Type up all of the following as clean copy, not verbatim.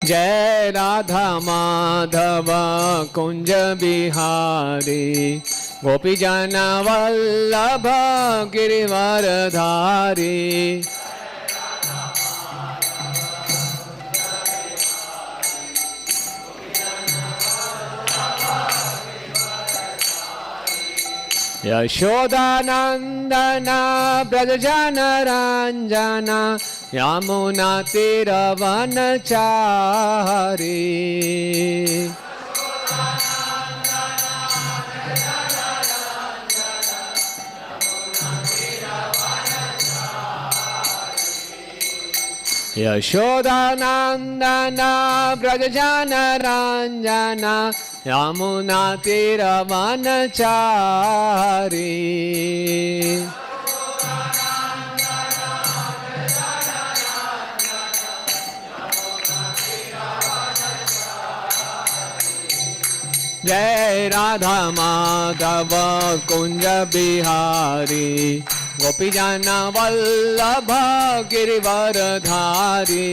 जय राधा माधव कुंज बिहारी गोपी जन वल्लभ गिरिवरधारी। यशोदानंदन ब्रजजन रंजन यमुना तीरवनचारी। यशोदानंदन ब्रजजन रंजन यमुना तीरवनचारी। जय राधा माधव कुंज बिहारी गोपी जन वल्लभ गिरिवरधारी।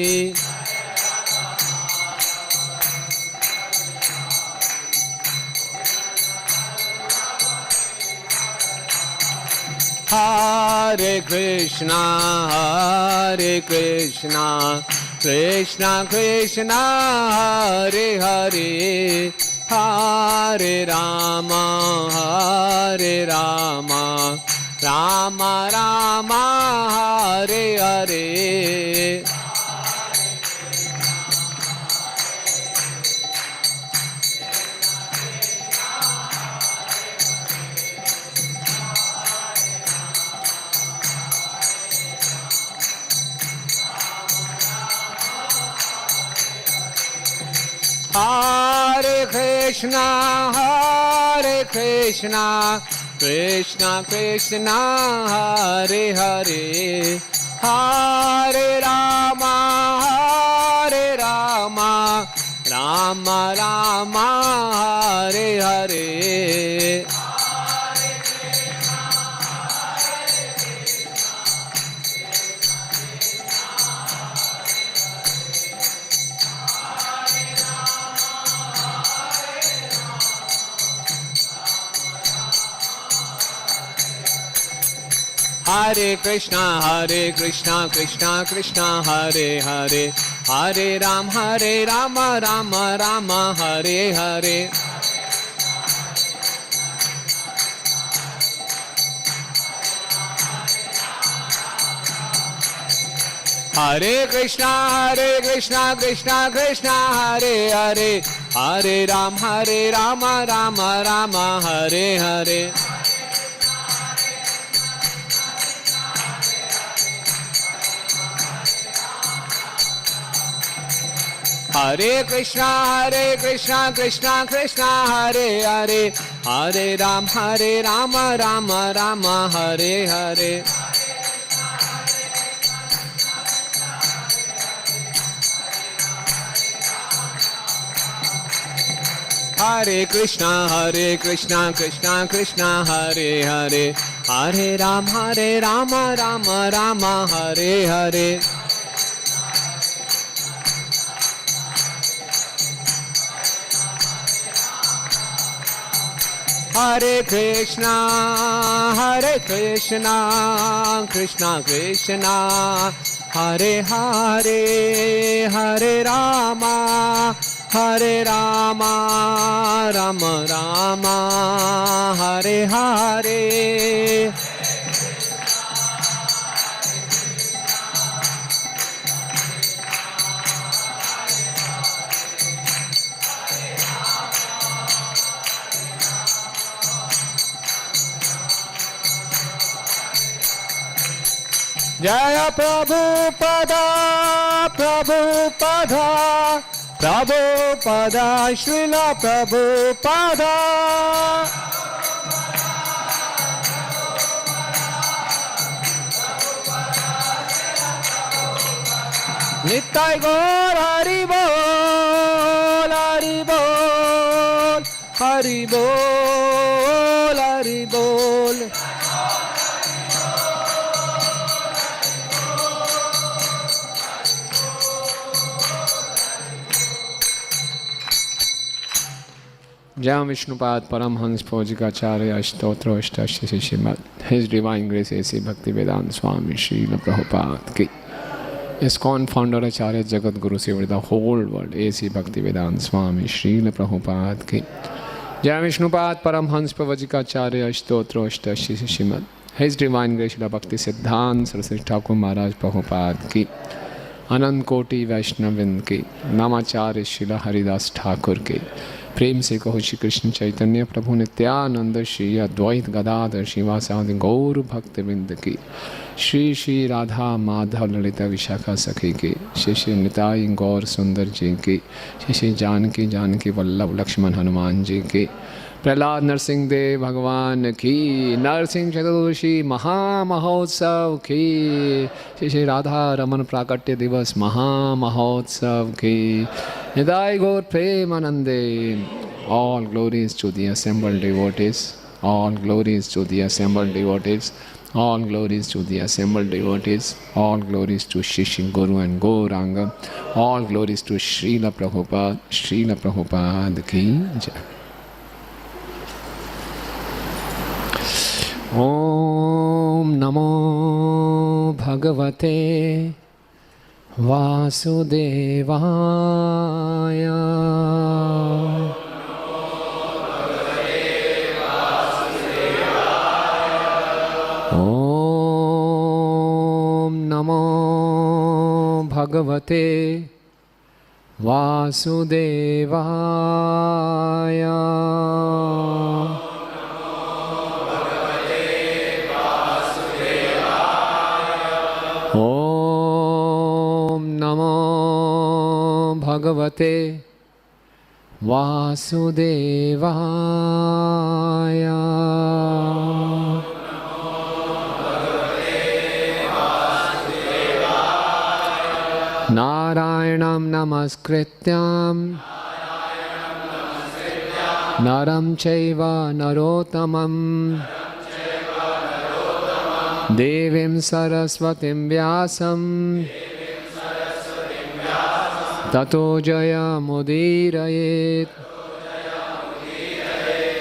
हरे कृष्णा कृष्णा कृष्णा हरे हरे हरे राम राम राम हरे हरे। हरे कृष्णा कृष्णा कृष्णा हरे हरे हरे राम राम राम हरे हरे। हरे कृष्णा कृष्णा कृष्णा हरे हरे हरे राम राम राम हरे हरे। हरे कृष्णा कृष्णा कृष्णा हरे हरे हरे राम राम राम हरे हरे। हरे कृष्णा कृष्णा कृष्णा हरे हरे हरे राम राम राम हरे हरे। हरे कृष्णा कृष्णा कृष्णा हरे हरे हरे राम राम राम हरे हरे। हरे कृष्णा कृष्णा कृष्णा हरे हरे हरे राम राम राम हरे हरे। जय प्रभुपदा श्रील प्रभुपदा। नित्य गौर हरि बोल हरि बोल। जय विष्णुपाद परमहंस भौजिकाचार्य अष्टोत्तर अष्टादशी श्रीमद his divine grace A C Bhaktivedanta स्वामी श्रील प्रभुपाद की ISKCON फाउंडर आचार्य जगत गुरु से the whole world AC Bhaktivedanta स्वामी श्रील प्रभुपाद की जय विष्णुपाद परमहंस प्रवजिकाचार्य अष्टोत्तर अष्टादशी श्रीमद his divine grace Bhaktisiddhanta Saraswati Thakur महाराज प्रभुपाद की अनंत कोटि वैष्णविंद की नामाचार्य श्रील हरिदास ठाकुर के प्रेम से कहो श्री कृष्ण चैतन्य प्रभु नित्यानंद श्री अद्वैत गदाधर श्रीवासादि गौर भक्तवृंद की श्री श्री राधा माधव ललिता विशाखा सखी के श्री श्री निताई गौर सुंदर जी की श्री श्री जानकी वल्लभ लक्ष्मण हनुमान जी के प्रहलाद नरसिंह देव भगवान की नरसिंह चतुर्दशी महामहोत्सव की श्री श्री राधा रमन प्राकट्य दिवस महामहोत्सव की निताई गौर प्रेमानंदे all glories to the assembled devotees, all glories to the assembled devotees, all glories to the assembled devotees, all glories to Shri Guru and Gauranga, all glories to Srila Prabhupada ki jai. Om Namo Bhagavate Vasudevaya. Om Namo Bhagavate Vasudevaya. Om Namo Bhagavate Vasudevaya. Narayanam namaskrityam Naram chaiva narottamam Devim saraswatim vyasam Tato jayamudirayet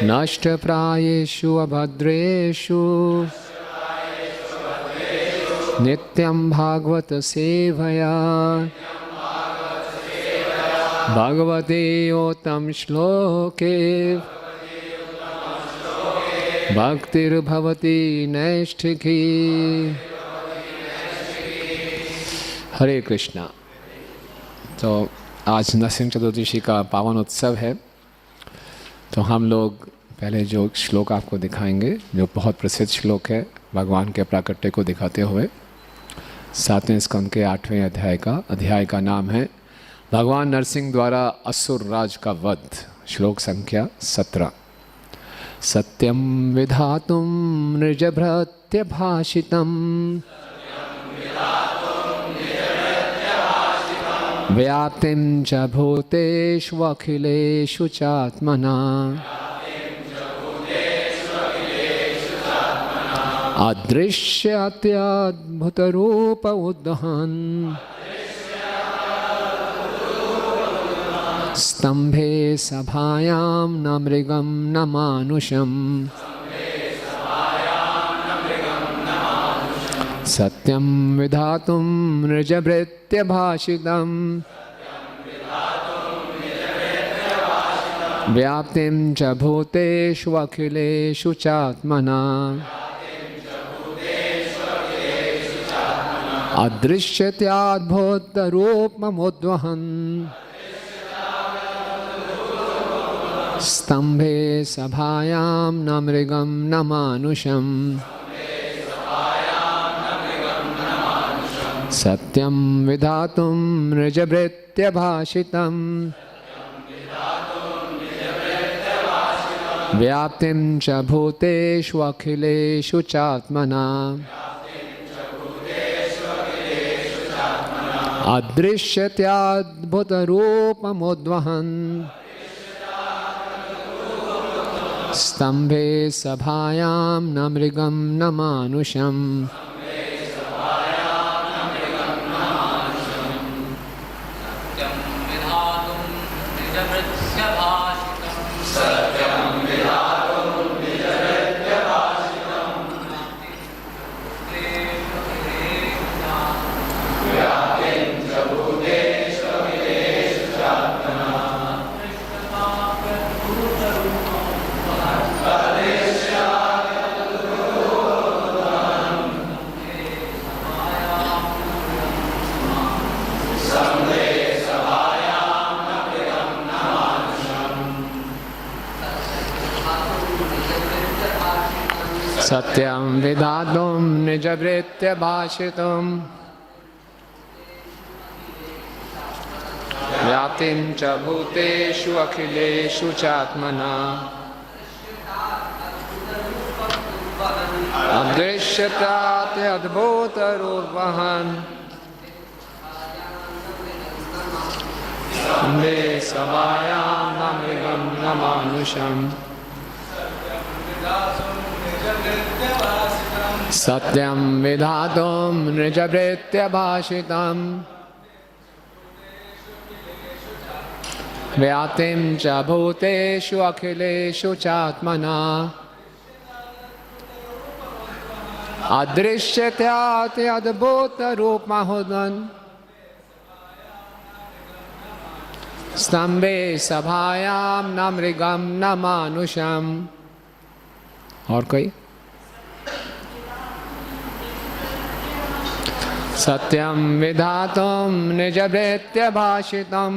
Nashtaprayeshu abhadreshu Nityam Bhagavata Sevaya Bhagavate Otam Shloke Bhaktir Bhavati Naishthiki. हरे कृष्णा। तो आज नरसिंह चतुर्दशी का पावन उत्सव है। तो हम लोग पहले जो श्लोक आपको दिखाएंगे जो बहुत प्रसिद्ध श्लोक है भगवान के प्राकट्य को दिखाते हुए 7वें स्कंद के 8वें अध्याय का नाम है भगवान नरसिंह द्वारा असुर राज का वध। श्लोक संख्या 17। सत्यम विधातुम नृजभृत्य भाषितम व्याप्तिं च भूतेषु अखिलेषु चात्मना अदृश्य अत्यद्भुत रूप उद्वहन् स्तंभे सभायां न मृगं न मानुषम् सत्यं विधातुं नृजभृत्य भाषितं व्याप्तिं च भूतेषु अखिलेषु चात्मना अदृश्यत्याद्भुतरूपमुद्वहन् स्तंभे सभायां न मृगं न मानुषम् सत्यं विधातुं नृजभृत्य भाषितं व्याप्तिं च भूतेषु अखिलेषु चात्मना अदृश्यत्याद्भुतरूपमुद्वहन् स्तंभे सभायां न मृगं न मानुषम् सत्यं विधातुं निजभृत्य भाषितुं व्याप्तिं च भूतेषु अखिलेषु चात्मना अदृश्यतात् अद्भुतरूपहन् वन्दे सभायां न मृगं न मानुषम् सत्यं विधातुं निजभृत्य भाषितं व्याप्तिं च भूतेषु अखिलेषु चात्मना अदृश्यत्यात् अद्भुतरूपमहोदन् स्तम्भे सभायां न मृगं न मानुषम्। और कोई? सत्यं विधातुं निजभृत्य भाषितं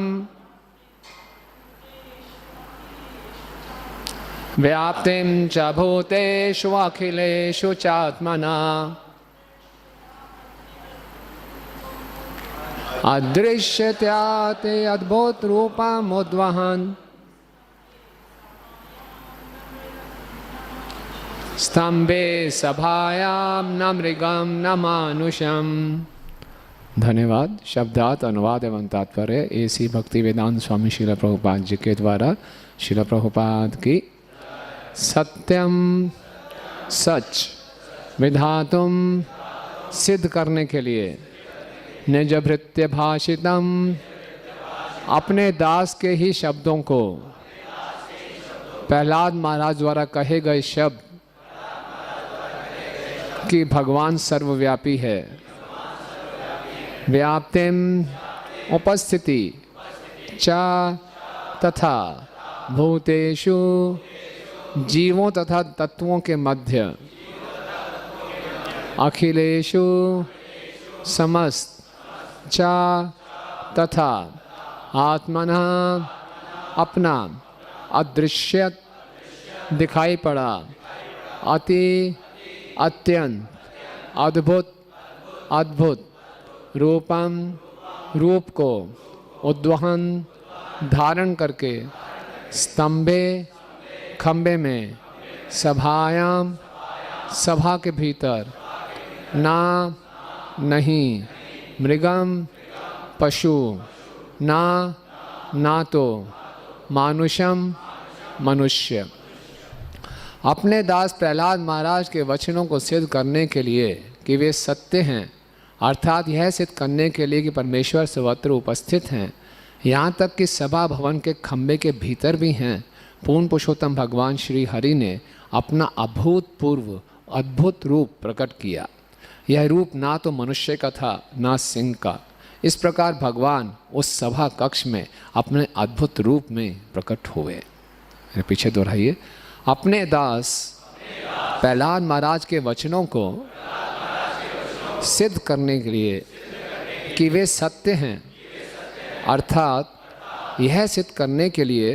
व्याप्तिं च भूतेषु अखिलेषु चात्मना अदृश्यत्यात् अद्भुतरूपमुद्वहन् स्तंभे सभायां न मृगं न मानुषम्। धन्यवाद। शब्दार्थ, अनुवाद एवं तात्पर्य एसी भक्ति वेदांत स्वामी शिला प्रभुपाद जी के द्वारा। शिला प्रभुपाद की सत्यम सच विधातुम सिद्ध करने के लिए निजभृत्य भाषितम अपने दास के ही शब्दों को प्रहलाद महाराज द्वारा कहे गए शब्द कि भगवान सर्वव्यापी है। व्याप्तिम उपस्थिति च तथा भूतेषु जीवों तथा तत्वों के मध्य अखिलेषु समस्त च तथा आत्मना अपना अदृश्य दिखाई पड़ा अति अत्यंत अद्भुत अद्भुत रूपम रूप को उद्वहन धारण करके स्तंभे खंबे में सभायाम सभा के भीतर ना नहीं मृगम पशु ना तो मानुषम मनुष्य। अपने दास प्रहलाद महाराज के वचनों को सिद्ध करने के लिए कि वे सत्य हैं, अर्थात यह सिद्ध करने के लिए कि परमेश्वर सर्वत्र उपस्थित हैं, यहाँ तक कि सभा भवन के खंबे के भीतर भी हैं, पूर्ण पुरुषोत्तम भगवान श्री हरि ने अपना अभूतपूर्व अद्भुत रूप प्रकट किया। यह रूप ना तो मनुष्य का था ना सिंह का। इस प्रकार भगवान उस सभा कक्ष में अपने अद्भुत रूप में प्रकट हुए। पीछे दोहराइए। अपने दास प्रहलाद महाराज के वचनों को सिद्ध करने के लिए कि वे सत्य हैं, अर्थात यह सिद्ध करने के लिए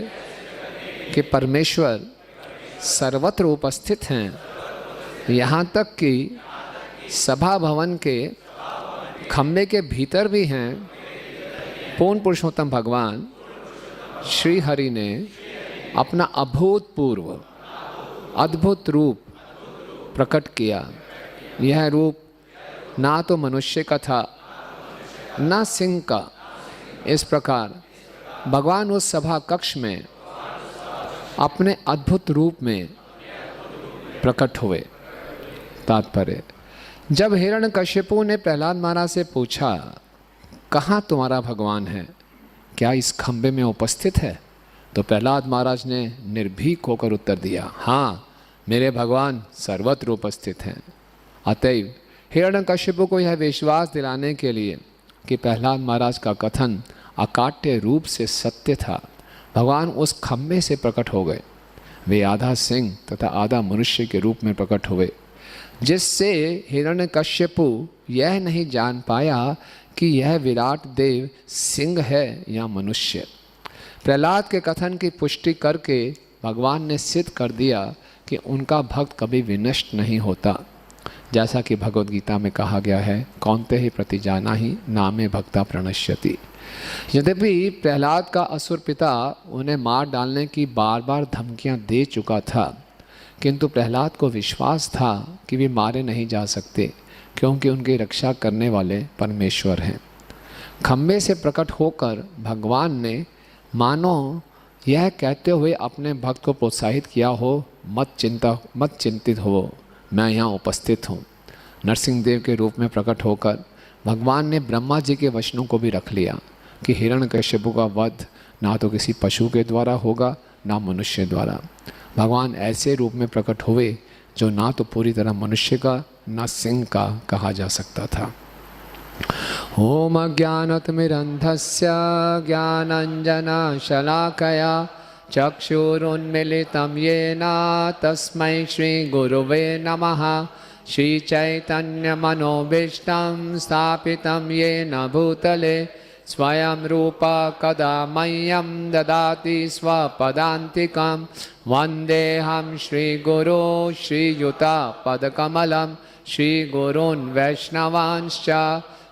कि परमेश्वर सर्वत्र उपस्थित हैं, यहाँ तक कि सभा भवन के खम्भे के भीतर भी हैं, पूर्ण पुरुषोत्तम भगवान श्री हरि ने अपना अभूतपूर्व अद्भुत रूप प्रकट किया। यह रूप ना तो मनुष्य का था ना सिंह का। इस प्रकार भगवान उस सभा कक्ष में अपने अद्भुत रूप में प्रकट हुए। तात्पर्य, जब हिरण्यकश्यपु ने प्रहलाद महाराज से पूछा, कहाँ तुम्हारा भगवान है, क्या इस खंबे में उपस्थित है, तो प्रहलाद महाराज ने निर्भीक होकर उत्तर दिया, हाँ मेरे भगवान सर्वत्र उपस्थित हैं। अतएव हिरण्यकश्यप को यह विश्वास दिलाने के लिए कि प्रहलाद महाराज का कथन अकाट्य रूप से सत्य था, भगवान उस खम्भे से प्रकट हो गए। वे आधा सिंह तथा आधा मनुष्य के रूप में प्रकट हुए, जिससे हिरण्यकश्यपु यह नहीं जान पाया कि यह विराट देव सिंह है या मनुष्य। प्रहलाद के कथन की पुष्टि करके भगवान ने सिद्ध कर दिया कि उनका भक्त कभी विनष्ट नहीं होता, जैसा कि भगवद गीता में कहा गया है, कौन्ते ही प्रतिजाना ही नामे भक्ता प्रणश्यति। यद्यपि प्रहलाद का असुर पिता उन्हें मार डालने की बार बार धमकियां दे चुका था, किंतु प्रहलाद को विश्वास था कि वे मारे नहीं जा सकते, क्योंकि उनकी रक्षा करने वाले परमेश्वर हैं। खम्भे से प्रकट होकर भगवान ने मानो यह कहते हुए अपने भक्त को प्रोत्साहित किया हो, मत चिंतित हो, मैं यहाँ उपस्थित हूँ। नरसिंह देव के रूप में प्रकट होकर भगवान ने ब्रह्मा जी के वचनों को भी रख लिया कि हिरण्यकश्यप का वध ना तो किसी पशु के द्वारा होगा ना मनुष्य द्वारा। भगवान ऐसे रूप में प्रकट हुए जो ना तो पूरी तरह मनुष्य का ना सिंह का कहा जा सकता था। ओम अज्ञानतिमिरन्धस्य ज्ञानाञ्जना शलाकया चक्षुरुन्मीलितं येन तस्मै श्रीगुरुवे नमः। श्रीचैतन्यमनोभीष्टं स्थापितं येन भूतले स्वयं रूप कदा मह्यं ददाति स्वपदान्तिकं। वन्देऽहं श्रीगुरो श्रीयुतापदकमलं श्रीगुरून् वैष्णवांश्च।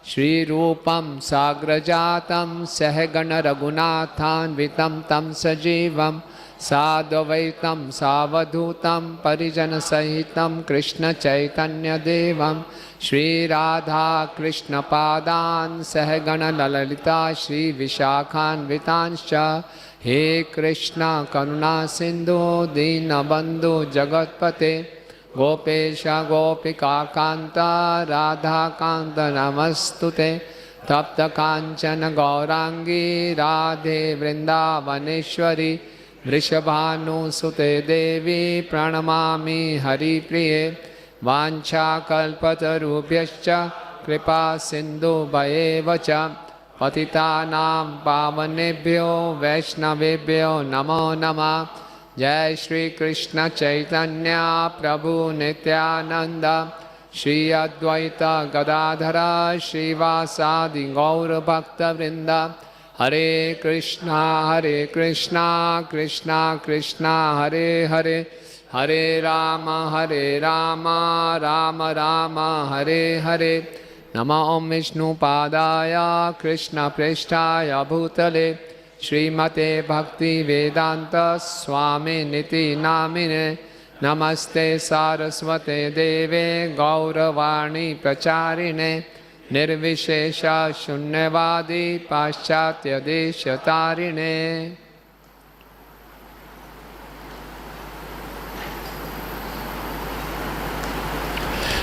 श्रीरूपं साग्रजातं सहगणरघुनाथान्वितं तं सजीवं साद्वैतं सावधूतं परिजनसहितं कृष्णचैतन्यदेवं श्रीराधाकृष्णपादान् सहगणललिता श्रीविशाखान्वितांश्च। हे कृष्ण करुणा सिन्धु दीनबन्धु जगत्पते गोपेश गोपिकान्त राधाकान्त नमस्तुते। तप्त कांचन गौरांगी राधे वृंदावनेश्वरी वृषभानुसुते देवी प्रणमामि हरिप्रिये। वाञ्छाकल्पतरुभ्यश्च कृपा सिन्धुभयेव च पतितानां पावनेभ्यो वैष्णवेभ्यो नमो नमः। जय श्री कृष्ण चैतन्य प्रभु नित्यानंद श्री अद्वैत गदाधर श्रीवासादि गौर भक्तवृंद। हरे कृष्णा कृष्णा कृष्णा हरे हरे, हरे राम राम राम हरे हरे। नमो ओम विष्णुपादाय कृष्णप्रेष्ठाय भूतले श्रीमते भक्ति वेदांत स्वामी निति नामिने। नमस्ते सारस्वते देवे गौरवाणी प्रचारिणे निर्विशेष शून्यवादी पाश्चात्य देश तारिणे।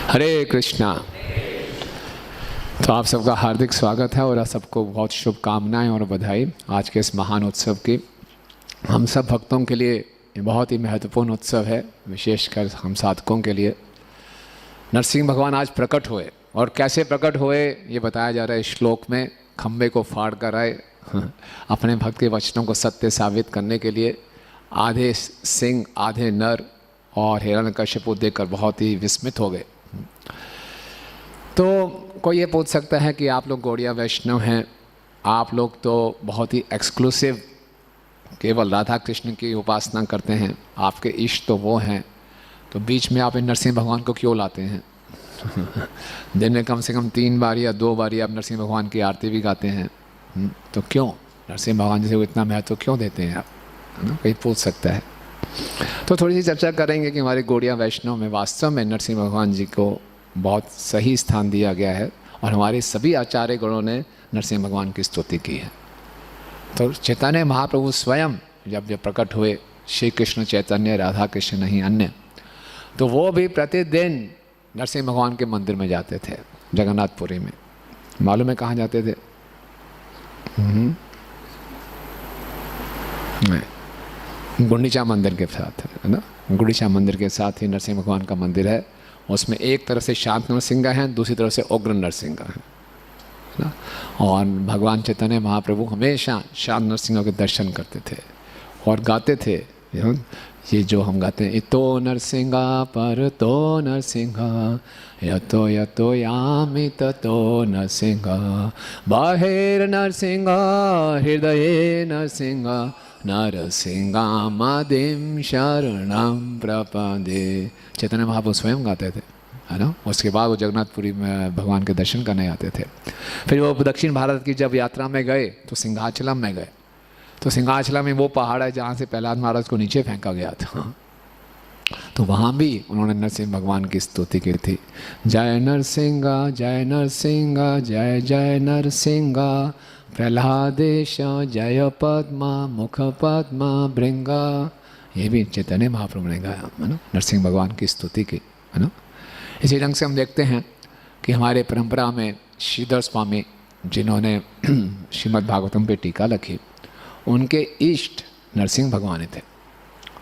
हरे कृष्णा। तो आप सबका हार्दिक स्वागत है और आप सबको बहुत शुभकामनाएं और बधाई आज के इस महान उत्सव की। हम सब भक्तों के लिए ये बहुत ही महत्वपूर्ण उत्सव है, विशेषकर हम साधकों के लिए। नरसिंह भगवान आज प्रकट हुए और कैसे प्रकट हुए ये बताया जा रहा है श्लोक में। खम्भे को फाड़ कर आए अपने भक्त के वचनों को सत्य साबित करने के लिए। आधे सिंह आधे नर और हिरण्यकश्यप देखकर बहुत ही विस्मित हो गए। तो कोई ये पूछ सकता है कि आप लोग गौड़िया वैष्णव हैं, आप लोग तो बहुत ही एक्सक्लूसिव केवल राधा कृष्ण की उपासना करते हैं, आपके इष्ट तो वो हैं, तो बीच में आप इन नरसिंह भगवान को क्यों लाते हैं? दिन में कम से कम 3 बार या 2 बार आप नरसिंह भगवान की आरती भी गाते हैं, तो क्यों नरसिंह भगवान जैसे इतना महत्व क्यों देते हैं आप? है ना, कोई पूछ सकता है। तो थोड़ी सी चर्चा करेंगे कि हमारे गौड़िया वैष्णव में वास्तव में नरसिंह भगवान जी को बहुत सही स्थान दिया गया है और हमारे सभी आचार्य गणों ने नरसिंह भगवान की स्तुति की है। तो चैतन्य महाप्रभु स्वयं जब प्रकट हुए, श्री कृष्ण चैतन्य राधा कृष्ण नहीं अन्य, तो वो भी प्रतिदिन नरसिंह भगवान के मंदिर में जाते थे जगन्नाथपुरी में। मालूम है कहाँ जाते थे? गुंडीचा मंदिर के साथ है ना, गुंडीचा मंदिर के साथ ही नरसिंह भगवान का मंदिर है। उसमें एक तरफ से शांत नरसिंह हैं, दूसरी तरफ से उग्र नरसिंह हैं ना। और भगवान चैतन्य महाप्रभु हमेशा शांत नरसिंह के दर्शन करते थे और गाते थे ये जो हम गाते हैं, इतो नरसिंहा पर तो नरसिंहा, यतो यतो यामि ततो नरसिंहा, बाहिर नरसिंहा हृदये नरसिंहा, नरसिंहामदिं शरणं प्रपदे। चैतन्य महाप्रभु स्वयं गाते थे, है ना। उसके बाद वो जगन्नाथपुरी में भगवान के दर्शन करने आते थे। फिर वो दक्षिण भारत की जब यात्रा में गए तो सिंहाचलम में गए। तो सिंहाचलम में वो पहाड़ है जहाँ से प्रहलाद महाराज को नीचे फेंका गया था। तो वहाँ भी उन्होंने नरसिंह भगवान की स्तुति की थी, जय नरसिंहा जय नरसिंहा जय जय नरसिंहा, प्रहलादेश जय पद्मा मुख पद्मा भृंगा। ये भी चैतन्य महाप्रभु ने गाया, है ना, नरसिंह भगवान की स्तुति की, है ना। इसी ढंग से हम देखते हैं कि हमारे परंपरा में श्रीधर स्वामी जिन्होंने श्रीमद् भागवतम पे टीका लिखी, उनके इष्ट नरसिंह भगवान थे।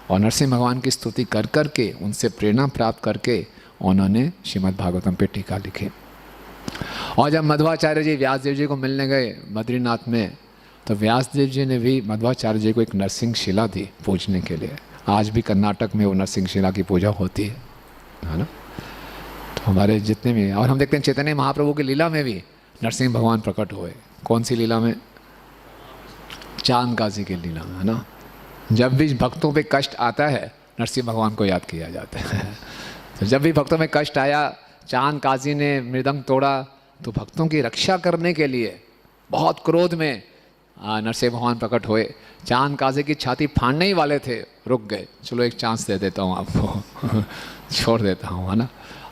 और नरसिंह भगवान की स्तुति कर कर के, उनसे प्रेरणा प्राप्त करके उन्होंने श्रीमद् भागवतम पे टीका लिखे। और जब मध्वाचार्य जी व्यासदेव जी को मिलने गए बद्रीनाथ में, तो व्यासदेव जी ने भी मध्वाचार्य जी को एक नरसिंह शिला दी पूजने के लिए। आज भी कर्नाटक में वो नरसिंह शिला की पूजा होती है ना। तो हमारे जितने भी, और हम देखते हैं चैतन्य महाप्रभु की लीला में भी नरसिंह भगवान प्रकट हुए। कौन सी लीला में? चांद काजी की लीला में, है ना। जब भी भक्तों पे कष्ट आता है नरसिंह भगवान को याद किया जाता है। तो जब भी भक्तों में कष्ट आया, चांद काजी ने मृदंग तोड़ा, तो भक्तों की रक्षा करने के लिए बहुत क्रोध में नरसिंह भगवान प्रकट हुए। चांद काजी की छाती फाड़ने ही वाले थे, रुक गए, चलो एक चांस दे देता हूँ आपको, छोड़ देता हूँ, है ना,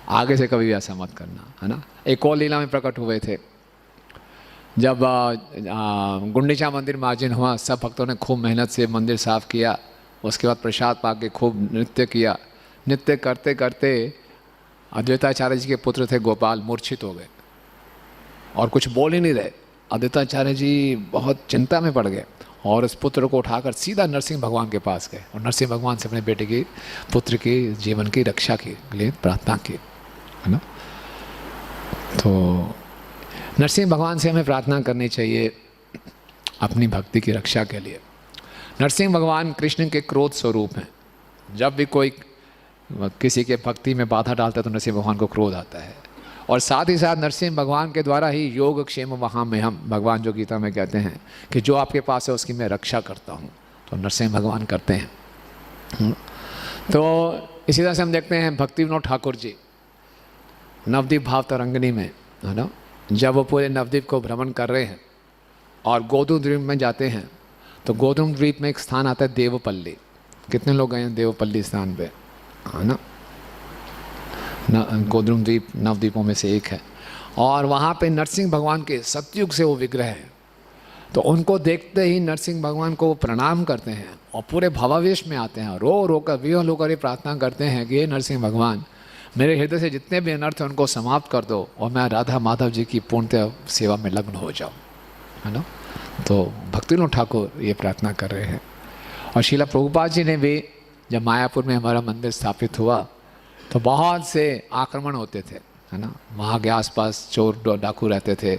आगे से कभी भी ऐसा मत करना, है ना। एक और लीला में प्रकट हुए थे, जब गुंडीचा मंदिर मार्जिन हुआ, सब भक्तों ने खूब मेहनत से मंदिर साफ़ किया। उसके बाद प्रसाद पा के खूब नृत्य किया। नृत्य करते करते अद्वैताचार्य जी के पुत्र थे गोपाल, मूर्छित हो गए और कुछ बोल ही नहीं रहे। अद्वैताचार्य जी बहुत चिंता में पड़ गए और उस पुत्र को उठाकर सीधा नरसिंह भगवान के पास गए और नरसिंह भगवान से अपने बेटे की, पुत्र की जीवन की रक्षा के लिए प्रार्थना की, है ना। तो नरसिंह भगवान से हमें प्रार्थना करनी चाहिए अपनी भक्ति की रक्षा के लिए। नरसिंह भगवान कृष्ण के क्रोध स्वरूप हैं। जब भी कोई किसी के भक्ति में बाधा डालता है तो नरसिंह भगवान को क्रोध आता है। और साथ ही साथ नरसिंह भगवान के द्वारा ही योग क्षेम वहाँ में हम, भगवान जो गीता में कहते हैं कि जो आपके पास है उसकी मैं रक्षा करता हूँ, तो नरसिंह भगवान करते हैं। तो इसी तरह से हम देखते हैं भक्ति विनोद ठाकुर जी नवद्वीप भाव तरंगिणी में, है ना, जब वो पूरे नवद्वीप को भ्रमण कर रहे हैं और गोधूम द्वीप में जाते हैं, तो गोधूम द्वीप में एक स्थान आता है देवपल्ली। कितने लोग गए हैं देवपल्ली स्थान पे, है ना। गोधूम द्वीप नवद्वीपों में से एक है। और वहाँ पे नरसिंह भगवान के सतयुग से वो विग्रह हैं। तो उनको देखते ही नरसिंह भगवान को प्रणाम करते हैं और पूरे भावावेश में आते हैं, रो रो कर विह्वल होकर ये प्रार्थना करते हैं कि ये नरसिंह भगवान, मेरे हृदय से जितने भी अनर्थ हैं उनको समाप्त कर दो और मैं राधा माधव जी की पूर्णतः सेवा में लग्न हो जाऊँ, है ना। तो भक्ति विनोद ठाकुर ये प्रार्थना कर रहे हैं। और श्रीला प्रभुपाद जी ने भी, जब मायापुर में हमारा मंदिर स्थापित हुआ तो बहुत से आक्रमण होते थे, है ना। वहाँ के आसपास चोर डाकू रहते थे।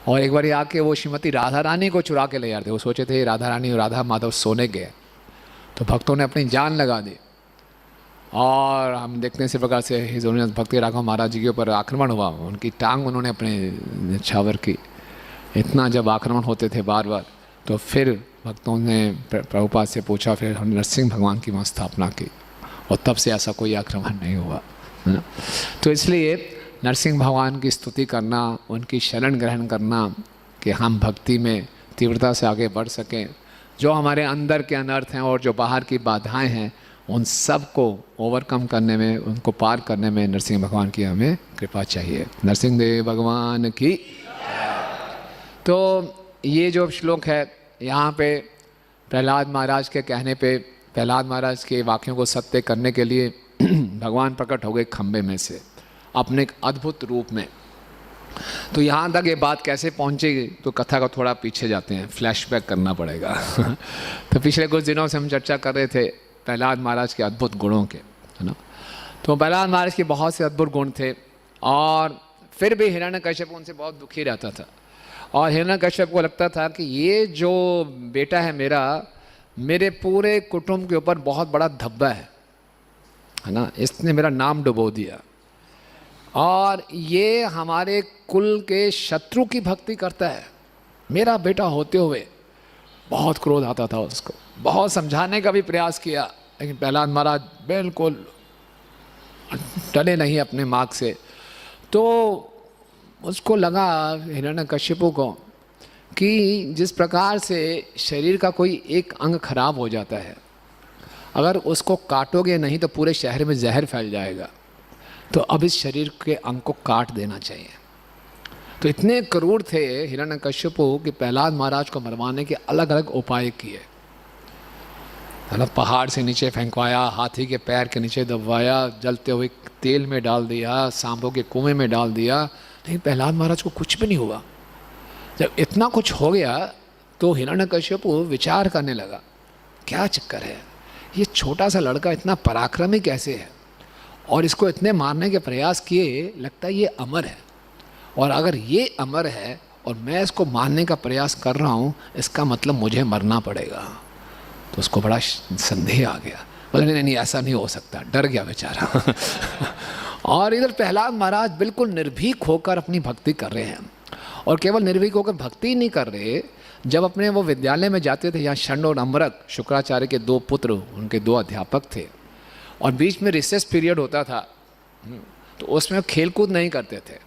और एक बार ये आके वो श्रीमती राधा रानी को चुरा के ले जाते। वो सोचे थे राधा रानी और राधा माधव सोने गए, तो भक्तों ने अपनी जान लगा दी। और हम देखते हैं इसी प्रकार से हिज ऑनरेस भक्ति राघव महाराज जी के ऊपर आक्रमण हुआ, उनकी टांग उन्होंने अपने न्यौछावर की। इतना जब आक्रमण होते थे बार बार, तो फिर भक्तों ने प्रभुपाद से पूछा, फिर हम नरसिंह भगवान की वहाँ स्थापना की और तब से ऐसा कोई आक्रमण नहीं हुआ, है ना। तो इसलिए नरसिंह भगवान की स्तुति करना, उनकी शरण ग्रहण करना कि हम भक्ति में तीव्रता से आगे बढ़ सकें। जो हमारे अंदर के अनर्थ हैं और जो बाहर की बाधाएं हैं, उन सब को ओवरकम करने में, उनको पार करने में नरसिंह भगवान की हमें कृपा चाहिए। नरसिंह देव भगवान की। तो ये जो श्लोक है, यहाँ पे प्रहलाद महाराज के कहने पे, प्रहलाद महाराज के वाक्यों को सत्य करने के लिए भगवान प्रकट हो गए खम्भे में से अपने एक अद्भुत रूप में। तो यहाँ तक ये बात कैसे पहुँचेगी, तो कथा को थोड़ा पीछे जाते हैं, फ्लैशबैक करना पड़ेगा। तो पिछले कुछ दिनों से हम चर्चा कर रहे थे प्रहलाद महाराज के अद्भुत गुणों के, है ना। तो प्रहलाद महाराज के बहुत से अद्भुत गुण थे, और फिर भी हिरण्यकश्यप उनसे बहुत दुखी रहता था। और हिरण्यकश्यप को लगता था कि ये जो बेटा है मेरा, मेरे पूरे कुटुंब के ऊपर बहुत बड़ा धब्बा है ना, इसने मेरा नाम डुबो दिया, और ये हमारे कुल के शत्रु की भक्ति करता है। मेरा बेटा होते हुए बहुत क्रोध आता था उसको, बहुत समझाने का भी प्रयास किया, लेकिन प्रहलाद महाराज बिल्कुल टले नहीं अपने मार्ग से। तो उसको लगा हिरण्यकश्यपु को कि जिस प्रकार से शरीर का कोई एक अंग खराब हो जाता है, अगर उसको काटोगे नहीं तो पूरे शहर में जहर फैल जाएगा, तो अब इस शरीर के अंग को काट देना चाहिए। तो इतने क्रूर थे हिरण्यकश्यपु कि प्रहलाद महाराज को मरवाने के अलग अलग उपाय किए, मतलब पहाड़ से नीचे फेंकवाया, हाथी के पैर के नीचे दबवाया, जलते हुए तेल में डाल दिया, सांपों के कुएं में डाल दिया, लेकिन प्रहलाद महाराज को कुछ भी नहीं हुआ। जब इतना कुछ हो गया तो हिरण्यकश्यपु विचार करने लगा, क्या चक्कर है, ये छोटा सा लड़का इतना पराक्रमी कैसे है, और इसको इतने मारने के प्रयास किए, लगता है ये अमर है, और अगर ये अमर है और मैं इसको मारने का प्रयास कर रहा हूँ, इसका मतलब मुझे मरना पड़ेगा। तो उसको बड़ा संदेह आ गया, बोले नहीं ऐसा नहीं हो सकता, डर गया बेचारा। और इधर प्रहलाद महाराज बिल्कुल निर्भीक होकर अपनी भक्ति कर रहे हैं, और केवल निर्भीक होकर भक्ति नहीं कर रहे, जब अपने वो विद्यालय में जाते थे, यहाँ षण्ड और अमृत शुक्राचार्य के 2 पुत्र, उनके 2 अध्यापक थे, और बीच में रिसेस पीरियड होता था, तो उसमें खेल कूद नहीं करते थे,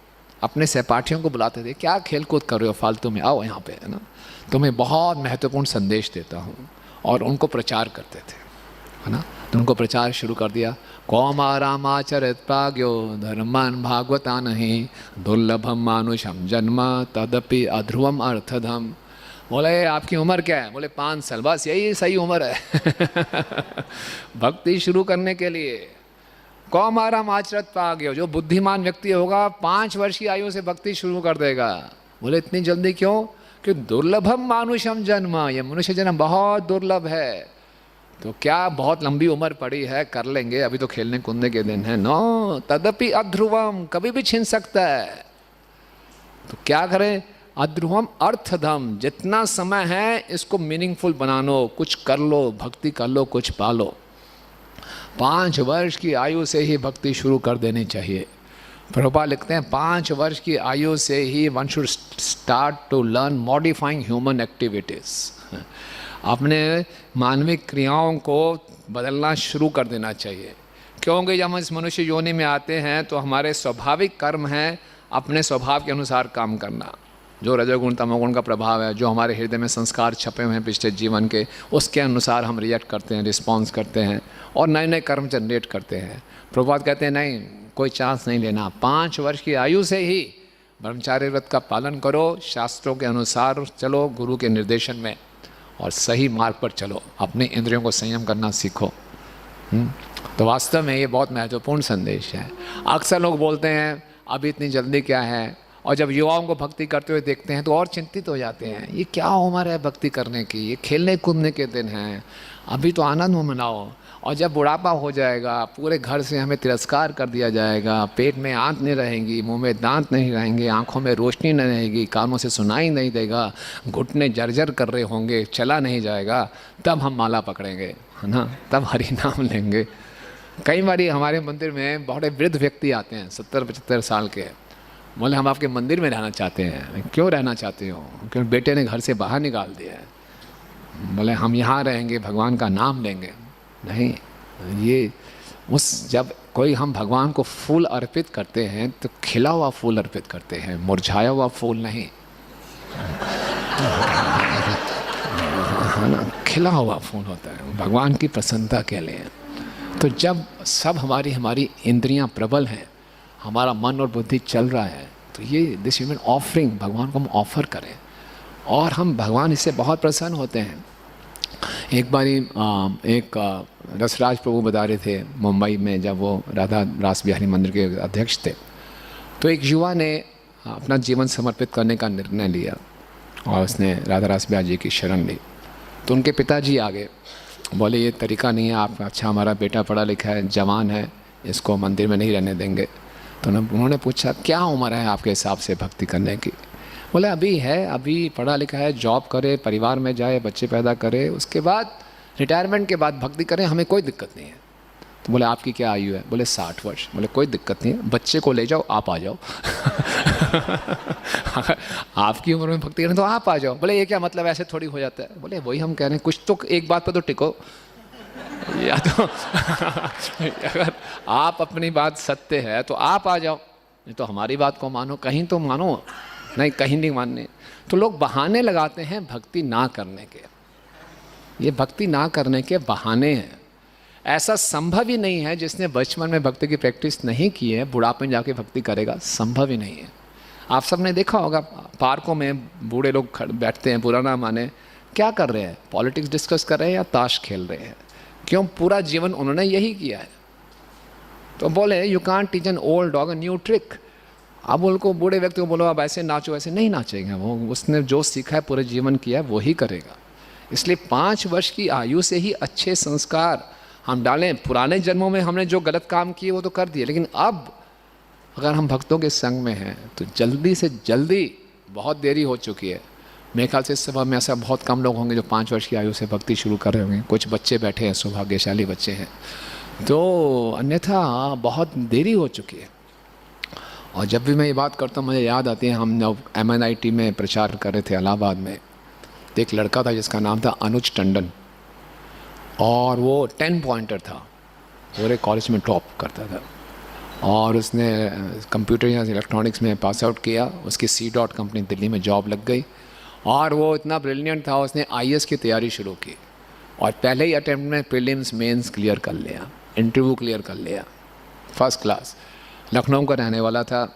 अपने सहपाठियों को बुलाते थे, क्या खेल कूद कर रहे हो फालतू में, आओ यहाँ पे, है ना, तुम्हें बहुत महत्वपूर्ण संदेश देता हूँ, और उनको प्रचार करते थे, है ना। तो उनको प्रचार शुरू कर दिया, कौमारामाचरित प्राज्ञो धर्मान भागवता नहीं, दुर्लभम मानुषम जन्म तदपि अध्रुवम अर्थधम। बोले आपकी उम्र क्या है, बोले 5 साल, बस यही सही उम्र है भक्ति शुरू करने के लिए। कौमाराम आचरत प्राज्ञो, जो बुद्धिमान व्यक्ति होगा 5 वर्ष की आयु से भक्ति शुरू कर देगा। बोले इतनी जल्दी क्यों, कि दुर्लभम मानुषम जन्म, ये मनुष्य जन्म बहुत दुर्लभ है। तो क्या बहुत लंबी उम्र पड़ी है, कर लेंगे, अभी तो खेलने कूदने के दिन है। नो तदपि अध्रुवम, कभी भी छीन सकता है। तो क्या करें, अध्रुवम अर्थधम, जितना समय है इसको मीनिंगफुल बना लो, कुछ कर लो, भक्ति कर लो, कुछ पालो। 5 वर्ष की आयु से ही भक्ति शुरू कर देनी चाहिए। प्रभुपाद लिखते हैं 5 वर्ष की आयु से ही one should start to learn modifying human activities. अपने मानविक क्रियाओं को बदलना शुरू कर देना चाहिए, क्योंकि जब हम इस मनुष्य योनि में आते हैं तो हमारे स्वाभाविक कर्म हैं अपने स्वभाव के अनुसार काम करना। जो रजोगुण तमोगुण का प्रभाव है, जो हमारे हृदय में संस्कार छपे हुए हैं पिछले जीवन के, उसके अनुसार हम रिएक्ट करते हैं, रिस्पॉन्स करते हैं, और नए नए कर्म जनरेट करते हैं। प्रभुपाद कहते हैं नहीं, कोई चांस नहीं लेना, 5 वर्ष की आयु से ही ब्रह्मचार्य व्रत का पालन करो, शास्त्रों के अनुसार चलो, गुरु के निर्देशन में, और सही मार्ग पर चलो, अपने इंद्रियों को संयम करना सीखो। तो वास्तव में ये बहुत महत्वपूर्ण संदेश है। अक्सर लोग बोलते हैं अभी इतनी जल्दी क्या है, और जब युवाओं को भक्ति करते हुए देखते हैं तो और चिंतित हो जाते हैं, ये क्या उम्र है भक्ति करने की, ये खेलने कूदने के दिन हैं, अभी तो आनंद में मनाओ, और जब बुढ़ापा हो जाएगा पूरे घर से हमें तिरस्कार कर दिया जाएगा, पेट में आंत नहीं रहेंगी, मुंह में दांत नहीं रहेंगे, आंखों में रोशनी नहीं रहेगी, कानों से सुनाई नहीं देगा, घुटने जर्जर कर रहे होंगे, चला नहीं जाएगा, तब हम माला पकड़ेंगे, है ना, तब हरि नाम लेंगे। कई बार हमारे मंदिर में बहुत वृद्ध व्यक्ति आते हैं, 70-75 साल के, बोले हम आपके मंदिर में रहना चाहते हैं। क्यों रहना चाहते हो, क्योंकि बेटे ने घर से बाहर निकाल दिया है। बोले हम यहाँ रहेंगे, भगवान का नाम लेंगे। नहीं, ये उस जब कोई हम भगवान को फूल अर्पित करते हैं तो खिला हुआ फूल अर्पित करते हैं, मुरझाया हुआ फूल नहीं, है ना, खिला हुआ फूल होता है भगवान की प्रसन्नता के लिए। तो जब सब हमारी इंद्रियां प्रबल हैं, हमारा मन और बुद्धि चल रहा है, तो ये दिस ह्यूमन ऑफरिंग भगवान को हम ऑफर करें, और हम भगवान इससे बहुत प्रसन्न होते हैं। एक बारी एक रसराज प्रभु बता रहे थे मुंबई में, जब वो राधा रास बिहारी मंदिर के अध्यक्ष थे, तो एक युवा ने अपना जीवन समर्पित करने का निर्णय लिया और उसने राधा रास ब्यास जी की शरण ली। तो उनके पिताजी आ गए, बोले ये तरीका नहीं है आप, अच्छा हमारा बेटा पढ़ा लिखा है, जवान है, इसको मंदिर में नहीं रहने देंगे। तो उन्होंने पूछा क्या उम्र है आपके हिसाब से भक्ति करने की? बोले अभी है, अभी पढ़ा लिखा है, जॉब करे, परिवार में जाए, बच्चे पैदा करे, उसके बाद रिटायरमेंट के बाद भक्ति करें, हमें कोई दिक्कत नहीं है। तो बोले आपकी क्या आयु है? बोले 60 वर्ष। बोले कोई दिक्कत नहीं है, बच्चे को ले जाओ, आप आ जाओ। आपकी उम्र में भक्ति करें तो आप आ जाओ। बोले ये क्या मतलब, ऐसे थोड़ी हो जाता है? बोले वही हम कह रहे हैं, कुछ तो एक बात पर तो टिको, या तो अगर आप अपनी बात सत्य है तो आप आ जाओ, नहीं तो हमारी बात को मानो, कहीं तो मानो, नहीं कहीं नहीं मानने। तो लोग बहाने लगाते हैं भक्ति ना करने के, ये भक्ति ना करने के बहाने हैं। ऐसा संभव ही नहीं है, जिसने बचपन में भक्ति की प्रैक्टिस नहीं की है बुढ़ापे में जाके भक्ति करेगा, संभव ही नहीं है। आप सबने देखा होगा पार्कों में बूढ़े लोग बैठते हैं, बुरा ना माने, क्या कर रहे हैं? पॉलिटिक्स डिस्कस कर रहे हैं या ताश खेल रहे हैं? क्यों? पूरा जीवन उन्होंने यही किया है। तो बोले you can't teach an old dog a new trick. अब उनको बूढ़े व्यक्ति को बोलो अब ऐसे नाचो, ऐसे नहीं नाचेंगे, वो उसने जो सीखा है पूरे जीवन किया है वो ही करेगा। इसलिए 5 वर्ष की आयु से ही अच्छे संस्कार हम डालें। पुराने जन्मों में हमने जो गलत काम किए वो तो कर दिए, लेकिन अब अगर हम भक्तों के संग में हैं तो जल्दी से जल्दी, बहुत देरी हो चुकी है। मेरे ख्याल से इस सभा में ऐसा बहुत कम लोग होंगे जो 5 वर्ष की आयु से भक्ति शुरू कर रहे होंगे। कुछ बच्चे बैठे हैं, सौभाग्यशाली बच्चे हैं, तो अन्यथा बहुत देरी हो चुकी है। और जब भी मैं ये बात करता हूँ मुझे याद आती है, हम जब MNIT में प्रचार कर रहे थे इलाहाबाद में, तो एक लड़का था जिसका नाम था अनुज टंडन, और वो 10 पॉइंटर था, पूरे कॉलेज में टॉप करता था, और उसने कंप्यूटर या इलेक्ट्रॉनिक्स में पास आउट किया। उसकी C.DOT कंपनी दिल्ली में जॉब लग गई, और वो इतना ब्रिलियंट था, उसने IAS की तैयारी शुरू की, और पहले ही अटेम्प्ट में प्रीलिम्स मेंस क्लियर कर लिया, इंटरव्यू क्लियर कर लिया, फर्स्ट क्लास। लखनऊ का रहने वाला था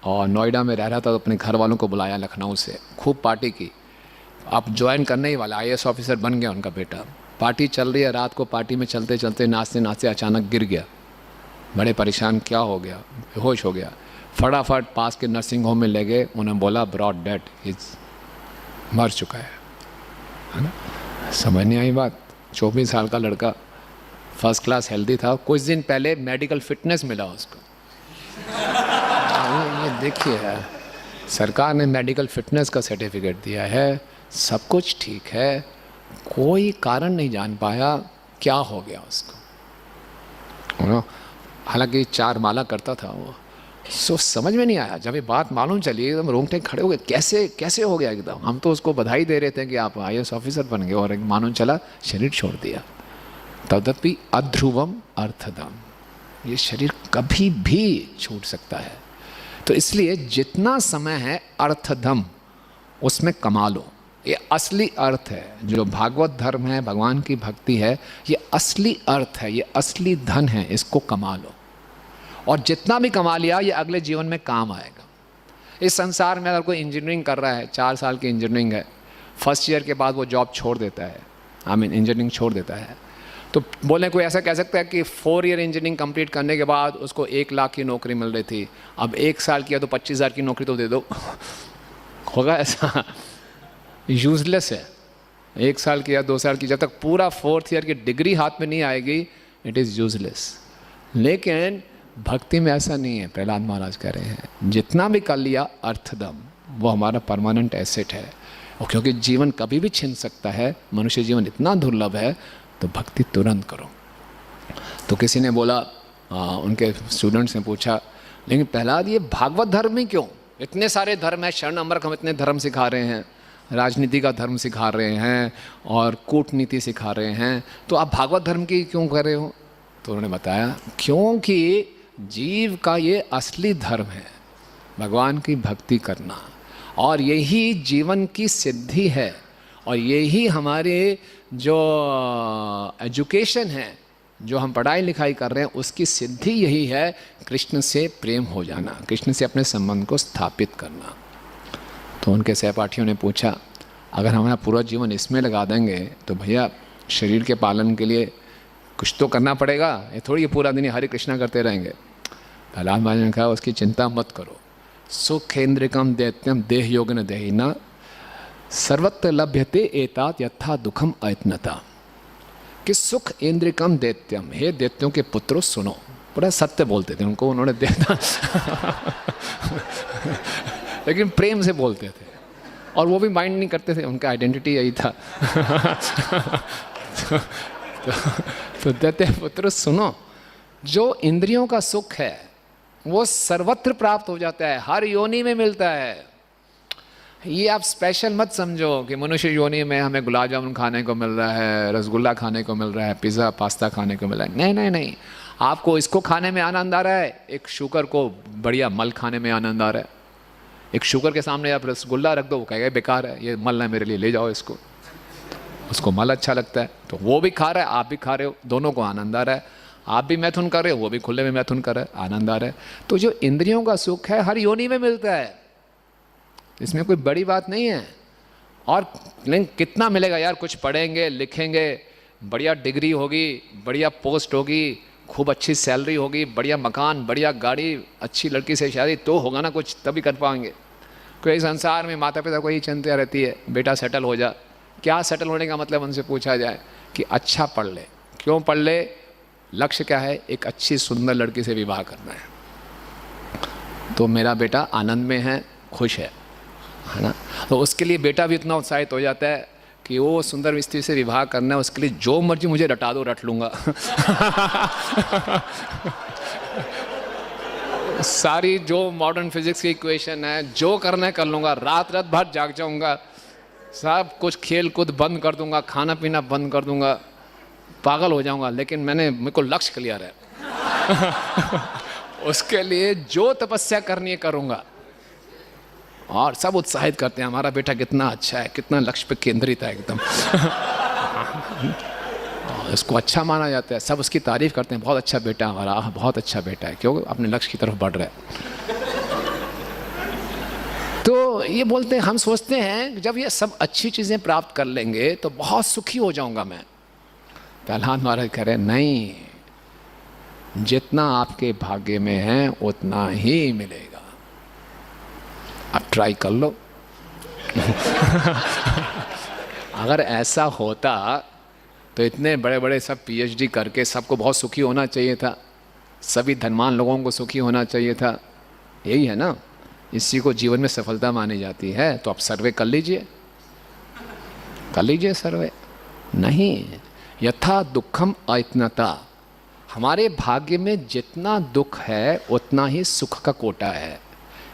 और नोएडा में रह रहा था, तो अपने घर वालों को बुलाया लखनऊ से, खूब पार्टी की। अब ज्वाइन करने ही वाला, IAS ऑफिसर बन गया उनका बेटा। पार्टी चल रही है, रात को पार्टी में चलते चलते नाचते नाचते अचानक गिर गया, बड़े परेशान, क्या हो गया, बेहोश हो गया। फटाफट पास के नर्सिंग होम में ले गए, उन्होंने बोला ब्रॉड डेड, मर चुका है ना। समझ नहीं आई बात। 24 साल का लड़का, फर्स्ट क्लास हेल्दी था, कुछ दिन पहले मेडिकल फिटनेस मिला उसको। ये देखिए, सरकार ने मेडिकल फिटनेस का सर्टिफिकेट दिया है, सब कुछ ठीक है, कोई कारण नहीं जान पाया क्या हो गया उसको। हालांकि 4 माला करता था वो, समझ में नहीं आया। जब ये बात मालूम चली एकदम रोंगटे खड़े हो गए, कैसे कैसे हो गया एकदम। हम तो उसको बधाई दे रहे थे कि आप IAS ऑफिसर बन गए, और मालूम चला शरीर छोड़ दिया। तदपि अध्रुवम अर्थदम, ये शरीर कभी भी छूट सकता है। तो इसलिए जितना समय है अर्थदम उसमें कमा लो, ये असली अर्थ है। जो भागवत धर्म है, भगवान की भक्ति है, ये असली अर्थ है, ये असली धन है, इसको कमा लो। और जितना भी कमा लिया ये अगले जीवन में काम आएगा। इस संसार में अगर कोई इंजीनियरिंग कर रहा है, 4 साल की इंजीनियरिंग है, फर्स्ट ईयर के बाद वो जॉब छोड़ देता है, इंजीनियरिंग छोड़ देता है, तो बोले कोई ऐसा कह सकता है कि 4 ईयर इंजीनियरिंग कंप्लीट करने के बाद उसको 1 लाख की नौकरी मिल रही थी, अब 1 साल किया तो 25,000 की नौकरी तो दे दो। होगा ऐसा? यूजलेस है। 1 साल की या 2 साल की, जब तक पूरा 4th ईयर की डिग्री हाथ में नहीं आएगी, इट इज़ यूजलेस। लेकिन भक्ति में ऐसा नहीं है। प्रहलाद महाराज कह रहे हैं जितना भी कर लिया अर्थदम, वो हमारा परमानेंट एसेट है। और क्योंकि जीवन कभी भी छिन सकता है, मनुष्य जीवन इतना दुर्लभ है, तो भक्ति तुरंत करो। तो किसी ने बोला, उनके स्टूडेंट्स ने पूछा, लेकिन प्रहलाद ये भागवत धर्म ही क्यों? इतने सारे धर्म है, शरण अमरक हम इतने धर्म सिखा रहे हैं, राजनीति का धर्म सिखा रहे हैं और कूटनीति सिखा रहे हैं, तो आप भागवत धर्म की क्यों कर रहे हो? तो उन्होंने बताया क्योंकि जीव का ये असली धर्म है, भगवान की भक्ति करना, और यही जीवन की सिद्धि है, और यही हमारे जो एजुकेशन है, जो हम पढ़ाई लिखाई कर रहे हैं, उसकी सिद्धि यही है, कृष्ण से प्रेम हो जाना, कृष्ण से अपने संबंध को स्थापित करना। तो उनके सहपाठियों ने पूछा, अगर हमारा पूरा जीवन इसमें लगा देंगे तो भैया शरीर के पालन के लिए कुछ तो करना पड़ेगा, ये थोड़ी पूरा दिन हरे कृष्णा करते रहेंगे। प्रहलाद महाराज ने कहा उसकी चिंता मत करो, सुखेन्द्रिकम दैत्यम देह योगिन देहिना सर्वत्र लभ्यते एतात यथा दुखम अयत्नता। कि सुख इंद्रिकम दैत्यम, हे दैत्यों के पुत्रों सुनो। बड़ा सत्य बोलते थे उनको, उन्होंने देखा लेकिन प्रेम से बोलते थे और वो भी माइंड नहीं करते थे, उनका आइडेंटिटी यही था। तो दैत्य पुत्र सुनो, जो इंद्रियों का सुख है वो सर्वत्र प्राप्त हो जाता है, हर योनि में मिलता है। ये आप स्पेशल मत समझो कि मनुष्य योनि में हमें गुलाब जामुन खाने को मिल रहा है, रसगुल्ला खाने को मिल रहा है, पिज़्ज़ा पास्ता खाने को मिल रहा है। नहीं नहीं नहीं, आपको इसको खाने में आनंद आ रहा है, एक शुगर को बढ़िया मल खाने में आनंद आ रहा है। एक शुगर के सामने आप रसगुल्ला रख दो, वो कहेगा बेकार है, ये मल है मेरे लिए, ले जाओ इसको। उसको मल अच्छा लगता है तो वो भी खा रहा है, आप भी खा रहे हो, दोनों को आनंद आ रहा है। आप भी मैथुन कर रहे हो, वो भी खुले में मैथुन कर रहा है, आनंद आ रहा है। तो जो इंद्रियों का सुख है हर योनि में मिलता है, इसमें कोई बड़ी बात नहीं है। और लेकिन कितना मिलेगा यार, कुछ पढ़ेंगे लिखेंगे, बढ़िया डिग्री होगी, बढ़िया पोस्ट होगी, खूब अच्छी सैलरी होगी, बढ़िया मकान, बढ़िया गाड़ी, अच्छी लड़की से शादी, तो होगा ना कुछ, तभी कर पाएंगे। कोई संसार में माता पिता को ही चिंता रहती है, बेटा सेटल हो जा। क्या सेटल होने का मतलब उनसे पूछा जाए कि अच्छा पढ़ ले। क्यों पढ़ ले? लक्ष्य क्या है? एक अच्छी सुंदर लड़की से विवाह करना है। तो मेरा बेटा आनंद में है, खुश है ना। तो उसके लिए बेटा भी इतना उत्साहित हो जाता है कि वो सुंदर स्त्री से विवाह करना है, उसके लिए जो मर्जी मुझे रटा दो, रट लूँगा। सारी जो मॉडर्न फिजिक्स की इक्वेशन है, जो करना है कर लूँगा, रात रात भर जाग जाऊँगा, सब कुछ खेल कूद बंद कर दूँगा, खाना पीना बंद कर दूँगा, पागल हो जाऊँगा, लेकिन मेरे को लक्ष्य क्लियर है। उसके लिए जो तपस्या करनी है करूँगा। और सब उत्साहित करते हैं, हमारा बेटा कितना अच्छा है, कितना लक्ष्य पे केंद्रित है एकदम। उसको अच्छा माना जाता है, सब उसकी तारीफ करते हैं, बहुत अच्छा बेटा हमारा, बहुत अच्छा बेटा है, क्यों? अपने लक्ष्य की तरफ बढ़ रहा है। तो ये बोलते हैं, हम सोचते हैं जब ये सब अच्छी चीज़ें प्राप्त कर लेंगे तो बहुत सुखी हो जाऊंगा मैं। प्रहलाद महाराज कह रहे नहीं, जितना आपके भाग्य में है उतना ही मिलेगा, आप ट्राई कर लो। अगर ऐसा होता तो इतने बड़े बड़े सब पीएचडी करके सबको बहुत सुखी होना चाहिए था, सभी धनवान लोगों को सुखी होना चाहिए था। यही है ना, इसी को जीवन में सफलता मानी जाती है। तो आप सर्वे कर लीजिए, कर लीजिए सर्वे। नहीं, यथा दुखम अयत्नता, हमारे भाग्य में जितना दुख है उतना ही सुख का कोटा है।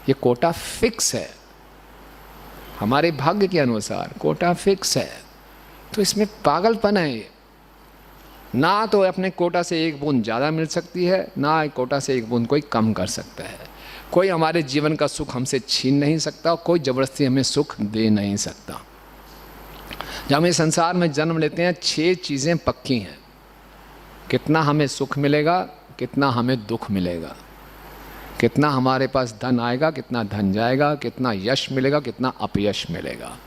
ये कोटा फिक्स है, हमारे भाग्य के अनुसार कोटा फिक्स है। तो इसमें पागलपन है ये। ना तो अपने कोटा से एक बूंद ज़्यादा मिल सकती है, ना एक कोटा से एक बूंद कोई कम कर सकता है। कोई हमारे जीवन का सुख हमसे छीन नहीं सकता, कोई ज़बरदस्ती हमें सुख दे नहीं सकता। जब हम इस संसार में जन्म लेते हैं 6 चीज़ें पक्की हैं, कितना हमें सुख मिलेगा, कितना हमें दुख मिलेगा, कितना हमारे पास धन आएगा, कितना धन जाएगा, कितना यश मिलेगा, कितना अपयश मिलेगा,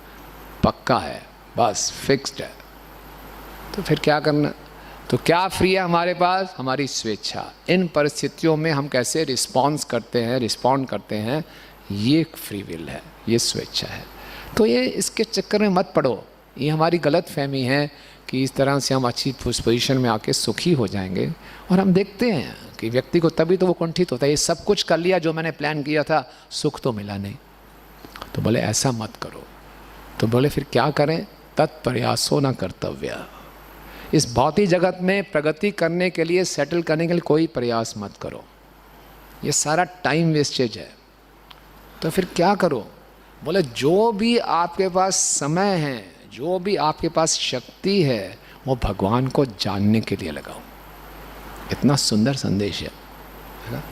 पक्का है, बस फिक्स्ड है। तो फिर क्या करना? तो क्या फ्री है हमारे पास? हमारी स्वेच्छा। इन परिस्थितियों में हम कैसे रिस्पॉन्ड करते हैं, ये फ्री विल है, ये स्वेच्छा है। तो ये इसके चक्कर में मत पड़ो, ये हमारी गलत फहमी है कि इस तरह से हम अच्छी पोजीशन में आके सुखी हो जाएंगे। और हम देखते हैं कि व्यक्ति को तभी तो वो कुंठित होता है, ये सब कुछ कर लिया जो मैंने प्लान किया था, सुख तो मिला नहीं। तो बोले ऐसा मत करो। तो बोले फिर क्या करें? तत्प्रयासो न कर्तव्य। इस भौतिक जगत में प्रगति करने के लिए, सेटल करने के लिए कोई प्रयास मत करो, ये सारा टाइम वेस्टेज है। तो फिर क्या करो? बोले जो भी आपके पास समय है, जो भी आपके पास शक्ति है, वो भगवान को जानने के लिए लगाओ। इतना सुंदर संदेश है ना?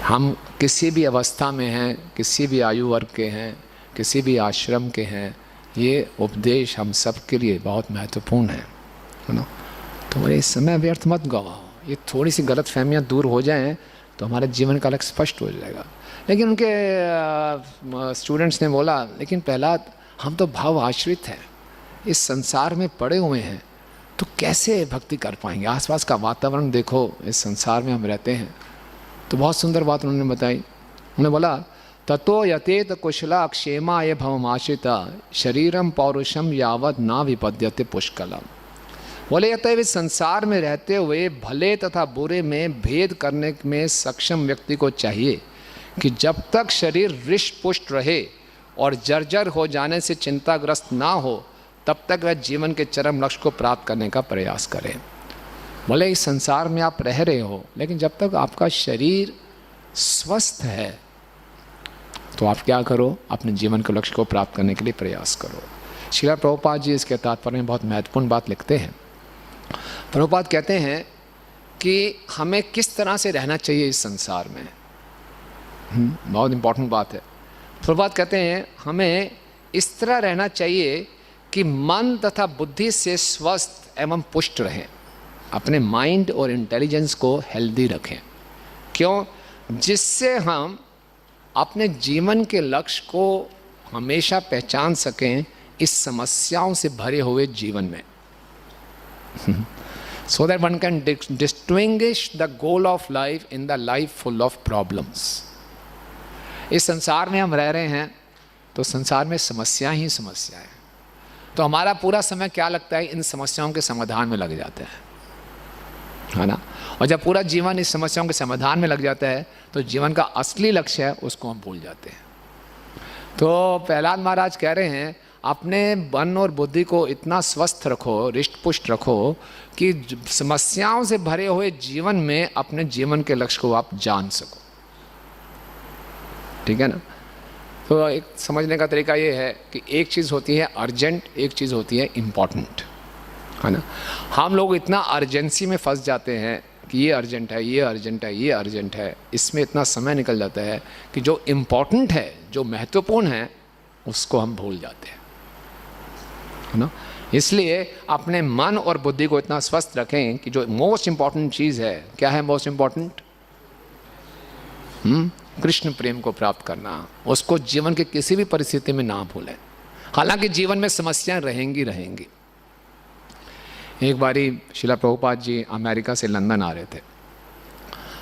हम किसी भी अवस्था में हैं, किसी भी आयु वर्ग के हैं, किसी भी आश्रम के हैं, ये उपदेश हम सब के लिए बहुत महत्वपूर्ण है ना? तो मेरे इस समय व्यर्थ मत गवाओ। ये थोड़ी सी गलत फहमियाँ दूर हो जाएं तो हमारे जीवन का लक्ष्य स्पष्ट हो जाएगा। लेकिन उनके स्टूडेंट्स ने बोला, लेकिन प्रहलाद हम तो भाव आश्रित हैं, इस संसार में पड़े हुए हैं, तो कैसे भक्ति कर पाएंगे? आसपास का वातावरण देखो, इस संसार में हम रहते हैं। तो बहुत सुंदर बात उन्होंने बताई। उन्होंने बोला ततो यतेत कुशला क्षेमाय भवमाश्रिता शरीरम पौरुषम यावत ना विपद्यते पुष्कलम। बोले अतएव इस संसार में रहते हुए भले तथा बुरे में भेद करने में सक्षम व्यक्ति को चाहिए कि जब तक शरीर हृष्ट पुष्ट रहे और जर्जर हो जाने से चिंताग्रस्त ना हो, तब तक वह जीवन के चरम लक्ष्य को प्राप्त करने का प्रयास करें। बोले इस संसार में आप रह रहे हो, लेकिन जब तक आपका शरीर स्वस्थ है तो आप क्या करो, अपने जीवन के लक्ष्य को प्राप्त करने के लिए प्रयास करो। श्रील प्रभुपाद जी इसके तात्पर्य में बहुत महत्वपूर्ण बात लिखते हैं। प्रभुपाद कहते हैं कि हमें किस तरह से रहना चाहिए इस संसार में, बहुत इंपॉर्टेंट बात है। प्रभुपाद कहते हैं हमें इस तरह रहना चाहिए कि मन तथा बुद्धि से स्वस्थ एवं पुष्ट रहें, अपने माइंड और इंटेलिजेंस को हेल्दी रखें। क्यों? जिससे हम अपने जीवन के लक्ष्य को हमेशा पहचान सकें इस समस्याओं से भरे हुए जीवन में। So that one can distinguish the goal of life in the life full of problems. इस संसार में हम रह रहे हैं तो संसार में समस्या ही समस्या है, तो हमारा पूरा समय क्या लगता है, इन समस्याओं के समाधान में लग जाता है ना। और जब पूरा जीवन इस समस्याओं के समाधान में लग जाता है तो जीवन का असली लक्ष्य है उसको हम भूल जाते हैं। तो प्रहलाद महाराज कह रहे हैं अपने मन और बुद्धि को इतना स्वस्थ रखो, हृष्ट पुष्ट रखो कि समस्याओं से भरे हुए जीवन में अपने जीवन के लक्ष्य को आप जान सको। ठीक है ना। तो एक समझने का तरीका ये है कि एक चीज़ होती है अर्जेंट, एक चीज़ होती है इम्पॉर्टेंट, है ना। हम लोग इतना अर्जेंसी में फंस जाते हैं कि ये अर्जेंट है, ये अर्जेंट है, ये अर्जेंट है, इसमें इतना समय निकल जाता है कि जो इम्पॉर्टेंट है, जो महत्वपूर्ण है, उसको हम भूल जाते हैं, है ना। इसलिए अपने मन और बुद्धि को इतना स्वस्थ रखें कि जो मोस्ट इम्पॉर्टेंट चीज़ है, क्या है मोस्ट इम्पॉर्टेंट? कृष्ण प्रेम को प्राप्त करना, उसको जीवन के किसी भी परिस्थिति में ना भूलें। हालांकि जीवन में समस्याएं रहेंगी रहेंगी। एक बारी श्रील प्रभुपाद जी अमेरिका से लंदन आ रहे थे,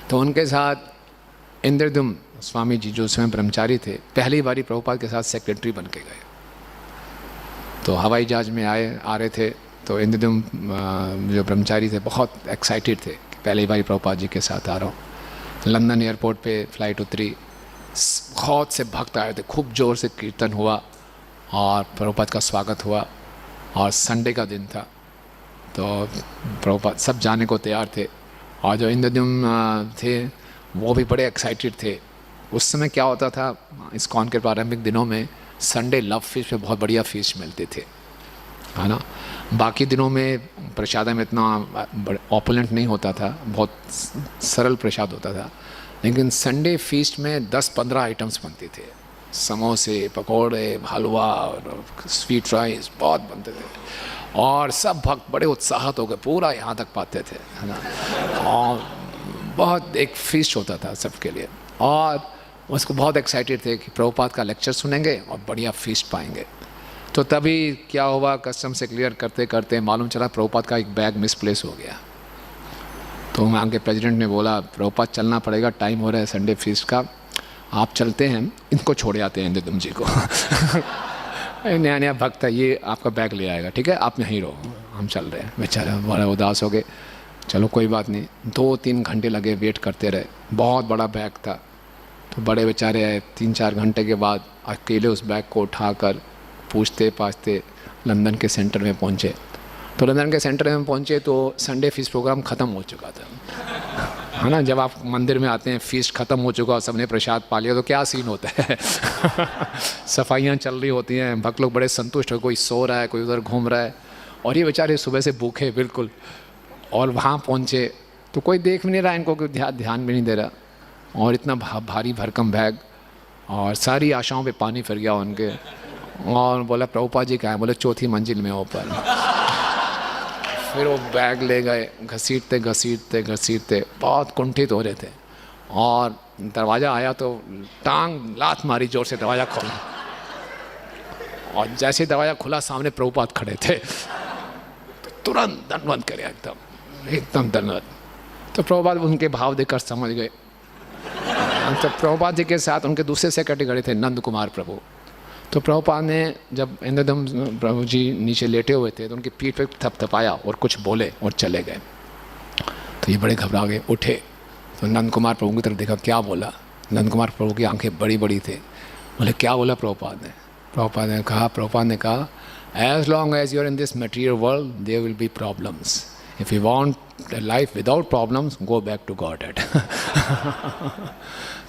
तो उनके साथ इंद्रदुम स्वामी जी जो स्वयं ब्रह्मचारी थे, पहली बारी प्रभुपाद के साथ सेक्रेटरी बन के गए। तो हवाई जहाज में आ रहे थे, तो इंद्रदुम जो ब्रह्मचारी थे बहुत एक्साइटेड थे कि पहली बारी प्रभुपाद जी के साथ आ रहा हूँ। लंदन एयरपोर्ट पे फ्लाइट उतरी, बहुत से भक्त आए थे, खूब ज़ोर से कीर्तन हुआ और प्रभुपाद का स्वागत हुआ। और संडे का दिन था, तो प्रभुपाद सब जाने को तैयार थे, और जो इंद्रदुम थे वो भी बड़े एक्साइटेड थे। उस समय क्या होता था, इस्कॉन के प्रारंभिक दिनों में संडे लव फीस्ट पे बहुत बढ़िया फीस्ट मिलते थे, है ना। बाकी दिनों में प्रसाद में इतना ऑपुलेंट नहीं होता था, बहुत सरल प्रसाद होता था, लेकिन संडे फीस्ट में 10-15 आइटम्स बनते थे, समोसे, पकौड़े, हलवा और स्वीट राइस बहुत बनते थे। और सब भक्त बड़े उत्साहित हो गए, पूरा यहाँ तक पाते थे, है ना। और बहुत एक फीस्ट होता था सबके लिए, और उसको बहुत एक्साइटेड थे कि प्रभुपाद का लेक्चर सुनेंगे और बढ़िया फीस्ट पाएंगे। तो तभी क्या हुआ, कस्टम से क्लियर करते करते मालूम चला प्रभुपाद का एक बैग मिसप्लेस हो गया। तो वहाँ के प्रेसिडेंट ने बोला प्रभुपाद चलना पड़ेगा, टाइम हो रहा है संडे फीस्ट का, आप चलते हैं, इनको छोड़ आते हैं इंद्रदुम जी को। नया नया भक्त है, ये आपका बैग ले आएगा, ठीक है, आप यहीं रहो, हम चल रहे हैं। बेचारे बड़ा उदास हो गए। चलो कोई बात नहीं, 2-3 घंटे लगे, वेट करते रहे, बहुत बड़ा बैग था। तो बड़े बेचारे आए, 3-4 घंटे के बाद अकेले उस बैग को उठाकर पूछते पाछते लंदन के सेंटर में पहुँचे। तो लंदन के सेंटर में पहुँचे तो संडे फीस्ट प्रोग्राम ख़त्म हो चुका था, है ना। जब आप मंदिर में आते हैं, फीस्ट ख़त्म हो चुका और सबने प्रसाद पा लिया तो क्या सीन होता है। सफाइयाँ चल रही होती हैं, भक्त लोग बड़े संतुष्ट हो, कोई सो रहा है, कोई उधर घूम रहा है, और ये बेचारे सुबह से भूखे बिल्कुल। और वहाँ पहुँचे तो कोई देख भी नहीं रहा इनको, कोई ध्यान भी नहीं दे रहा, और इतना भारी भरकम बैग, और सारी आशाओं पे पानी फिर गया उनके। और बोला प्रभुपाद जी कहाँ हैं? बोले 4थी मंजिल में ऊपर। फिर वो बैग ले गए, घसीटते घसीटते घसीटते बहुत कुंठित हो रहे थे, और दरवाज़ा आया तो टांग लात मारी जोर से, दरवाज़ा खोला, और जैसे दरवाज़ा खुला सामने प्रभुपाद खड़े थे, तो तुरंत दंडवत करे, एकदम दंडवत। तो प्रभुपाद उनके भाव देखकर समझ गए, तो प्रभुपाद जी के साथ उनके दूसरे सेक्रेटरी थे नंद कुमार प्रभु। तो प्रभुपाद ने जब इंद्रदम प्रभु जी नीचे लेटे हुए थे तो उनकी पीठ पे थपथपाया और कुछ बोले और चले गए। तो ये बड़े घबरा गए, उठे तो नंद कुमार प्रभु की तरफ देखा, क्या बोला। नंद कुमार प्रभु की आंखें बड़ी बड़ी थी। बोले क्या बोला प्रभुपाद ने। प्रभुपाद ने कहा as long as you are in this material world there will be problems, if you want life without problems go back to Godhead.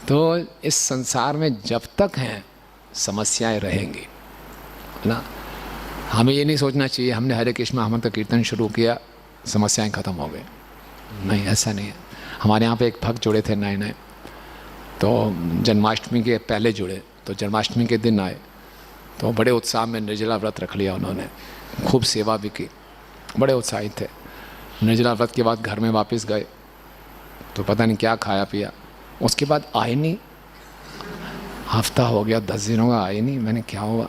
तो इस संसार में जब तक हैं समस्याएं रहेंगी, है ना। हमें ये नहीं सोचना चाहिए हमने हरे कृष्ण महामंत्र कीर्तन शुरू किया समस्याएं ख़त्म हो गई, नहीं, ऐसा नहीं है। हमारे यहाँ पे एक भक्त जुड़े थे नए नए, तो जन्माष्टमी के पहले जुड़े, तो जन्माष्टमी के दिन आए तो बड़े उत्साह में निर्जला व्रत रख लिया उन्होंने, खूब सेवा भी की, बड़े उत्साहित थे। निर्जला व्रत के बाद घर में वापस गए तो पता नहीं क्या खाया पिया, उसके बाद आए नहीं, हफ्ता हो गया 10 दिन होगा आए नहीं। मैंने क्या हुआ,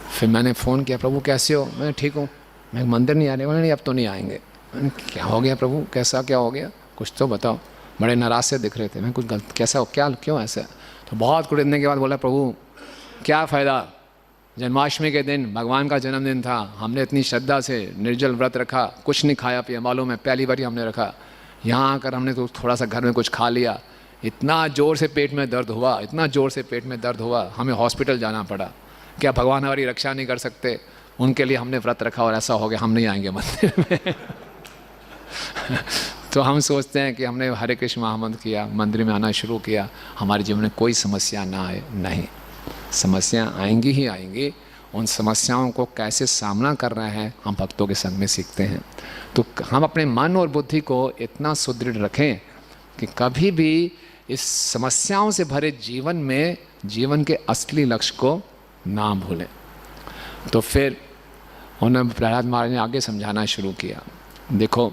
फिर मैंने फ़ोन किया, प्रभु कैसे हो। मैं ठीक हूँ, मैं मंदिर नहीं आ रही। नहीं अब तो नहीं आएंगे। मैंने क्या हो गया प्रभु, कैसा क्या हो गया, कुछ तो बताओ। बड़े नाराज़ से दिख रहे थे। मैं कुछ गलत कैसा हो, क्या क्यों ऐसा। तो बहुत कुड़ने के बाद बोला प्रभु क्या फ़ायदा, जन्माष्टमी के दिन भगवान का जन्मदिन था, हमने इतनी श्रद्धा से निर्जल व्रत रखा, कुछ नहीं खाया पिया, मालूम है पहली बार ही हमने रखा, यहाँ आकर हमने तो थोड़ा सा घर में कुछ खा लिया, इतना ज़ोर से पेट में दर्द हुआ, इतना ज़ोर से पेट में दर्द हुआ, हमें हॉस्पिटल जाना पड़ा। क्या भगवान हमारी रक्षा नहीं कर सकते, उनके लिए हमने व्रत रखा और ऐसा हो गया, हम नहीं आएंगे मंदिर में। तो हम सोचते हैं कि हमने हरे कृष्ण महामंत्र किया, मंदिर में आना शुरू किया, हमारे जीवन में कोई समस्या ना आए। नहीं, समस्या आएंगी ही आएंगी। उन समस्याओं को कैसे सामना कर रहे हैं हम भक्तों के संग में सीखते हैं। तो हम अपने मन और बुद्धि को इतना सुदृढ़ रखें कि कभी भी इस समस्याओं से भरे जीवन में जीवन के असली लक्ष्य को ना भूलें। तो फिर उन्होंने प्रहलाद महाराज ने आगे समझाना शुरू किया, देखो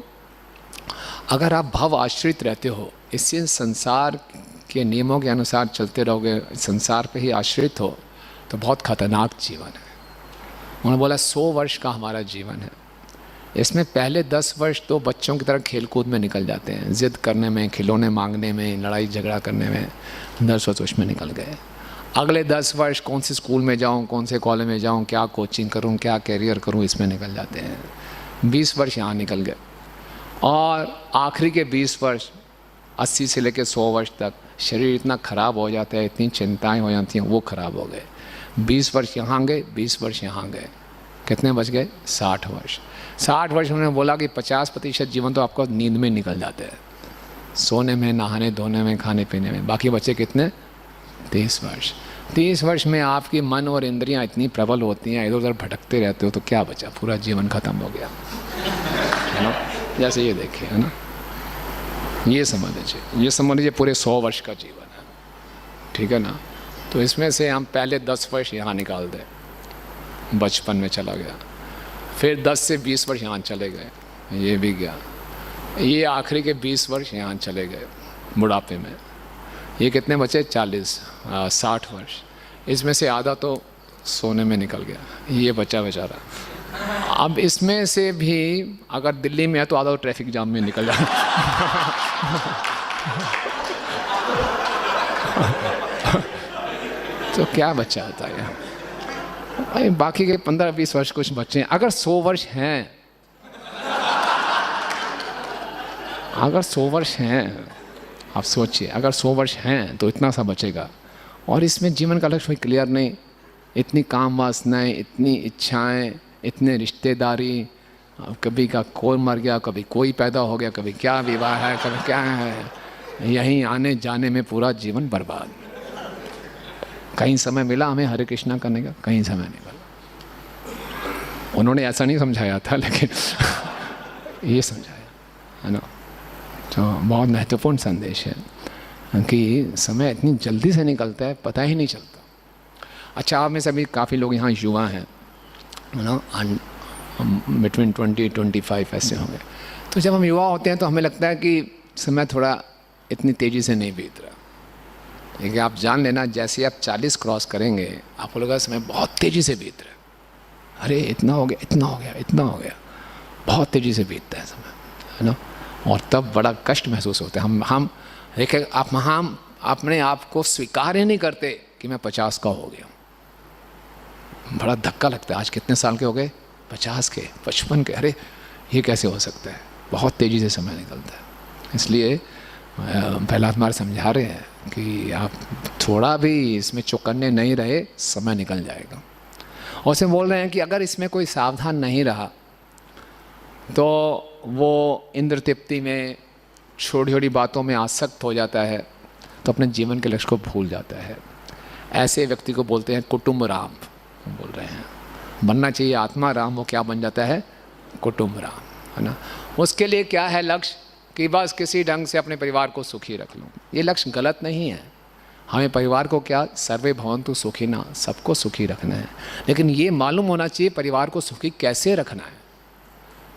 अगर आप भव आश्रित रहते हो, इससे संसार के नियमों के अनुसार चलते रहोगे, संसार पे ही आश्रित हो, तो बहुत खतरनाक जीवन है। उन्होंने बोला 100 वर्ष का हमारा जीवन है, इसमें पहले 10 वर्ष तो बच्चों की तरह खेलकूद में निकल जाते हैं, ज़िद करने में, खिलौने मांगने में, लड़ाई झगड़ा करने में, 10 वर्ष उसमें निकल गए। अगले 10 वर्ष कौन से स्कूल में जाऊं, कौन से कॉलेज में जाऊं, क्या कोचिंग करूं, क्या कैरियर करूं, इसमें निकल जाते हैं। 20 वर्ष यहाँ निकल गए और आखिरी के 20 वर्ष 80 से लेकर 100 वर्ष तक शरीर इतना ख़राब हो जाता है, इतनी चिंताएं हो जाती हैं, वो ख़राब हो गए। 20 वर्ष यहाँ गए, 20 वर्ष यहाँ गए, कितने बच गए? 60 वर्ष। 60 वर्ष उन्होंने बोला कि 50% जीवन तो आपको नींद में निकल जाते हैं, सोने में, नहाने धोने में, खाने पीने में। बाकी बचे कितने? 30 वर्ष। 30 वर्ष में आपकी मन और इंद्रियां इतनी प्रबल होती हैं, इधर उधर भटकते रहते हो, तो क्या बचा? पूरा जीवन खत्म हो गया, है ना। जैसे ये देखिए, है ना, ये समझ लीजिए पूरे 100 वर्ष का जीवन है, ठीक है ना। तो इसमें से हम पहले 10 वर्ष यहाँ निकाल दें, बचपन में चला गया, फिर 10 से 20 वर्ष यहाँ चले गए, ये भी गया, ये आखिरी के 20 वर्ष यहाँ चले गए बुढ़ापे में। ये कितने बचे? 60 वर्ष। इसमें से आधा तो सोने में निकल गया, ये बचा बेचारा। अब इसमें से भी अगर दिल्ली में है तो आधा तो ट्रैफिक जाम में निकल जाए। तो क्या बचा होता है? बाकी के 15-20 वर्ष कुछ बचे हैं। अगर 100 वर्ष हैं, अगर 100 वर्ष हैं, आप सोचिए, अगर 100 वर्ष हैं तो इतना सा बचेगा। और इसमें जीवन का लक्ष्य क्लियर नहीं, इतनी काम वासनाएं, इतनी इच्छाएं, इतने रिश्तेदारी, कभी का कोई मर गया, कभी कोई पैदा हो गया, कभी क्या विवाह है, कभी क्या है, यहीं आने जाने में पूरा जीवन बर्बाद। कहीं समय मिला हमें हरे कृष्णा करने का? कहीं समय नहीं मिला। उन्होंने ऐसा नहीं समझाया था, लेकिन ये समझाया, है ना। तो बहुत महत्वपूर्ण संदेश है कि समय इतनी जल्दी से निकलता है, पता ही नहीं चलता। अच्छा, आप में से अभी काफ़ी लोग यहाँ युवा हैं, है ना, बिटवीन 20-25 ऐसे होंगे। तो जब हम युवा होते हैं तो हमें लगता है कि समय थोड़ा इतनी तेज़ी से नहीं बीत रहा, लेकिन आप जान लेना जैसे आप 40 क्रॉस करेंगे आपको लगेगा समय बहुत तेज़ी से बीत रहा है। अरे इतना हो गया, इतना हो गया, इतना हो गया, बहुत तेज़ी से बीतता है समय, है ना। और तब बड़ा कष्ट महसूस होता है। हम देखिए, आप हम अपने आप को स्वीकार ही नहीं करते कि मैं 50 का हो गया हूँ। बड़ा धक्का लगता है, आज कितने साल के हो गए? 50 के, 55 के, अरे ये कैसे हो सकता है? बहुत तेज़ी से समय निकलता है। इसलिए पहला हमारे समझा रहे हैं कि आप थोड़ा भी इसमें चौकन्ने नहीं रहे, समय निकल जाएगा। और उसमें बोल रहे हैं कि अगर इसमें कोई सावधान नहीं रहा तो वो इंद्र तृप्ति में, छोटी छोटी बातों में आसक्त हो जाता है, तो अपने जीवन के लक्ष्य को भूल जाता है। ऐसे व्यक्ति को बोलते हैं कुटुंब राम, बोल रहे हैं। बनना चाहिए आत्मा राम, वो क्या बन जाता है? कुटुंब राम, है ना। उसके लिए क्या है लक्ष्य? कि बस किसी ढंग से अपने परिवार को सुखी रख लूँ। ये लक्ष्य गलत नहीं है। हमें परिवार को क्या, सर्वे भवन्तु सुखिनः, सबको सुखी रखना है। लेकिन ये मालूम होना चाहिए परिवार को सुखी कैसे रखना है।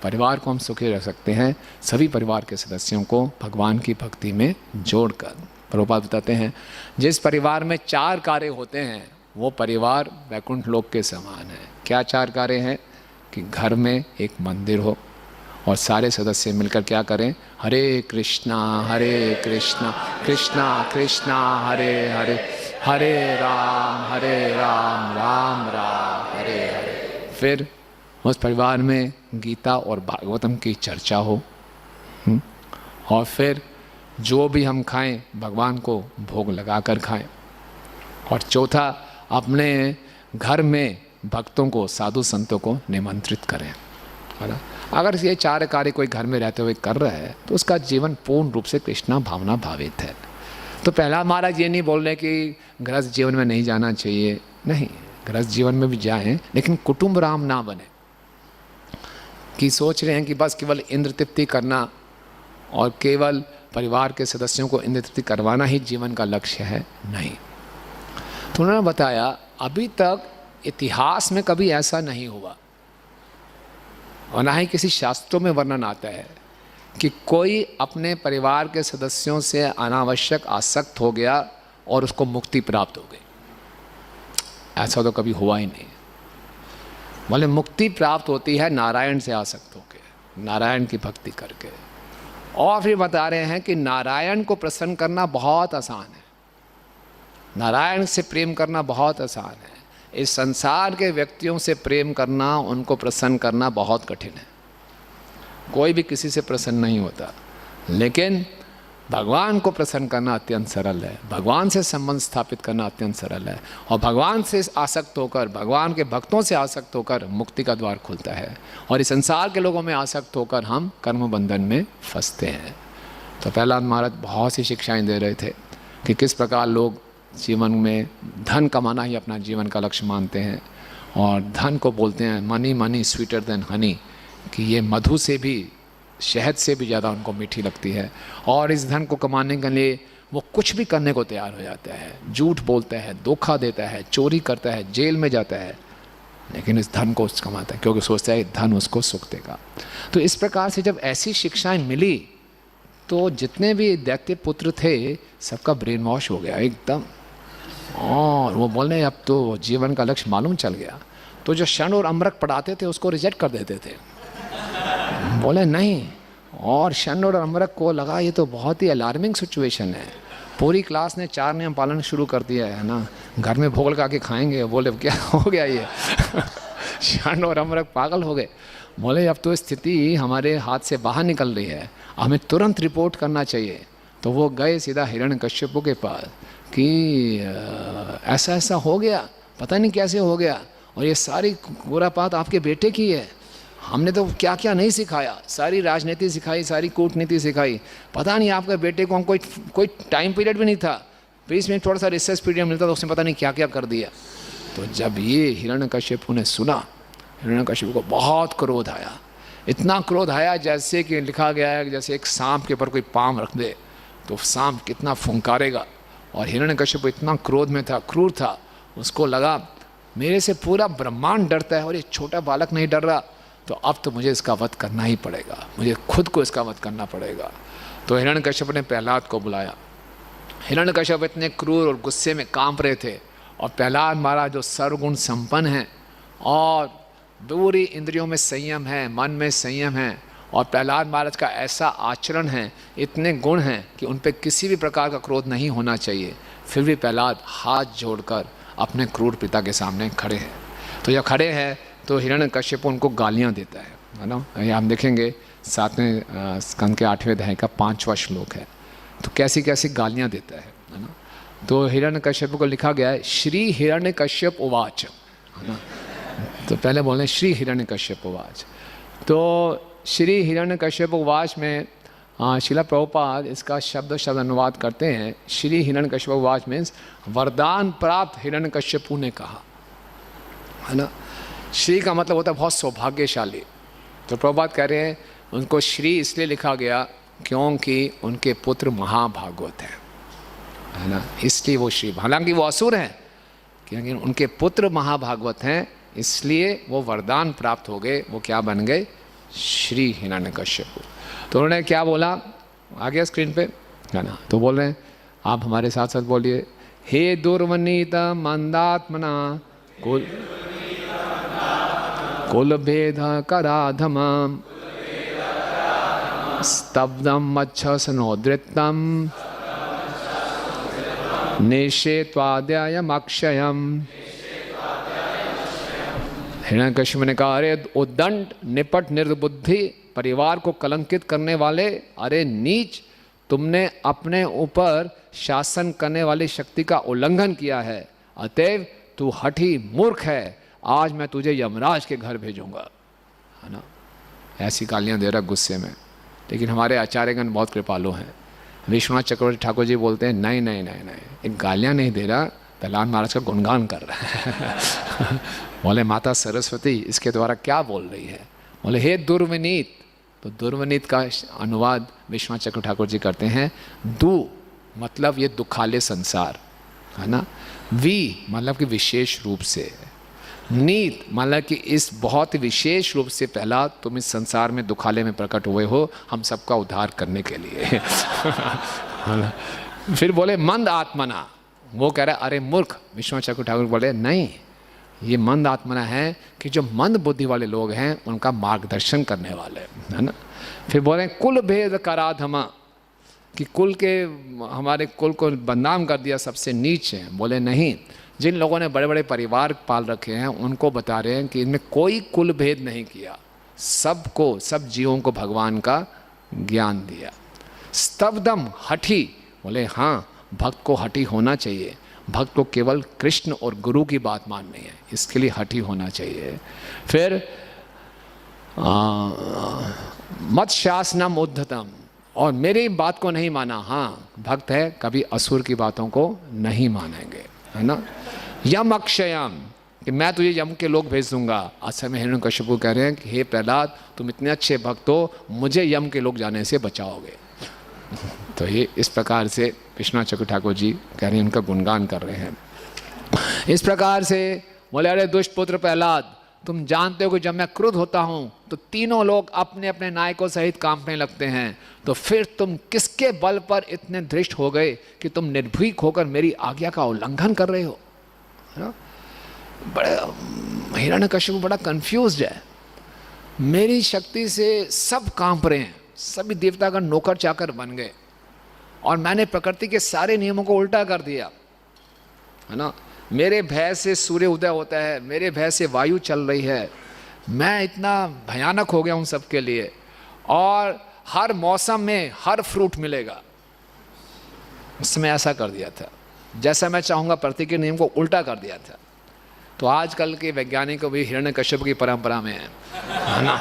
परिवार को हम सुखी रख सकते हैं सभी परिवार के सदस्यों को भगवान की भक्ति में जोड़कर। प्रभुपाद बताते हैं जिस परिवार में 4 कार्य होते हैं वो परिवार वैकुंठ लोक के समान है। क्या 4 कार्य हैं? कि घर में एक मंदिर हो और सारे सदस्य मिलकर क्या करें? हरे कृष्णा कृष्णा कृष्णा हरे हरे, हरे राम राम राम हरे हरे। फिर उस परिवार में गीता और भागवतम की चर्चा हो। और फिर जो भी हम खाएं भगवान को भोग लगा कर खाएं। और चौथा, अपने घर में भक्तों को, साधु संतों को निमंत्रित करें, है ना। अगर ये 4 कार्य कोई घर में रहते हुए कर रहा है तो उसका जीवन पूर्ण रूप से कृष्णा भावना भावित है। तो पहला महाराज ये नहीं बोल रहे कि गृहस्थ जीवन में नहीं जाना चाहिए, नहीं, गृहस्थ जीवन में भी जाएं, लेकिन कुटुंब राम ना बने कि सोच रहे हैं कि बस केवल इंद्र तृप्ति करना और केवल परिवार के सदस्यों को इंद्र तृप्ति करवाना ही जीवन का लक्ष्य है। नहीं। तो उन्होंने बताया अभी तक इतिहास में कभी ऐसा नहीं हुआ और ना ही किसी शास्त्रों में वर्णन आता है कि कोई अपने परिवार के सदस्यों से अनावश्यक आसक्त हो गया और उसको मुक्ति प्राप्त हो गई। ऐसा तो कभी हुआ ही नहीं। बोले मुक्ति प्राप्त होती है नारायण से आसक्त होकर, नारायण की भक्ति करके। और फिर बता रहे हैं कि नारायण को प्रसन्न करना बहुत आसान है, नारायण से प्रेम करना बहुत आसान है। इस संसार के व्यक्तियों से प्रेम करना, उनको प्रसन्न करना बहुत कठिन है। कोई भी किसी से प्रसन्न नहीं होता, लेकिन भगवान को प्रसन्न करना अत्यंत सरल है। भगवान से संबंध स्थापित करना अत्यंत सरल है। और भगवान से आसक्त होकर, भगवान के भक्तों से आसक्त होकर मुक्ति का द्वार खुलता है। और इस संसार के लोगों में आसक्त होकर हम कर्म बंधन में फंसते हैं। तो प्रहलाद महाराज बहुत सी शिक्षाएं दे रहे थे कि किस प्रकार लोग जीवन में धन कमाना ही अपना जीवन का लक्ष्य मानते हैं। और धन को बोलते हैं money money sweeter than Honey, कि ये मधु से भी, शहद से भी ज़्यादा उनको मीठी लगती है। और इस धन को कमाने के लिए वो कुछ भी करने को तैयार हो जाता है। झूठ बोलता है, धोखा देता है, चोरी करता है, जेल में जाता है, लेकिन इस धन को कमाता है क्योंकि सोचता है धन उसको सुख देगा। तो इस प्रकार से जब ऐसी शिक्षाएं मिली तो जितने भी दैत्य पुत्र थे सबका ब्रेन वॉश हो गया एकदम। और वो बोलने अब तो जीवन का लक्ष्य मालूम चल गया। तो जो क्षण और अमृत पढ़ाते थे उसको रिजेक्ट कर देते थे, बोले नहीं। और क्षण और अमृत को लगा ये तो बहुत ही अलार्मिंग सिचुएशन है। पूरी क्लास ने 4 नियम पालन शुरू कर दिया है ना, घर में भोग लगा के खाएंगे। बोले क्या हो गया ये क्षण और अमृत पागल हो गए। बोले अब तो स्थिति हमारे हाथ से बाहर निकल रही है, हमें तुरंत रिपोर्ट करना चाहिए। तो वो गए सीधा हिरण्यकश्यप के पास कि ऐसा ऐसा हो गया, पता नहीं कैसे हो गया, और ये सारी बुरापात आपके बेटे की है। हमने तो क्या क्या नहीं सिखाया, सारी राजनीति सिखाई, सारी कूटनीति सिखाई, पता नहीं आपके बेटे को हम कोई टाइम पीरियड भी नहीं था, बीच में थोड़ा सा रिसर्च पीरियड मिलता था, उसने पता नहीं क्या क्या कर दिया। तो जब ये हिरण्यकश्यप ने सुना, हिरण्यकश्यप को बहुत क्रोध आया। इतना क्रोध आया जैसे कि लिखा गया है जैसे एक सांप के ऊपर कोई पाम रख दे तो सांप कितना फुंकारेगा। और हिरण्यकश्यप इतना क्रोध में था, क्रूर था, उसको लगा मेरे से पूरा ब्रह्मांड डरता है और ये छोटा बालक नहीं डर रहा, तो अब तो मुझे इसका वध करना ही पड़ेगा, मुझे खुद को इसका वध करना पड़ेगा। तो हिरण्यकश्यप ने प्रहलाद को बुलाया। हिरण्यकश्यप इतने क्रूर और गुस्से में कांप रहे थे, और प्रहलाद महाराज जो सर्वगुण संपन्न हैं और पूरी इंद्रियों में संयम है, मन में संयम है, और प्रहलाद महाराज का ऐसा आचरण है, इतने गुण हैं कि उन पर किसी भी प्रकार का क्रोध नहीं होना चाहिए, फिर भी प्रहलाद हाथ जोड़कर अपने क्रूर पिता के सामने खड़े हैं। तो जब खड़े हैं तो हिरण्यकश्यप उनको गालियाँ देता है ना। ये हम देखेंगे 7वें स्कंद के 8वें अध्याय का 5वां श्लोक है। तो कैसी कैसी गालियाँ देता है ना। तो हिरण्यकश्यप को लिखा गया है श्री हिरण्यकश्यप उवाच, है ना। तो पहले बोले श्री हिरण्यकश्यप उवाच। तो श्री हिरण्यकश्यप उवाच में शिला प्रभुपाद इसका शब्द शब्द अनुवाद करते हैं। श्री हिरण्यकश्यप उवाच मीन्स वरदान प्राप्त हिरण्यकश्यपु ने कहा, है ना। श्री का मतलब होता है बहुत सौभाग्यशाली। तो प्रभुपाद कह रहे हैं उनको श्री इसलिए लिखा गया क्योंकि उनके पुत्र महाभागवत हैं, है ना, इसलिए वो श्री। हालांकि वो असुर हैं, लेकिन उनके पुत्र महाभागवत हैं, इसलिए वो वरदान प्राप्त हो गए। वो क्या बन गए? श्री हिरण्यकश्यप। तो उन्होंने क्या बोला, आ गया स्क्रीन पे, है ना। तो बोल रहे हैं, आप हमारे साथ साथ बोलिए, हे दुर्वनीत मंदात्मना कुल भेद कराधम स्तब्धम मच्छसनोद्रितम निषेत्वाद्ययम अक्षयम। हिरण्यकश्यप ने कहा, अरे उद्दंड निपट निर्बुद्धि परिवार को कलंकित करने वाले, अरे नीच, तुमने अपने ऊपर शासन करने वाली शक्ति का उल्लंघन किया है, अतएव तू हठी मूर्ख है, आज मैं तुझे यमराज के घर भेजूंगा, है ना। ऐसी गालियाँ दे रहा गुस्से में। लेकिन हमारे आचार्यगण बहुत कृपालु हैं। विश्वनाथ चक्रवर्ती ठाकुर जी बोलते हैं, नहीं नहीं नहीं नहीं, एक गालियाँ नहीं दे रहा, प्रहलाद महाराज का गुणगान कर रहा है। बोले माता सरस्वती इसके द्वारा क्या बोल रही है? बोले हे दुर्विनीत। तो दुर्विनीत का अनुवाद विश्वनाथ चक्र ठाकुर जी करते हैं, दु मतलब ये दुखाले संसार, है ना। वी मतलब कि विशेष रूप से, नीत मतलब कि इस बहुत विशेष रूप से पहला तुम इस संसार में दुखाले में प्रकट हुए हो हम सबका उद्धार करने के लिए। फिर बोले मंद आत्मना, वो कह रहा है अरे मूर्ख। विश्वनाथ चक्र ठाकुर बोले नहीं, ये मंद आत्मना है कि जो मंद बुद्धि वाले लोग हैं उनका मार्गदर्शन करने वाले, है ना। फिर बोले कुल भेद कराधमा, कि कुल के हमारे कुल को बदनाम कर दिया, सबसे नीच है। बोले नहीं, जिन लोगों ने बड़े बड़े परिवार पाल रखे हैं उनको बता रहे हैं कि इनमें कोई कुल भेद नहीं किया, सबको सब जीवों को भगवान का ज्ञान दिया। स्तब्धम हठी, बोले हाँ भक्त को हठी होना चाहिए, भक्त को केवल कृष्ण और गुरु की बात माननी है, इसके लिए हठी होना चाहिए। फिर मत शासनम उद्धतम, और मेरी बात को नहीं माना। हाँ भक्त है, कभी असुर की बातों को नहीं मानेंगे, है ना। यम अक्षयम, कि मैं तुझे यम के लोग भेज दूंगा। असल में हिरण्यकश्यप कह रहे हैं कि हे प्रहलाद तुम इतने अच्छे भक्त हो, मुझे यम के लोग जाने से बचाओगे। तो ये इस प्रकार से विश्वनाथ चक्र ठाकुर जी कह रहे हैं, उनका गुणगान कर रहे हैं। इस प्रकार से बोले अरे दुष्ट पुत्र प्रहलाद, तुम जानते हो कि जब मैं क्रुद्ध होता हूँ तो तीनों लोग अपने अपने नायकों सहित कांपने लगते हैं, तो फिर तुम किसके बल पर इतने धृष्ट हो गए कि तुम निर्भीक होकर मेरी आज्ञा का उल्लंघन कर रहे हो? बड़े हिरण्यकश्यप बड़ा कंफ्यूज्ड है। मेरी शक्ति से सब कांप रहे हैं, सभी देवता का नौकर चाकर बन गए, और मैंने प्रकृति के सारे नियमों को उल्टा कर दिया, है ना। मेरे भय से सूर्य उदय होता है, मेरे भय से वायु चल रही है, मैं इतना भयानक हो गया हूँ सबके लिए, और हर मौसम में हर फ्रूट मिलेगा। उस समय ऐसा कर दिया था, जैसा मैं चाहूँगा प्रकृति के नियम को उल्टा कर दिया था। तो आजकल के वैज्ञानिक भी हिरण्यकश्यप की परंपरा में है ना,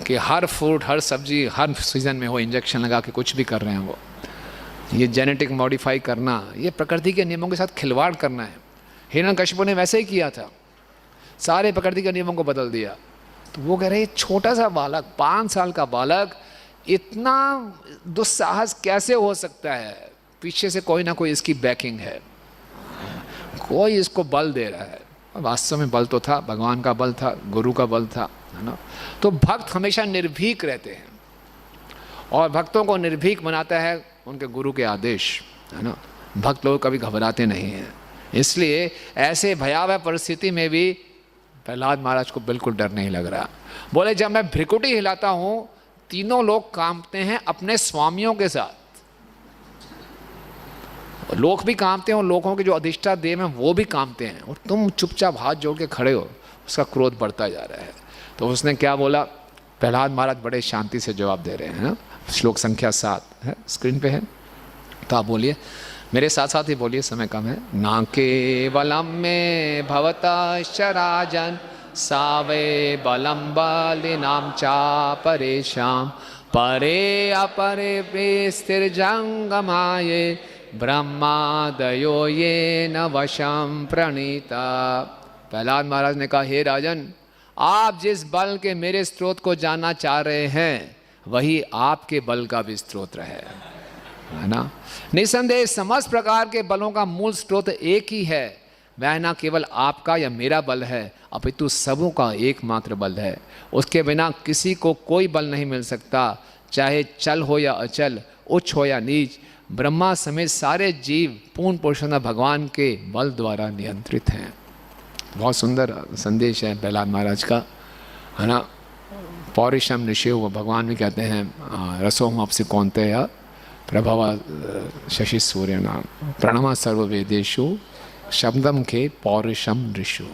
कि हर फ्रूट हर सब्जी हर सीजन में वो इंजेक्शन लगा के कुछ भी कर रहे हैं। वो ये जेनेटिक मॉडिफाई करना, ये प्रकृति के नियमों के साथ खिलवाड़ करना है। हिरण्यकश्यप ने वैसे ही किया था, सारे प्रकृति के नियमों को बदल दिया। तो वो कह रहे छोटा सा बालक, 5 साल का बालक, इतना दुस्साहस कैसे हो सकता है? पीछे से कोई ना कोई इसकी बैकिंग है, कोई इसको बल दे रहा है। वास्तव में बल तो था, भगवान का बल था, गुरु का बल था, है ना। तो भक्त हमेशा निर्भीक रहते हैं, और भक्तों को निर्भीक बनाता है उनके गुरु के आदेश, है ना। भक्त लोग कभी घबराते नहीं हैं। इसलिए ऐसे भयावह परिस्थिति में भी प्रहलाद महाराज को बिल्कुल डर नहीं लग रहा। बोले जब मैं भ्रिकुटी हिलाता हूँ तीनों लोग कांपते हैं अपने स्वामियों के साथ। लोग भी कांपते हैं और लोगों के जो अधिष्ठा देव हैं वो भी कांपते हैं, और तुम चुपचाप हाथ जोड़ के खड़े हो। उसका क्रोध बढ़ता जा रहा है। तो उसने क्या बोला? प्रहलाद महाराज बड़े शांति से जवाब दे रहे हैं ना। श्लोक संख्या 7 है, स्क्रीन पे है, तो आप बोलिए मेरे साथ साथ ही बोलिए, समय कम है। ना केवलम में भवतश्च राजन सावे बलम बलिनाम चा परेशाम परे अपरे स्थिरजंगमाये ब्रह्मादयो ये न वशम प्रणीता। प्रहलाद महाराज ने कहा, हे राजन, आप जिस बल के मेरे स्रोत को जानना चाह रहे हैं वही आपके बल का भी स्रोत है ना। निसंदेह समस्त प्रकार के बलों का मूल स्रोत एक ही है। वह ना केवल आपका या मेरा बल है, अपितु सबों का एकमात्र बल है। उसके बिना किसी को कोई बल नहीं मिल सकता, चाहे चल हो या अचल, उच्च हो या नीच। ब्रह्मा समेत सारे जीव पूर्ण पुरुषोत्तम भगवान के बल द्वारा नियंत्रित हैं। बहुत सुंदर संदेश है प्रहलाद महाराज का, है ना। पौरुषम ऋषियो, भगवान भी कहते हैं रसोम आपसे कौन्तेय प्रभव शशि सूर्य नाम प्रणमा सर्ववेदेषु शब्दम के पौरुषम ऋषु।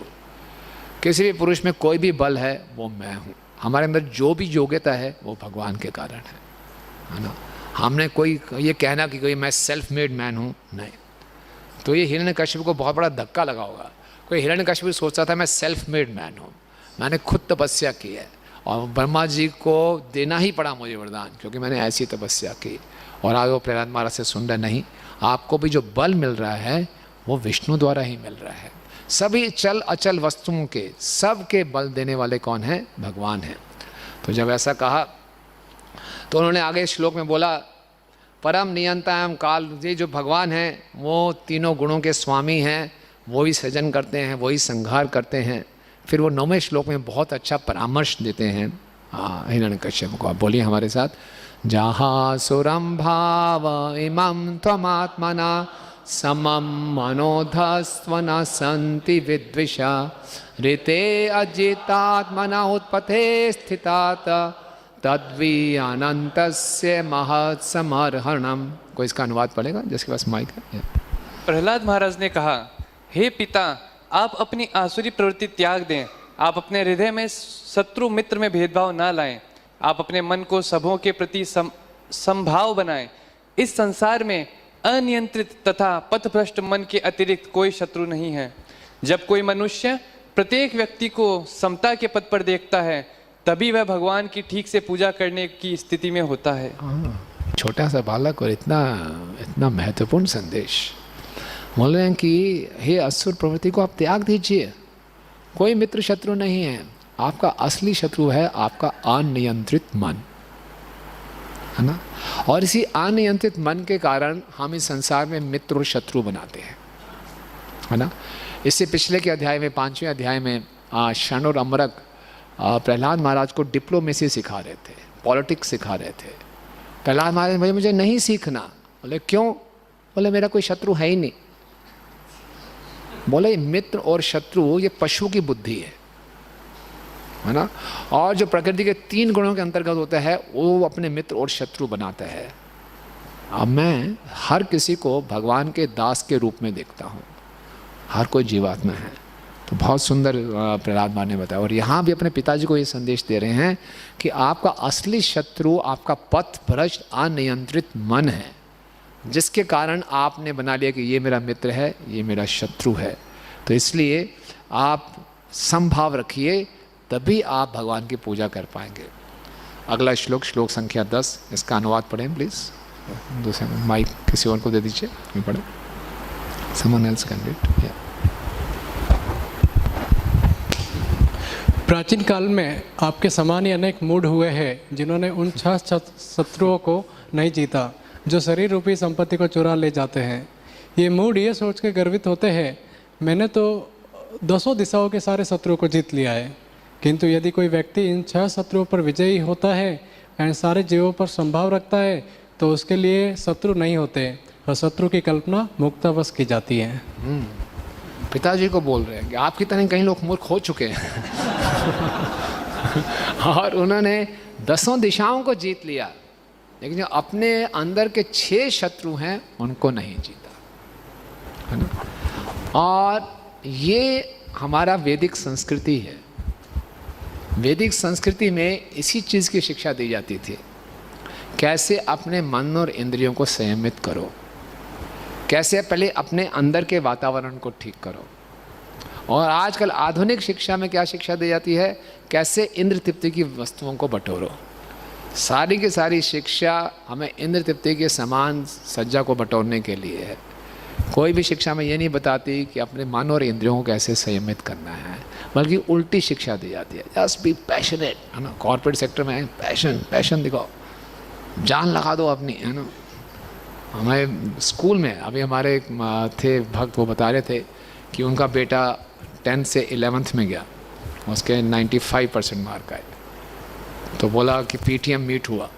किसी भी पुरुष में कोई भी बल है वो मैं हूँ। हमारे अंदर जो भी योग्यता है वो भगवान के कारण है ना। हमने कोई ये कहना कि कोई मैं सेल्फ मेड मैन हूँ, नहीं। तो ये हिरण्यकश्यप को बहुत बड़ा धक्का लगा होगा। कोई हिरण्यकश्यप सोचता था मैं सेल्फ मेड मैन हूँ, मैंने खुद तपस्या की है, और ब्रह्मा जी को देना ही पड़ा मुझे वरदान, क्योंकि मैंने ऐसी तपस्या की। और आज वो प्रहलाद महाराज से सुन रहे, नहीं, आपको भी जो बल मिल रहा है वो विष्णु द्वारा ही मिल रहा है। सभी चल अचल वस्तुओं के सब के बल देने वाले कौन है? भगवान है। तो जब ऐसा कहा तो उन्होंने आगे श्लोक में बोला, परम नियंता एवं काल, ये जो भगवान हैं वो तीनों गुणों के स्वामी हैं, वो ही सृजन करते हैं, वही संहार करते हैं। फिर वो 9वें श्लोक में बहुत अच्छा परामर्श देते हैं हिरण्यकश्यप को। आप बोलिए हमारे साथ, जहाँ सुरम भाव इमं त्वमात्मना समम मनोधस्त्वना संति विद्विषा ऋते अजितात्मना उत्पथे स्थितात तद्वी अनंतस्य महत् समर्हणम। कोई इसका अनुवाद पढ़ेगा जिसके पास माइक है? प्रहलाद महाराज ने कहा, हे पिता, आप अपनी आसुरी प्रवृत्ति त्याग दें। आप अपने हृदय में शत्रु मित्र में भेदभाव ना लाएं। आप अपने मन को सबों के प्रति समभाव बनाएं। इस संसार में अनियंत्रित तथा पथभ्रष्ट मन के अतिरिक्त कोई शत्रु नहीं है। जब कोई मनुष्य प्रत्येक व्यक्ति को समता के पद पर देखता है तभी वह भगवान की ठीक से पूजा करने की स्थिति में होता है। छोटा सा बालक और इतना महत्वपूर्ण संदेश बोल रहे हैं कि हे असुर प्रवृत्ति को आप त्याग दीजिए। कोई मित्र शत्रु नहीं है, आपका असली शत्रु है आपका अनियंत्रित मन, है ना। और इसी अनियंत्रित मन के कारण हम इस संसार में मित्र और शत्रु बनाते हैं, है ना। इससे पिछले के अध्याय में 5वें अध्याय में क्षण और अमरक प्रहलाद महाराज को डिप्लोमेसी सिखा रहे थे, पॉलिटिक्स सिखा रहे थे। प्रहलाद महाराज मुझे नहीं सीखना। बोले क्यों? बोले मेरा कोई शत्रु है ही नहीं। बोले मित्र और शत्रु ये पशु की बुद्धि है ना। और जो प्रकृति के 3 गुणों के अंतर्गत होता है वो अपने मित्र और शत्रु बनाता है। अब मैं हर किसी को भगवान के दास के रूप में देखता हूँ, हर कोई जीवात्मा है। तो बहुत सुंदर प्रहलाद महाराज ने बताया। और यहाँ भी अपने पिताजी को ये संदेश दे रहे हैं कि आपका असली शत्रु आपका पथभ्रष्ट अनियंत्रित मन है, जिसके कारण आपने बना लिया कि ये मेरा मित्र है, ये मेरा शत्रु है। तो इसलिए आप समभाव रखिए, तभी आप भगवान की पूजा कर पाएंगे। अगला श्लोक, श्लोक संख्या 10, इसका अनुवाद पढ़ें प्लीज़। दूसरे माइक किसी और को दे दीजिए, मैं पढ़े। Someone else can read. Yeah. प्राचीन काल में आपके समान ही अनेक मूढ़ हुए हैं जिन्होंने उन 6 शत्रुओं को नहीं जीता जो शरीर रूपी संपत्ति को चुरा ले जाते हैं। ये मूढ़ ये सोच के गर्वित होते हैं, मैंने तो 200 दिशाओं के सारे शत्रुओं को जीत लिया है। किंतु यदि कोई व्यक्ति इन 6 शत्रुओं पर विजयी होता है और सारे जीवों पर संभाव रखता है तो उसके लिए शत्रु नहीं होते और शत्रु की कल्पना मुक्तावश की जाती है। पिताजी को बोल रहे हैं कि आपकी तरह कई लोग मूर्ख हो चुके हैं। और उन्होंने 10 दिशाओं को जीत लिया, लेकिन जो अपने अंदर के 6 शत्रु हैं उनको नहीं जीता, है ना। और ये हमारा वैदिक संस्कृति है। वैदिक संस्कृति में इसी चीज़ की शिक्षा दी जाती थी, कैसे अपने मन और इंद्रियों को संयमित करो, कैसे पहले अपने अंदर के वातावरण को ठीक करो। और आजकल आधुनिक शिक्षा में क्या शिक्षा दी जाती है, कैसे इंद्र तृप्ति की वस्तुओं को बटोरो। सारी की सारी शिक्षा हमें इंद्र तृप्ति के समान सज्जा को बटोरने के लिए है। कोई भी शिक्षा में ये नहीं बताती कि अपने मन और इंद्रियों को कैसे संयमित करना है, बल्कि उल्टी शिक्षा दी जाती है, जस्ट बी पैशनेट, है ना। कॉर्पोरेट सेक्टर में पैशन दिखाओ, जान लगा दो अपनी, है ना। हमें स्कूल में अभी हमारे थे भक्त, वो बता रहे थे कि उनका बेटा 10th से 11th में गया, उसके 95% मार्क आए। तो बोला कि PTM मीट हुआ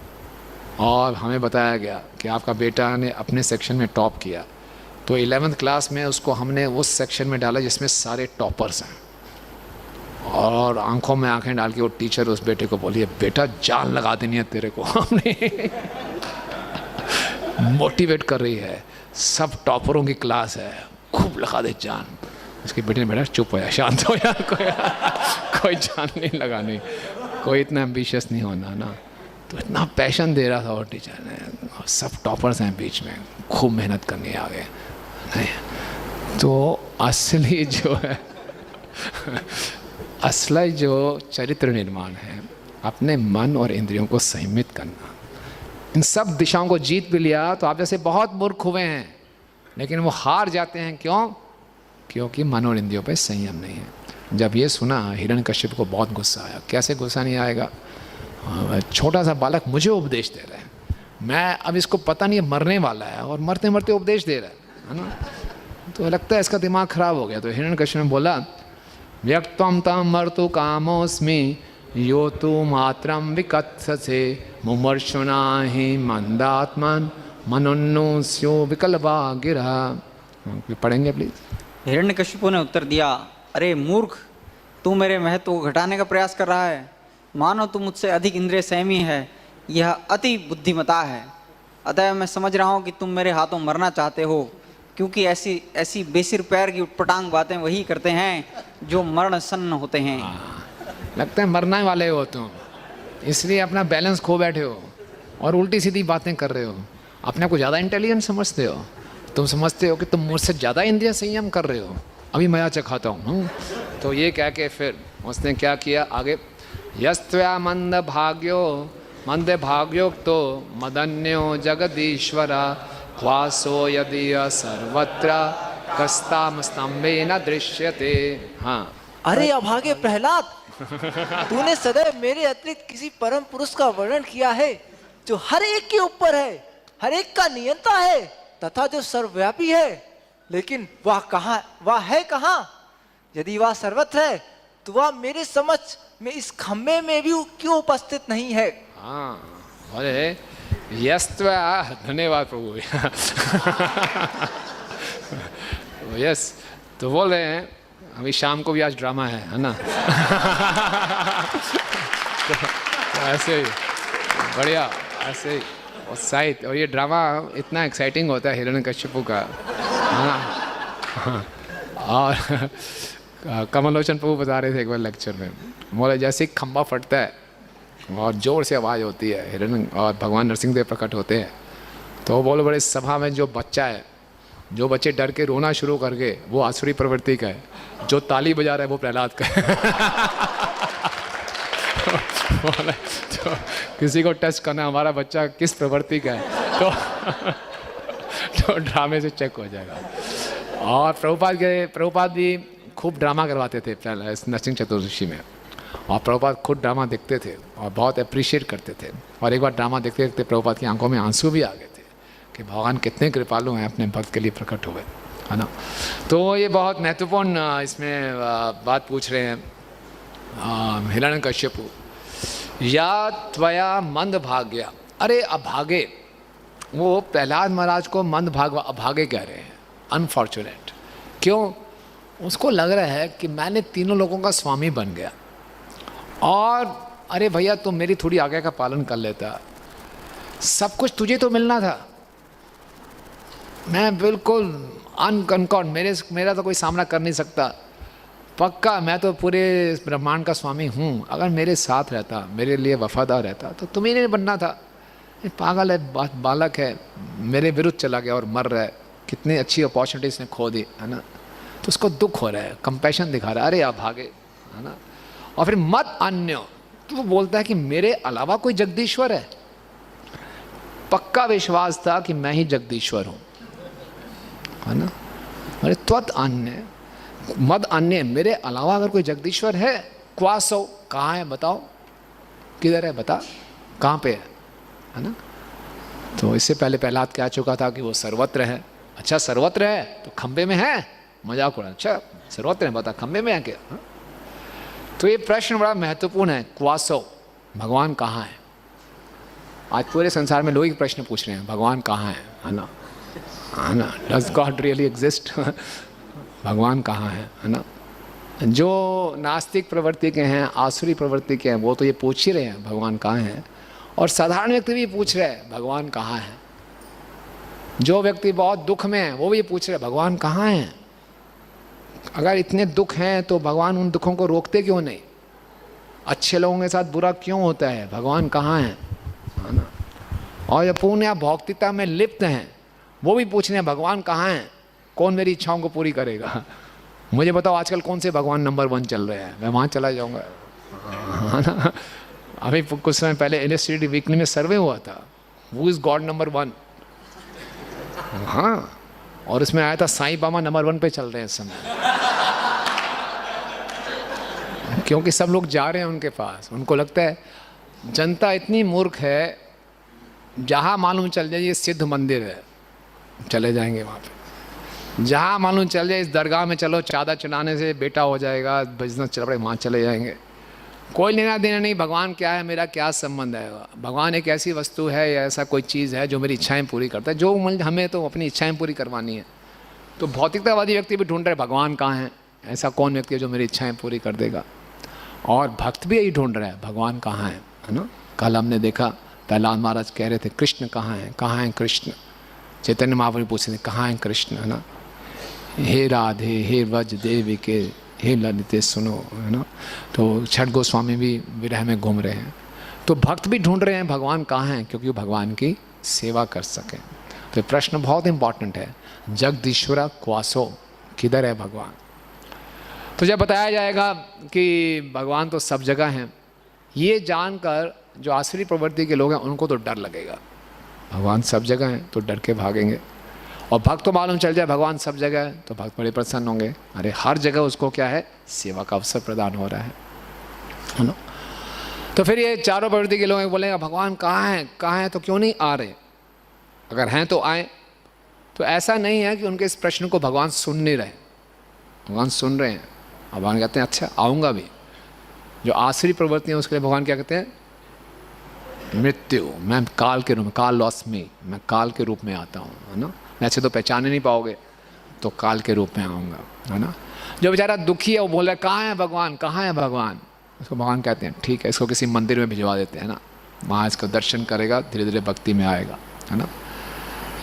और हमें बताया गया कि आपका बेटा ने अपने सेक्शन में टॉप किया। तो 11th क्लास में उसको हमने उस सेक्शन में डाला जिसमें सारे टॉपर्स हैं, और आंखों में आंखें डाल के वो टीचर उस बेटे को बोली, बेटा जान लगा देनी है तेरे को हमने मोटिवेट कर रही है, सब टॉपरों की क्लास है, खूब लगा दे जान। उसके बेटे ने बेटा चुप हो जा, शांत हो जा, कोई जान नहीं लगानी, कोई इतना एम्बिशियस नहीं होना ना। तो इतना पैशन दे रहा था वो टीचर ने, सब टॉपर्स हैं बीच में, खूब मेहनत करनी आगे नहीं। तो असली जो है असली जो चरित्र निर्माण है, अपने मन और इंद्रियों को संयमित करना। इन सब दिशाओं को जीत भी लिया तो आप जैसे बहुत मूर्ख हुए हैं, लेकिन वो हार जाते हैं। क्यों? क्योंकि मन और इंद्रियों पे संयम नहीं है। जब ये सुना हिरण्यकश्यप को बहुत गुस्सा आया। कैसे गुस्सा नहीं आएगा, छोटा सा बालक मुझे उपदेश दे रहा है, मैं अब इसको पता नहीं है मरने वाला है और मरते मरते उपदेश दे रहा है ना। तो लगता है इसका दिमाग खराब हो गया। तो हिरण्यकश्यप ने बोला, व्यक्तम तम मर्तु कामोस्मि यो तु मात्रम विकत्ससे मुमर्षुना ही मंदात्मन मनोन्नोस्यो विकल्पा गिरा। पढ़ेंगे प्लीज। हिरण्यकशिपु ने उत्तर दिया, अरे मूर्ख, तू मेरे महत्व को घटाने का प्रयास कर रहा है। मानो तू मुझसे अधिक इंद्रिय संयमी है, यह अति बुद्धिमता है। अतः मैं समझ रहा हूँ कि तुम मेरे हाथों मरना चाहते हो, क्योंकि ऐसी बेसिर पैर की उटपटांग बातें वही करते हैं जो मरण सन्न होते हैं। लगता है मरने वाले हो तुम, इसलिए अपना बैलेंस खो बैठे हो और उल्टी सीधी बातें कर रहे हो। अपने को ज़्यादा इंटेलिजेंट समझते हो, तुम समझते हो कि तुम मुझसे ज़्यादा इंद्रिय संयम कर रहे हो, अभी मजा चखाता हूँ। तो ये कह के फिर उसने क्या किया आगे, यस्त्वया मंद भाग्योक्तो मदन्यो जगदीश्वरा वासो यदि सर्वत्र कस्ताम स्तंभे न दृश्यते। हाँ, अरे अभागे प्रहलाद, तूने सदैव मेरे अतिरिक्त किसी परम पुरुष का वर्णन किया है जो हर एक के ऊपर है, हर एक का नियंता है तथा जो सर्वव्यापी है। लेकिन वह है कहाँ? यदि वह सर्वत्र है तो वह मेरे समझ में इस खम्भे में भी क्यों उपस्थित नहीं है? हाँ, अरे यस्त्वया, धन्यवाद प्रभु। यस, तो बोल रहे हैं अभी शाम को भी आज ड्रामा है ना। तो ऐसे ही बढ़िया, ऐसे ही उत्साहित। और ये ड्रामा इतना एक्साइटिंग होता है हिरण्यकश्यपु का, है ना। और कमलोचन प्रभु बता रहे थे एक बार लेक्चर में, बोले जैसे खंबा फटता है और जोर से आवाज़ होती है, हिरण्य और भगवान नरसिंहदेव प्रकट होते हैं, तो बोले बड़े सभा में जो बच्चा है, जो बच्चे डर के रोना शुरू कर गए वो आसुरी प्रवृत्ति का है, जो ताली बजा रहा है वो प्रहलाद का है। तो किसी को टेस्ट करना हमारा बच्चा किस प्रवृत्ति का है, तो ड्रामे से चेक हो जाएगा। और प्रभुपाद भी खूब ड्रामा करवाते थे नरसिंह चतुर्दशी में, और प्रभुपाद खुद ड्रामा देखते थे और बहुत अप्रिशिएट करते थे। और एक बार ड्रामा देखते देखते प्रभुपाद की आंखों में आंसू भी आ गए थे कि भगवान कितने कृपालु हैं, अपने भक्त के लिए प्रकट हुए, है ना। तो ये बहुत महत्वपूर्ण इसमें बात पूछ रहे हैं हिरण्यकश्यपु। या त्वया मंद भाग्य, अरे अभागे, वो प्रहलाद महाराज को मंद भाग अभागे कह रहे हैं, अनफॉर्चुनेट। क्यों? उसको लग रहा है कि मैंने तीनों लोगों का स्वामी बन गया और अरे भैया तुम मेरी थोड़ी आज्ञा का पालन कर लेता, सब कुछ तुझे तो मिलना था, मैं बिल्कुल अनकंकॉर्ड, मेरा तो कोई सामना कर नहीं सकता, पक्का मैं तो पूरे ब्रह्मांड का स्वामी हूँ, अगर मेरे साथ रहता, मेरे लिए वफादार रहता तो तुम्हें नहीं बनना था। ये पागल है, बालक है, मेरे विरुद्ध चला गया और मर रहा है, कितनी अच्छी अपॉर्चुनिटी इसने खो दी, है ना। तो उसको दुख हो रहा है, कंपैशन दिखा रहा है, अरे आप भागे, है ना। और फिर मत अन्य, तो वो बोलता है कि मेरे अलावा कोई जगदीश्वर है। पक्का विश्वास था कि मैं ही जगदीश्वर हूँ, है ना। अरे त्वत अन्य, मद अन्य, मेरे अलावा अगर कोई जगदीश्वर है, क्वासो, कहाँ है बताओ, किधर है बता, कहाँ पे है ना। तो इससे पहले प्रहलाद कह चुका था कि वो सर्वत्र है। अच्छा सर्वत्र है तो खंबे में है, मजाक उड़ा, अच्छा सर्वत्र है बता खंबे में है क्या। हा? तो ये प्रश्न बड़ा महत्वपूर्ण है, क्वासो, भगवान कहाँ है। आज पूरे संसार में लोग ही प्रश्न पूछ रहे हैं, भगवान कहाँ है ना, है ना, डज गॉड रियली एग्जिस्ट, भगवान कहाँ है ना। जो नास्तिक प्रवृत्ति के हैं, आसुरी प्रवृत्ति के हैं, वो तो ये पूछ ही रहे हैं भगवान कहाँ है, और साधारण व्यक्ति भी पूछ रहे हैं भगवान कहाँ है। जो व्यक्ति बहुत दुख में है वो भी पूछ रहे हैं भगवान कहाँ है। अगर इतने दुख हैं तो भगवान उन दुखों को रोकते क्यों नहीं, अच्छे लोगों के साथ बुरा क्यों होता है, भगवान कहाँ है ना। और जो पुण्य भौतिकता में लिप्त हैं वो भी पूछ रहे हैं भगवान कहाँ है, कौन मेरी इच्छाओं को पूरी करेगा। मुझे बताओ आजकल कौन से भगवान नंबर 1 चल रहे हैं, मैं वहाँ चला जाऊँगा, है ना। अभी कुछ समय पहले इलस्ट्रेटेड वीकली में सर्वे हुआ था, हु इज़ गॉड नंबर 1, हाँ, और इसमें आया था साईं बाबा नंबर 1 पे चल रहे हैं इस समय, क्योंकि सब लोग जा रहे हैं उनके पास। उनको लगता है जनता इतनी मूर्ख है, जहाँ मालूम चल जाए ये सिद्ध मंदिर है चले जाएंगे वहाँ पे, जहाँ मालूम चल जाए इस दरगाह में चलो चादर चढ़ाने से बेटा हो जाएगा, बिजनेस चल रहा है, वहाँ चले जाएंगे। कोई लेना देना नहीं, भगवान क्या है, मेरा क्या संबंध है। भगवान एक ऐसी वस्तु है या ऐसा कोई चीज़ है जो मेरी इच्छाएं पूरी करता है, जो हमें तो अपनी इच्छाएं पूरी करवानी है। तो भौतिकतावादी व्यक्ति भी ढूंढ रहे भगवान कहाँ है, ऐसा कौन व्यक्ति है जो मेरी इच्छाएं पूरी कर देगा। और भक्त भी यही ढूंढ रहे हैं भगवान कहाँ है ना। कल हमने देखा प्रहलाद महाराज कह रहे थे कृष्ण कहाँ हैं, कहाँ हैं कृष्ण। चैतन्य महाप्रभु पूछ रहे थे कहाँ हैं कृष्ण, है ना। हे राधे हे व्रज देवी के हे ललिते सुनो, है ना। तो छठ गोस्वामी भी विरह में घूम रहे हैं। तो भक्त भी ढूंढ रहे हैं भगवान कहाँ हैं, क्योंकि वो भगवान की सेवा कर सकें। तो प्रश्न बहुत इंपॉर्टेंट है, जगदीश्वरा क्वासो, किधर है भगवान। तो जब बताया जाएगा कि भगवान तो सब जगह हैं, ये जानकर जो आसुरी प्रवृत्ति के लोग हैं उनको तो डर लगेगा, भगवान सब जगह हैं तो डर के भागेंगे। और भक्त को मालूम चल जाए भगवान सब जगह है तो भक्त बड़े प्रसन्न होंगे, अरे हर जगह उसको क्या है, सेवा का अवसर प्रदान हो रहा है ना। तो फिर ये चारों प्रवृत्ति के लोग बोलेंगे भगवान कहाँ है तो क्यों नहीं आ रहे, अगर हैं तो आए। तो ऐसा नहीं है कि उनके इस प्रश्न को भगवान सुन नहीं रहे, भगवान सुन रहे हैं। भगवान कहते हैं अच्छा आऊँगा भी। जो आसुरी प्रवृत्ति है उसके लिए भगवान क्या कहते हैं, मृत्यु, मैं काल के रूप में, काल लॉस में, मैं काल के रूप में आता हूँ, है ना। ऐसे तो पहचान ही नहीं पाओगे, तो काल के रूप में आऊँगा, है ना। जो बेचारा दुखी है वो बोल रहा है कहाँ है भगवान, कहाँ है भगवान। उसको भगवान कहते हैं ठीक है, इसको किसी मंदिर में भिजवा देते हैं ना, वहाँ इसको दर्शन करेगा, धीरे धीरे भक्ति में आएगा, है ना।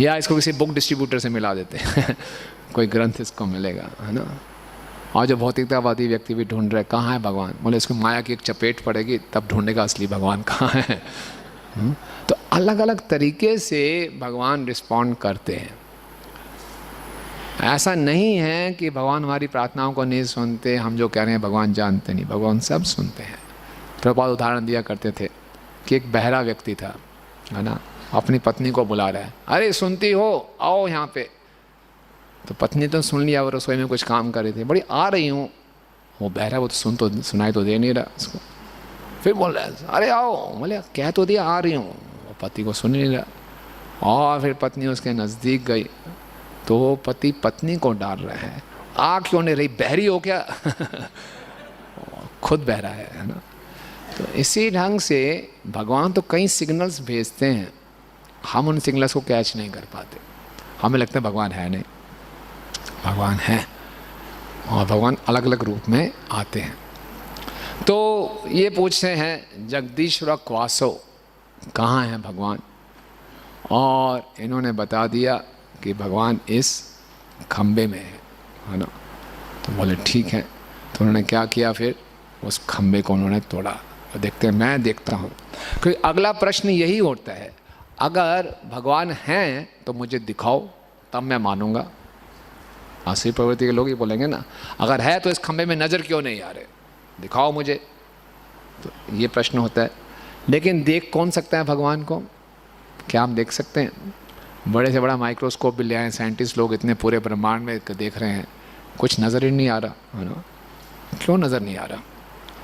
या इसको किसी बुक डिस्ट्रीब्यूटर से मिला देते हैं कोई ग्रंथ इसको मिलेगा, है ना। और जो भौतिकतावादी व्यक्ति भी ढूंढ रहे कहाँ है भगवान, बोले इसको माया की एक चपेट पड़ेगी तब ढूंढेगा असली भगवान कहाँ है। तो अलग अलग तरीके से भगवान रिस्पॉन्ड करते हैं। ऐसा नहीं है कि भगवान हमारी प्रार्थनाओं को नहीं सुनते, हम जो कह रहे हैं भगवान जानते नहीं, भगवान सब सुनते हैं। प्रभुपाद उदाहरण दिया करते थे कि एक बहरा व्यक्ति था, है ना, अपनी पत्नी को बुला रहा है, अरे सुनती हो आओ यहाँ पे। तो पत्नी तो सुन लिया, वो रसोई में कुछ काम कर रही थी, बड़ी आ रही हूँ। वो बहरा, वो तो सुनाई तो दे नहीं रहा उसको। फिर बोल रहा है अरे आओ, बोले कह तो दिया आ रही हूँ, वो पति को सुन नहीं रहा। और फिर पत्नी उसके नज़दीक गई तो पति पत्नी को डाल रहा है, आ क्यों नहीं रही, बहरी हो क्या खुद बहरा है ना। तो इसी ढंग से भगवान तो कई सिग्नल्स भेजते हैं, हम उन सिग्नल्स को कैच नहीं कर पाते। हमें लगता है भगवान है नहीं, भगवान है, और भगवान अलग अलग रूप में आते हैं। तो ये पूछते हैं जगदीश्वर क्वासो, कहाँ है भगवान? और इन्होंने बता दिया कि भगवान इस खम्बे में है ना। तो बोले ठीक है। तो उन्होंने क्या किया, फिर उस खम्बे को उन्होंने तोड़ा। और देखते हैं, मैं देखता हूँ, क्योंकि अगला प्रश्न यही होता है, अगर भगवान हैं तो मुझे दिखाओ, तब मैं मानूंगा। आसुरी प्रवृत्ति के लोग ही बोलेंगे ना, अगर है तो इस खम्बे में नज़र क्यों नहीं आ रहे, दिखाओ मुझे। तो ये प्रश्न होता है। लेकिन देख कौन सकता है भगवान को? क्या हम देख सकते हैं? बड़े से बड़ा माइक्रोस्कोप भी ले आए, साइंटिस्ट लोग इतने पूरे ब्रह्मांड में देख रहे हैं, कुछ नज़र ही नहीं आ रहा है ना। क्यों नज़र नहीं आ रहा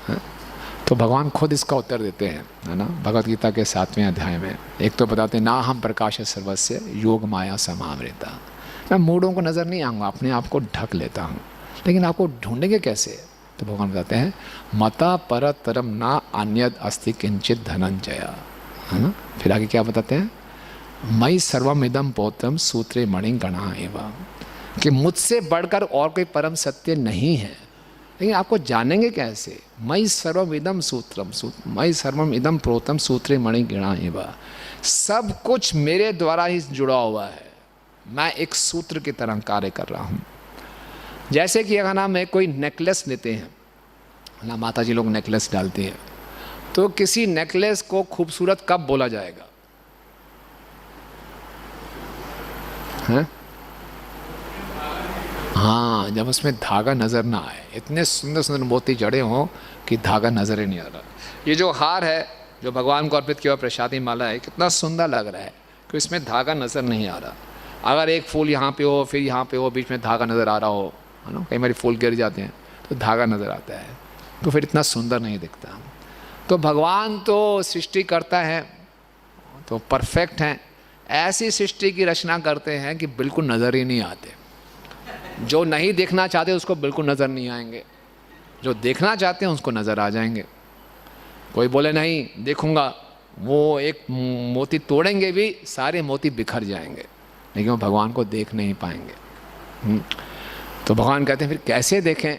है? तो भगवान खुद इसका उत्तर देते हैं, है ना, भगवत गीता के 7वें अध्याय में। एक तो बताते हैं, ना हम प्रकाश सर्वस्य योग माया समावृता। मैं मूढ़ों को नज़र नहीं आऊँगा, अपने आप को ढक लेता हूँ। लेकिन आपको ढूंढेंगे कैसे? तो भगवान बताते हैं, मता परतरम ना अन्यद अस्ति किंचित धनंजय, है ना। फिर आगे क्या बताते हैं, मई सर्वमिदम पौत्रम सूत्रे मणि गणा एवं, कि मुझसे बढ़कर और कोई परम सत्य नहीं है। लेकिन आपको जानेंगे कैसे? मई सर्वमिदम सूत्रम मई सर्वम इदम प्रोतम सूत्रे मणि गणा एवं, सब कुछ मेरे द्वारा ही जुड़ा हुआ है। मैं एक सूत्र की तरह कार्य कर रहा हूँ। जैसे कि अगर हम कोई नेकलेस लेते हैं ना, माता जी लोग नेकलेस डालती हैं, तो किसी नेकलेस को खूबसूरत कब बोला जाएगा? हैं? हाँ, जब उसमें धागा नज़र ना आए। इतने सुंदर सुंदर मोती जड़े हों कि धागा नज़र ही नहीं आ रहा। ये जो हार है जो भगवान को अर्पित किया हुआ प्रसादी माला है, कितना सुंदर लग रहा है कि इसमें धागा नज़र नहीं आ रहा। अगर एक फूल यहाँ पे हो, फिर यहाँ पे हो, बीच में धागा नज़र आ रहा हो, है ना, कई बार फूल गिर जाते हैं तो धागा नज़र आता है, तो फिर इतना सुंदर नहीं दिखता। तो भगवान तो सृष्टि करता है तो परफेक्ट हैं, ऐसी सृष्टि की रचना करते हैं कि बिल्कुल नज़र ही नहीं आते। जो नहीं देखना चाहते उसको बिल्कुल नज़र नहीं आएंगे, जो देखना चाहते हैं उसको नज़र आ जाएंगे। कोई बोले नहीं देखूंगा, वो एक मोती तोड़ेंगे भी सारे मोती बिखर जाएंगे, लेकिन वो भगवान को देख नहीं पाएंगे। तो भगवान कहते हैं फिर कैसे देखें?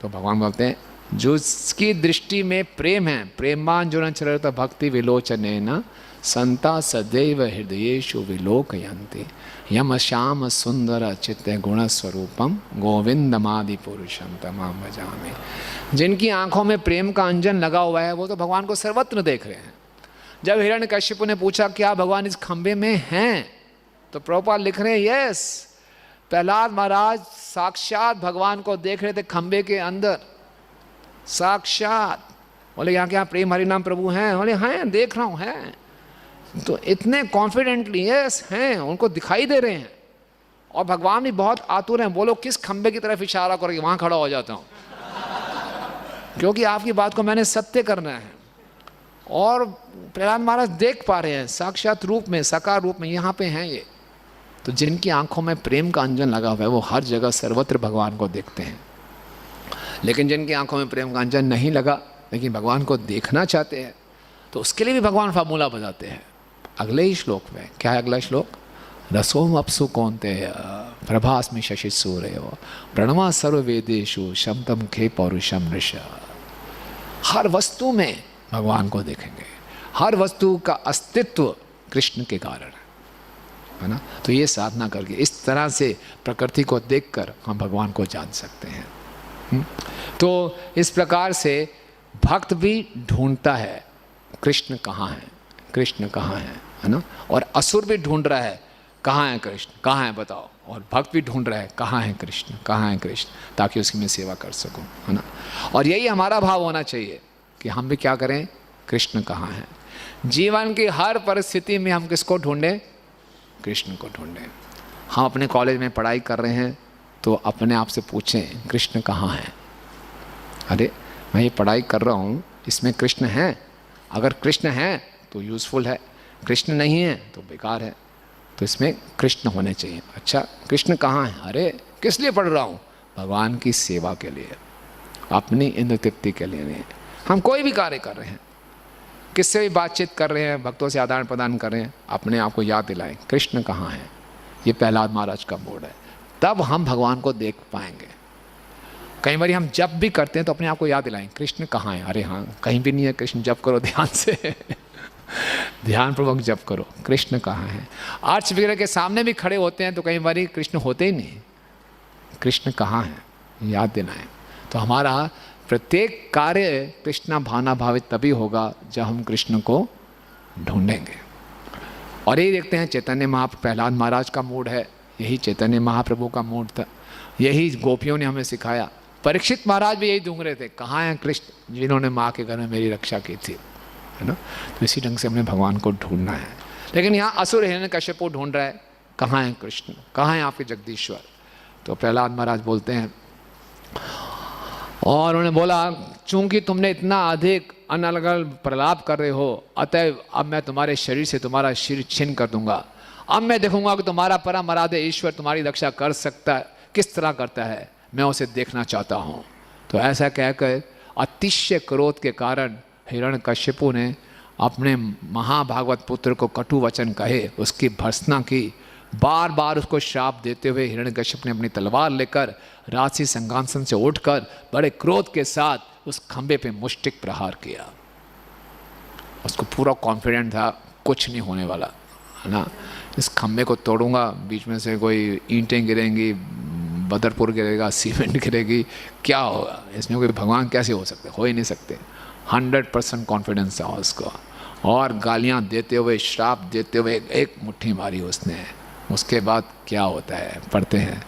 तो भगवान बोलते हैं, जो उसकी दृष्टि में प्रेम है, प्रेमांजुन चरित भक्ति विलोचने न संता सदैव हृदयेषु विलोकयन्ति यम श्याम सुंदर चित्त गुण स्वरूपम गोविंदमादि पुरुषम तमाम भजामि। जिनकी आंखों में प्रेम का अंजन लगा हुआ है वो तो भगवान को सर्वत्र देख रहे हैं। जब हिरण्यकश्यप ने पूछा क्या भगवान इस खंबे में हैं, तो प्रभुपाद लिख रहे हैं यस, प्रहलाद महाराज साक्षात भगवान को देख रहे थे खंबे के अंदर, साक्षात। बोले यहाँ क्या प्रेम हरिनाम प्रभु हैं? बोले हैं, देख रहा हूँ हैं। तो इतने कॉन्फिडेंटली यस हैं, उनको दिखाई दे रहे हैं। और भगवान भी बहुत आतुर हैं, बोलो किस खंबे की तरफ इशारा करोगे, वहाँ खड़ा हो जाता हूँ, क्योंकि आपकी बात को मैंने सत्य करना है। और प्रहलाद महाराज देख पा रहे हैं साक्षात रूप में, साकार रूप में, यहाँ पे हैं ये। तो जिनकी आंखों में प्रेम का अंजन लगा हुआ है वो हर जगह सर्वत्र भगवान को देखते हैं। लेकिन जिनकी आंखों में प्रेम का अंजन नहीं लगा लेकिन भगवान को देखना चाहते हैं, तो उसके लिए भी भगवान फार्मूला बताते हैं अगले ही श्लोक में। क्या है अगला श्लोक? रसोम अपसु कौन्तेय प्रभास्मि शशि सूर्यो प्रणवा सर्ववेदेषु शब्दम खे पौरुषम ऋष। हर वस्तु में भगवान को देखेंगे, हर वस्तु का अस्तित्व कृष्ण के कारण है ना। तो ये साधना करके इस तरह से प्रकृति को देखकर हम भगवान को जान सकते हैं। तो इस प्रकार से भक्त भी ढूंढता है कृष्ण कहाँ है, कृष्ण कहाँ है ना। और असुर भी ढूंढ रहा है कहाँ है कृष्ण, कहाँ है बताओ। और भक्त भी ढूंढ रहा है कहाँ है कृष्ण, कहाँ है कृष्ण, ताकि उसकी मैं सेवा कर सकूं, है ना। और यही हमारा भाव होना चाहिए कि हम भी क्या करें, कृष्ण कहाँ है। जीवन की हर परिस्थिति में हम किसको ढूंढें? कृष्ण को ढूंढें। हम अपने कॉलेज में पढ़ाई कर रहे हैं तो अपने आप से पूछें कृष्ण कहाँ है। अरे मैं ये पढ़ाई कर रहा हूँ, इसमें कृष्ण है? अगर कृष्ण है तो यूज़फुल है, कृष्ण नहीं है तो बेकार है। तो इसमें कृष्ण होने चाहिए। अच्छा कृष्ण कहाँ है? अरे किस लिए पढ़ रहा हूँ? भगवान की सेवा के लिए, अपनी इंद्र तृप्ति के लिए नहीं। हम कोई भी कार्य कर रहे हैं, किससे भी बातचीत कर रहे हैं, भक्तों से आदान प्रदान कर रहे हैं, अपने आप को याद दिलाएं कृष्ण कहाँ है। ये प्रहलाद महाराज का मोड है, तब हम भगवान को देख पाएंगे। कई बार हम जप भी करते हैं तो अपने आप को याद दिलाएं, कृष्ण कहाँ है? अरे हाँ, कहीं भी नहीं है कृष्ण, जप करो ध्यान से ध्यान पूर्वक जप करो, कृष्ण कहाँ है? आर्च विग्रह के सामने भी खड़े होते हैं तो कई बार कृष्ण होते ही नहीं, कृष्ण कहाँ है याद दिलाएं। तो हमारा प्रत्येक कार्य कृष्णा भावना भावित तभी होगा जब हम कृष्ण को ढूंढेंगे। और यही देखते हैं चैतन्य महाप्रभु, प्रहलाद महाराज का मूड है, यही चैतन्य महाप्रभु का मूड था, यही गोपियों ने हमें सिखाया। परीक्षित महाराज भी यही ढूंढ रहे थे, कहाँ हैं कृष्ण जिन्होंने माँ के घर में मेरी रक्षा की थी, है ना। तो इसी ढंग से हमने भगवान को ढूंढना है। लेकिन यहाँ असुर हिरण्यकश्यप ढूंढ रहा है, कहाँ हैं कृष्ण, कहाँ हैं आपके जगदीश्वर? तो प्रहलाद महाराज बोलते हैं, और उन्होंने बोला, चूंकि तुमने इतना अधिक अनर्गल प्रलाप कर रहे हो, अतएव अब मैं तुम्हारे शरीर से तुम्हारा सिर छीन कर दूंगा। अब मैं देखूंगा कि तुम्हारा परम आराध्य ईश्वर तुम्हारी रक्षा कर सकता है, किस तरह करता है, मैं उसे देखना चाहता हूँ। तो ऐसा कहकर अतिशय क्रोध के कारण हिरण्यकश्यपु ने अपने महाभागवत पुत्र को कटु वचन कहे, उसकी भर्त्सना की। बार बार उसको श्राप देते हुए हिरण्यकश्यप ने अपनी तलवार लेकर राशि सिंहासन से उठकर बड़े क्रोध के साथ उस खंबे पे मुष्टिक प्रहार किया। उसको पूरा कॉन्फिडेंट था कुछ नहीं होने वाला, है ना, इस खंबे को तोड़ूंगा, बीच में से कोई ईंटें गिरेंगी, बदरपुर गिरेगा, सीमेंट गिरेगी, क्या होगा, इसमें कोई भगवान कैसे हो सकते, हो ही नहीं सकते। 100% कॉन्फिडेंस था उसको। और गालियां देते हुए, श्राप देते हुए एक मुट्ठी मारी उसने। उसके बाद क्या होता है, पढ़ते हैं,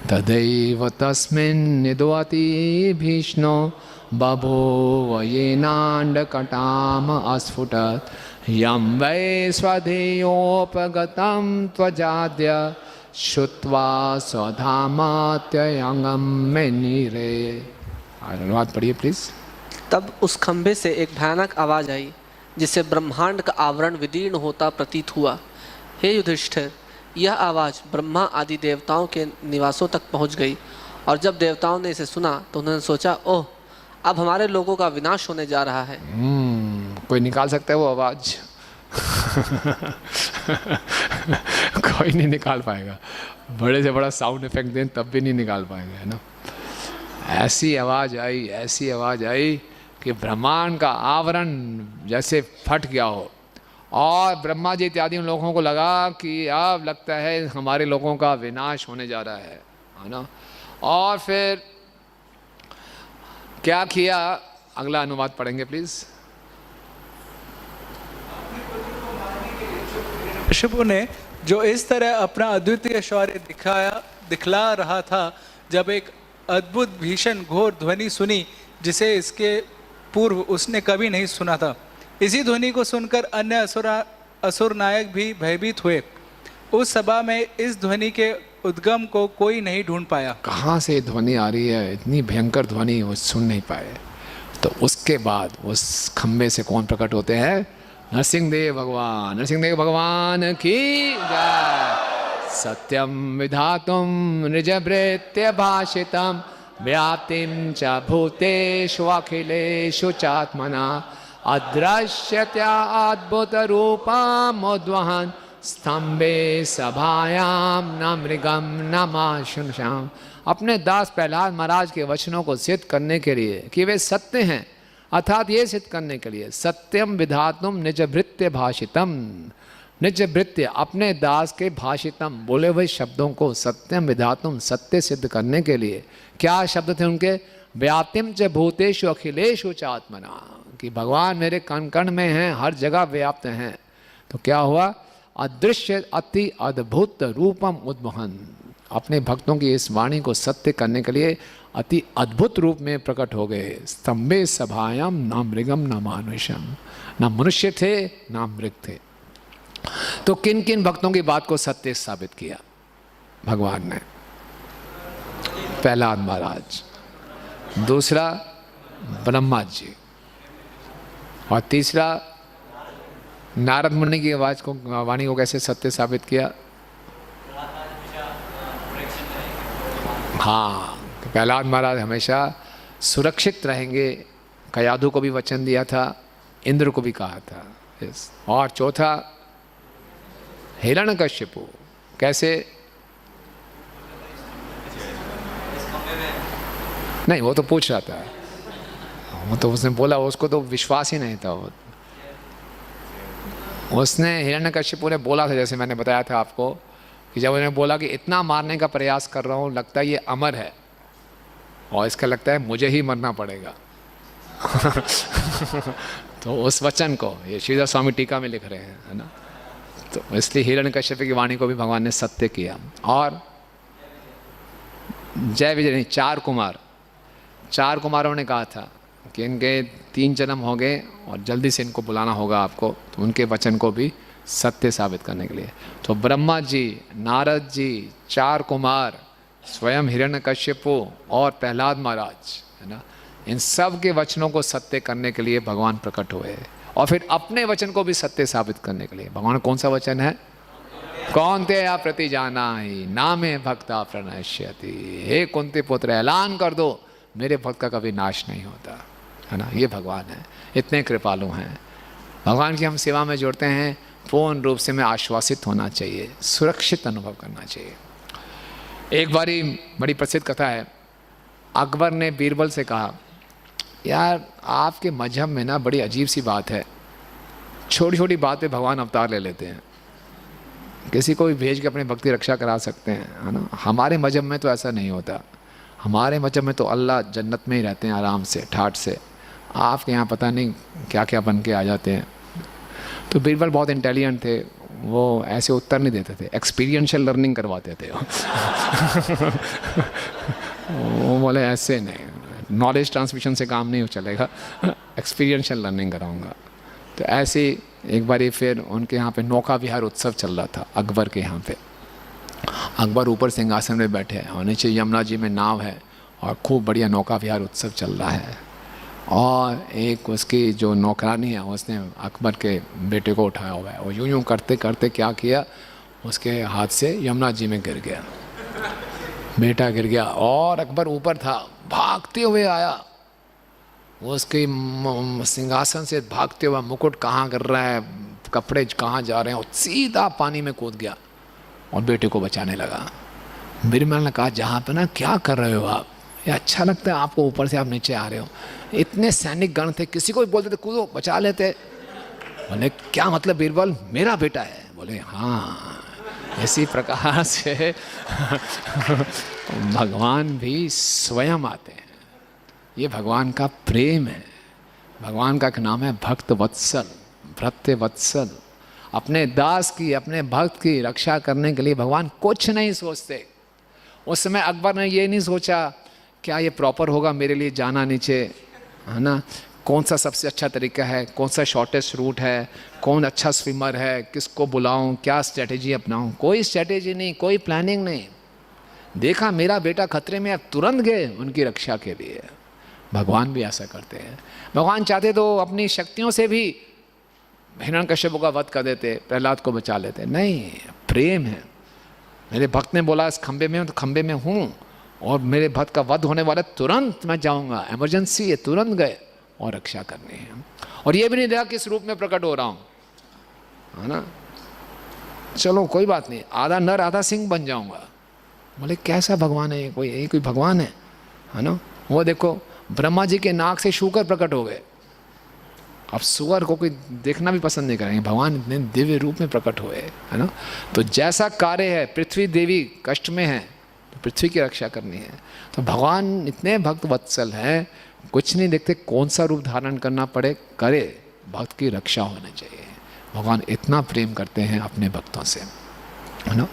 तदैव तस्मिन् निद्वति भीष्णो बभूव येनाण्डकटाम अस्फुटत् यं वै स्वधेयोपगतं त्वजाद्य श्रुत्वा स्वधामात्ययंगम में नीरे। अनुवाद पढ़िए प्लीज। तब उस खंभे से एक भयानक आवाज आई जिससे ब्रह्मांड का आवरण विदीर्ण होता प्रतीत हुआ। हे युधिष्ठिर, यह आवाज ब्रह्मा आदि देवताओं के निवासों तक पहुंच गई, और जब देवताओं ने इसे सुना तो उन्होंने सोचा, ओह, अब हमारे लोगों का विनाश होने जा रहा है। कोई निकाल सकता है वो आवाज? कोई नहीं निकाल पाएगा, बड़े से बड़ा साउंड इफेक्ट दें तब भी नहीं निकाल पाएंगे, है ना। ऐसी आवाज आई, ऐसी आवाज आई कि ब्रह्मांड का आवरण जैसे फट गया हो, और ब्रह्मा जी इत्यादि उन लोगों को लगा कि अब लगता है हमारे लोगों का विनाश होने जा रहा है ना। और फिर क्या किया, अगला अनुवाद पढ़ेंगे प्लीज। कश्यप ने जो इस तरह अपना अद्वितीय शौर्य दिखला रहा था, जब एक अद्भुत भीषण घोर ध्वनि सुनी जिसे इसके पूर्व उसने कभी नहीं सुना था। इसी ध्वनि को सुनकर अन्य असुर नायक भी भयभीत हुए। उस सभा में इस ध्वनि के उद्गम को कोई नहीं ढूंढ पाया। कहाँ से ध्वनि आ रही है, इतनी भयंकर ध्वनि, वो सुन नहीं पाए। तो उसके बाद उस खम्भे से कौन प्रकट होते हैं? नरसिंहदेव भगवान। नरसिंहदेव भगवान की जय। सत्यम विधातुम निजभृत्य भाषितम व्याप्तिम च भूतेषु अखिलेषु चात्मना अदृश्यत्या अद्भुत रूपमुद्वहन् स्तंभे सभायाम न मृगम न माशुषाम। अपने दास प्रहलाद महाराज के वचनों को सिद्ध करने के लिए कि वे सत्य हैं, अर्थात ये सिद्ध करने के लिए सत्यम विधातुम निजभृत्य भाषितम। निजभृत्य अपने दास के भाषितम बोले हुए शब्दों को सत्यम विधातुम सत्य सिद्ध करने के लिए क्या शब्द थे उनके? व्याप्तिम च भूतेषु अखिलेषु च आत्मना, कि भगवान मेरे कण कण में हैं, हर जगह व्याप्त हैं। तो क्या हुआ? अदृश्य अति अद्भुत रूपम उद्वहन, अपने भक्तों की इस वाणी को सत्य करने के लिए अति अद्भुत रूप में प्रकट हो गए। स्तंभे सभायाम न मृगम न मानुषम, न मनुष्य थे न मृग थे। तो किन किन भक्तों की बात को सत्य साबित किया भगवान ने? प्रहलाद महाराज, दूसरा ब्रह्मा जी, और तीसरा नारद मुनि की आवाज को, वाणी को कैसे सत्य साबित किया? हाँ, प्रहलाद महाराज हमेशा सुरक्षित रहेंगे, कयाधु को भी वचन दिया था, इंद्र को भी कहा था। यस। और चौथा हिरण्यकश्यपु, कैसे? नहीं, वो तो पूछ रहा था, वो तो उसने बोला, उसको तो विश्वास ही नहीं था। उसने हिरण्यकश्यप ने बोला था, जैसे मैंने बताया था आपको, कि जब उन्होंने बोला कि इतना मारने का प्रयास कर रहा हूँ, लगता है ये अमर है और इसका लगता है मुझे ही मरना पड़ेगा। तो उस वचन को ये श्रीधर स्वामी टीका में लिख रहे हैं, है ना। तो इसलिए हिरण्यकश्यप की वाणी को भी भगवान ने सत्य किया। और जय विजय नहीं, चार कुमारों ने कहा था कि इनके 3 जन्म हो गए और जल्दी से इनको बुलाना होगा आपको, तो उनके वचन को भी सत्य साबित करने के लिए तो ब्रह्मा जी, नारद जी, 4 कुमार, स्वयं हिरण्यकश्यप और प्रहलाद महाराज, है ना, इन सब के वचनों को सत्य करने के लिए भगवान प्रकट हुए और फिर अपने वचन को भी सत्य साबित करने के लिए। भगवान कौन सा वचन है? कौन्तेय प्रति जाना ही नामे भक्ता प्रणश्यति। हे कुंती पुत्र, ऐलान कर दो मेरे भक्त का कभी नाश नहीं होता, है ना। ये भगवान है, इतने कृपालु हैं। भगवान की हम सेवा में जुड़ते हैं, पूर्ण रूप से हमें आश्वासित होना चाहिए, सुरक्षित अनुभव करना चाहिए। एक बारी बड़ी प्रसिद्ध कथा है, अकबर ने बीरबल से कहा, यार आपके मजहब में ना बड़ी अजीब सी बात है, छोटी छोटी बात पे भगवान अवतार ले लेते हैं, किसी को भी भेज के अपने भक्ति रक्षा करा सकते हैं, है ना। हमारे मजहब में तो ऐसा नहीं होता, हमारे मजहब में तो अल्लाह जन्नत में ही रहते हैं आराम से, ठाठ से। आपके यहाँ पता नहीं क्या क्या बन के आ जाते हैं। तो बीरबल बहुत इंटेलिजेंट थे, वो ऐसे उत्तर नहीं देते थे, एक्सपीरियंशियल लर्निंग करवाते थे। वो बोले ऐसे नहीं, नॉलेज ट्रांसमिशन से काम नहीं चलेगा, एक्सपीरियंशियल लर्निंग कराऊंगा। तो ऐसे एक बारी फिर उनके यहाँ पे नौका विहार उत्सव चल रहा था अकबर के यहाँ पे। अकबर ऊपर सिंहासन में बैठे हैं और नीचे यमुना जी में नाव है और खूब बढ़िया नौका विहार उत्सव चल रहा है। और एक उसकी जो नौकरानी है उसने अकबर के बेटे को उठाया हुआ है और यूं यूं करते करते क्या किया, उसके हाथ से यमुना जी में गिर गया, बेटा गिर गया। और अकबर ऊपर था, भागते हुए आया, उसके सिंहासन से भागते हुए, मुकुट कहाँ गिर रहा है, कपड़े कहाँ जा रहे हैं, और सीधा पानी में कूद गया और बेटे को बचाने लगा। बीरबल ने कहा, जहाँ पे ना क्या कर रहे हो आप, ये अच्छा लगता है आपको, ऊपर से आप नीचे आ रहे हो, इतने सैनिक गण थे, किसी को भी बोलते थे कूदो बचा लेते। बोले क्या मतलब बीरबल, मेरा बेटा है? बोले हाँ। इसी प्रकार से भगवान भी स्वयं आते हैं, ये भगवान का प्रेम है। भगवान का एक नाम है भक्त वत्सल, भृत्य वत्सल। अपने दास की, अपने भक्त की रक्षा करने के लिए भगवान कुछ नहीं सोचते। उस समय अकबर ने ये नहीं सोचा क्या ये प्रॉपर होगा मेरे लिए जाना नीचे, है ना, कौन सा सबसे अच्छा तरीका है, कौन सा शॉर्टेस्ट रूट है, कौन अच्छा स्विमर है, किसको बुलाऊं, क्या स्ट्रेटेजी अपनाऊं। कोई स्ट्रेटेजी नहीं, कोई प्लानिंग नहीं। देखा मेरा बेटा खतरे में, अब तुरंत गए उनकी रक्षा के लिए। भगवान भी ऐसा करते हैं। भगवान चाहते तो अपनी शक्तियों से भी हिरण्यकश्यप का वध कर देते, प्रहलाद को बचा लेते। नहीं, प्रेम है। मेरे भक्त ने बोला इस खंबे में, तो खंबे में हूँ और मेरे भक्त का वध होने वाला, तुरंत मैं जाऊँगा, इमरजेंसी है, तुरंत गए और रक्षा करनी है। और ये भी नहीं देखा किस रूप में प्रकट हो रहा हूँ, है ना। चलो कोई बात नहीं, आधा नर आधा सिंह बन जाऊँगा। बोले कैसा भगवान है ये, कोई भगवान है ना। वो देखो ब्रह्मा जी के नाक से शूकर प्रकट हो गए। अब सुअर को कोई देखना भी पसंद नहीं करेंगे, भगवान इतने दिव्य रूप में प्रकट हुए, है ना। तो जैसा कार्य है, पृथ्वी देवी कष्ट में है तो पृथ्वी की रक्षा करनी है। तो भगवान इतने भक्त वत्सल हैं, कुछ नहीं देखते कौन सा रूप धारण करना पड़े करे, भक्त की रक्षा होनी चाहिए। भगवान इतना प्रेम करते हैं अपने भक्तों से, है ना।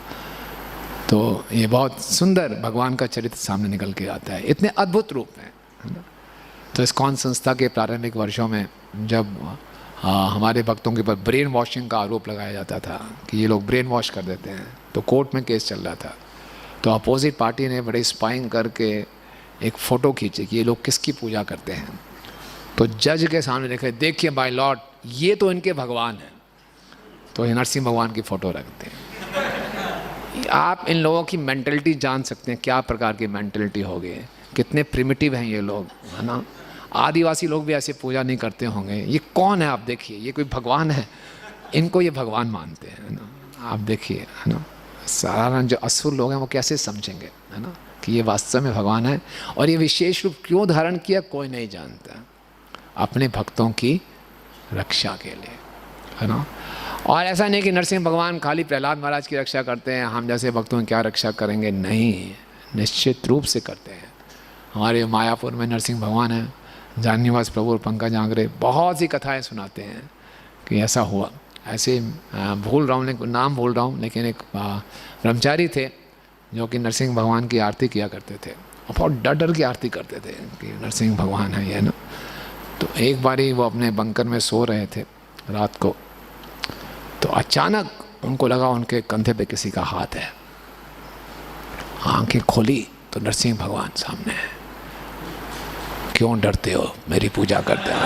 तो ये बहुत सुंदर भगवान का चरित्र सामने निकल के आता है, इतने अद्भुत रूप में, है ना। तो इस्कॉन संस्था के प्रारंभिक वर्षों में जब हमारे भक्तों के ऊपर ब्रेन वॉशिंग का आरोप लगाया जाता था कि ये लोग ब्रेन वॉश कर देते हैं, तो कोर्ट में केस चल रहा था। तो अपोजिट पार्टी ने बड़े स्पाइंग करके एक फ़ोटो खींची कि ये लोग किसकी पूजा करते हैं। तो जज के सामने देखे, देखिए बाय लॉर्ड ये तो इनके भगवान हैं। तो ये नरसिंह भगवान की फ़ोटो रखते हैं। आप इन लोगों की मेंटलिटी जान सकते हैं, क्या प्रकार की मेंटलिटी होगी, कितने प्रिमिटिव हैं ये लोग, है ना। आदिवासी लोग भी ऐसे पूजा नहीं करते होंगे। ये कौन है आप देखिए, ये कोई भगवान है, इनको ये भगवान मानते हैं, है ना। आप देखिए, है ना, साधारण जो असुर लोग हैं वो कैसे समझेंगे, है ना। कि ये वास्तव में भगवान है, और ये विशेष रूप क्यों धारण किया कोई नहीं जानता, अपने भक्तों की रक्षा के लिए, है ना। और ऐसा नहीं कि नरसिंह भगवान खाली प्रहलाद महाराज की रक्षा करते हैं, हम जैसे भक्तों की क्या रक्षा करेंगे, नहीं, निश्चित रूप से करते हैं। हमारे मायापुर में नरसिंह भगवान है, जाननीवास प्रभु और पंकज आंग्रे बहुत सी कथाएं सुनाते हैं कि ऐसा हुआ। ऐसे भूल रहा हूँ, नाम भूल रहा हूँ, लेकिन एक ब्रह्मचारी थे जो कि नरसिंह भगवान की आरती किया करते थे, और बहुत डर डर की आरती करते थे कि नरसिंह भगवान है ये ना। तो एक बारी वो अपने बंकर में सो रहे थे रात को, तो अचानक उनको लगा उनके कंधे पे किसी का हाथ है। आंखें खोली तो नरसिंह भगवान सामने है। क्यों डरते हो, मेरी पूजा करते हो,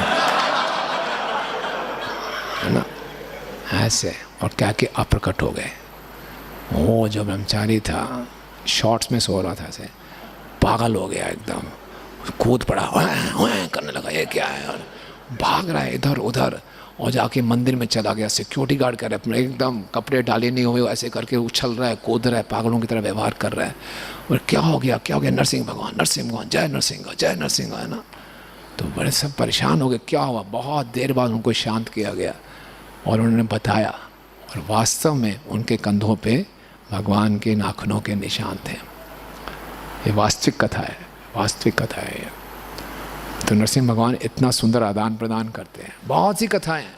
है ना, ऐसे। और क्या कि अप्रकट हो गए। वो जो ब्रह्मचारी था शॉर्ट्स में सो रहा था, ऐसे पागल हो गया एकदम, कूद पड़ा, करने लगा ये क्या है, और भाग रहा है इधर उधर, और जाके मंदिर में चला गया। सिक्योरिटी गार्ड कर रहे, एकदम कपड़े डाले नहीं हुए, ऐसे करके उछल रहा है, कूद रहा है, पागलों की तरह व्यवहार कर रहा है। और क्या हो गया, क्या हो गया, नरसिंह भगवान, नरसिंह भगवान, जय नरसिंह, जय नरसिंह, है ना। तो बड़े सब परेशान हो गए, क्या हुआ। बहुत देर बाद उनको शांत किया गया और उन्होंने बताया, और वास्तव में उनके कंधों पे भगवान के नाखूनों के निशान थे। ये वास्तविक कथा है, वास्तविक कथा है ये। तो नरसिंह भगवान इतना सुंदर आदान प्रदान करते हैं। बहुत सी कथाएं हैं,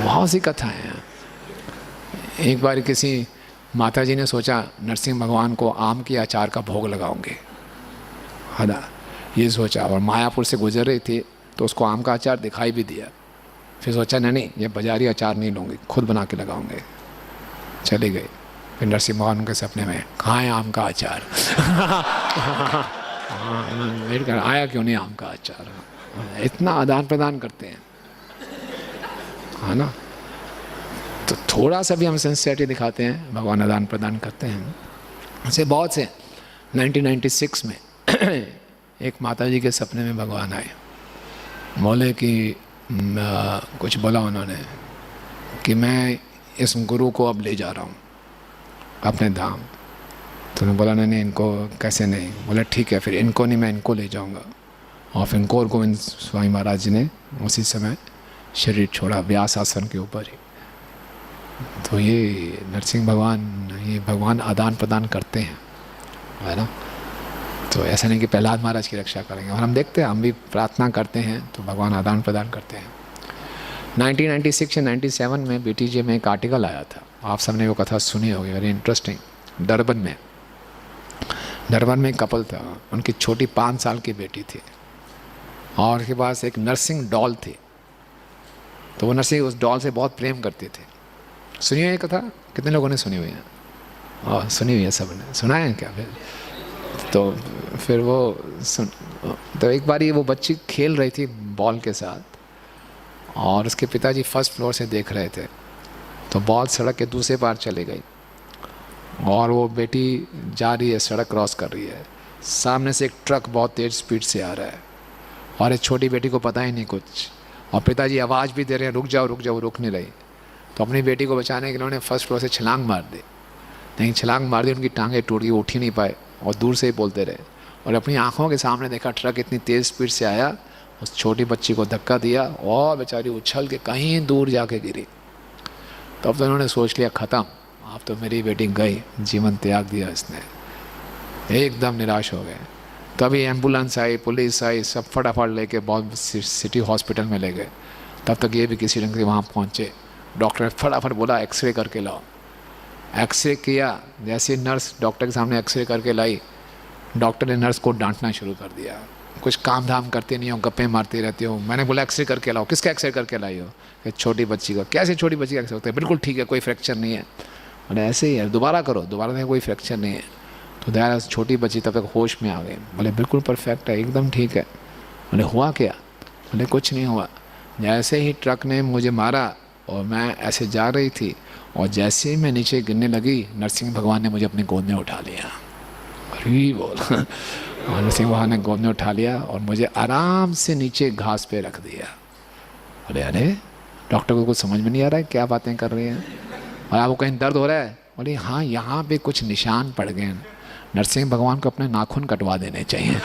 बहुत सी कथाएं हैं। एक बार किसी माता जी ने सोचा नरसिंह भगवान को आम के अचार का भोग लगाऊंगे, है ना, ये सोचा। और मायापुर से गुजर रही थी तो उसको आम का अचार दिखाई भी दिया। फिर सोचा नहीं, ये बाजारी अचार नहीं लूँगी, खुद बना के लगाऊंगे। चली गई। फिर नरसिंह भगवान के सपने में, कहाँ है आम का अचार? वेट कर, आया क्यों नहीं आम का अचार? इतना आदान प्रदान करते हैं, है ना। तो थोड़ा सा भी हम सिंसियरिटी दिखाते हैं, भगवान आदान प्रदान करते हैं। ऐसे बहुत से 1996 में एक माता जी के सपने में भगवान आए। बोले कि कुछ बोला उन्होंने कि मैं इस गुरु को अब ले जा रहा हूँ अपने धाम। तो उन्होंने बोला नहीं, इनको कैसे नहीं। बोले ठीक है, फिर इनको नहीं, मैं इनको ले जाऊँगा। और फिर इनको और गोविंद स्वामी महाराज जी ने उसी समय शरीर छोड़ा, व्यास आसन के ऊपर ही। तो ये नरसिंह भगवान, ये भगवान आदान प्रदान करते हैं, है ना। तो ऐसा नहीं कि प्रहलाद महाराज की रक्षा करेंगे, और हम देखते हैं, हम भी प्रार्थना करते हैं तो भगवान आदान प्रदान करते हैं। 1996 या 97 में BTJ में एक आर्टिकल आया था, आप सबने वो कथा सुनी होगी, वेरी इंटरेस्टिंग। डरबन में एक कपल था, उनकी छोटी 5 साल की बेटी थी, और उसके पास एक नर्सिंग डॉल थी। तो वो नर्सिंग उस डॉल से बहुत प्रेम करते थे। सुनी हुई है कथा? कितने लोगों ने सुनी हुई है? और सुनी हुई है, सब ने सुना है क्या? तो फिर वो तो एक बार वो बच्ची खेल रही थी बॉल के साथ, और उसके पिताजी फर्स्ट फ्लोर से देख रहे थे। तो बॉल सड़क के दूसरे पार चली गई, और वो बेटी जा रही है, सड़क क्रॉस कर रही है, सामने से एक ट्रक बहुत तेज़ स्पीड से आ रहा है, और एक छोटी बेटी को पता ही नहीं कुछ, और पिताजी आवाज़ भी दे रहे हैं रुक जाओ रुक जाओ, रुक नहीं रही। तो अपनी बेटी को बचाने के लिए उन्होंने फर्स्ट फ्लोर से छलांग मार दी, लेकिन छलांग मार दी, उनकी टांगें टूट गई, उठ ही नहीं पाए, और दूर से ही बोलते रहे। और अपनी आंखों के सामने देखा ट्रक इतनी तेज़ स्पीड से आया, उस छोटी बच्ची को धक्का दिया, और बेचारी उछल के कहीं दूर जाके गिरी। तब तो उन्होंने सोच लिया ख़त्म, अब तो मेरी बेटी गई, जीवन त्याग दिया इसने, एकदम निराश हो गए। तभी एम्बुलेंस आई, पुलिस आई, सब फटाफट लेके बहुत सिटी हॉस्पिटल में ले गए। तब तक ये भी किसी ढंग से वहाँ पहुँचे। डॉक्टर ने फटाफट बोला एक्सरे करके लाओ। एक्सरे किया, जैसे नर्स डॉक्टर के सामने एक्सरे करके लाई, डॉक्टर ने नर्स को डांटना शुरू कर दिया, कुछ काम धाम करते नहीं हो, गप्पे मारती रहती हो। मैंने बोला एक्सरे करके लाओ। किसका एक्सरे करके लाई हो? कि छोटी बच्ची का। कैसे छोटी बच्ची का एक्सरे होता है? बिल्कुल ठीक है, कोई फ्रैक्चर नहीं है। बोले ऐसे ही है, दोबारा करो। दोबारा नहीं, कोई फ्रैक्चर नहीं है। तो दया छोटी बच्ची तब तक होश में आ गई। बोले बिल्कुल परफेक्ट है, एकदम ठीक है। बोले हुआ क्या? बोले कुछ नहीं हुआ, जैसे ही ट्रक ने मुझे मारा और मैं ऐसे जा रही थी, और जैसे ही मैं नीचे गिरने लगी, नरसिंह भगवान ने मुझे अपनी गोद में उठा लिया। अरे बोल और नरसिंह भगवान ने गोद में उठा लिया और मुझे आराम से नीचे घास पे रख दिया। अरे अरे डॉक्टर को कुछ समझ में नहीं आ रहा है क्या बातें कर रही हैं, और आपको कहीं दर्द हो रहा है? बोले हाँ यहाँ पे कुछ निशान पड़ गए हैं, नरसिंह भगवान को अपने नाखून कटवा देने चाहिए।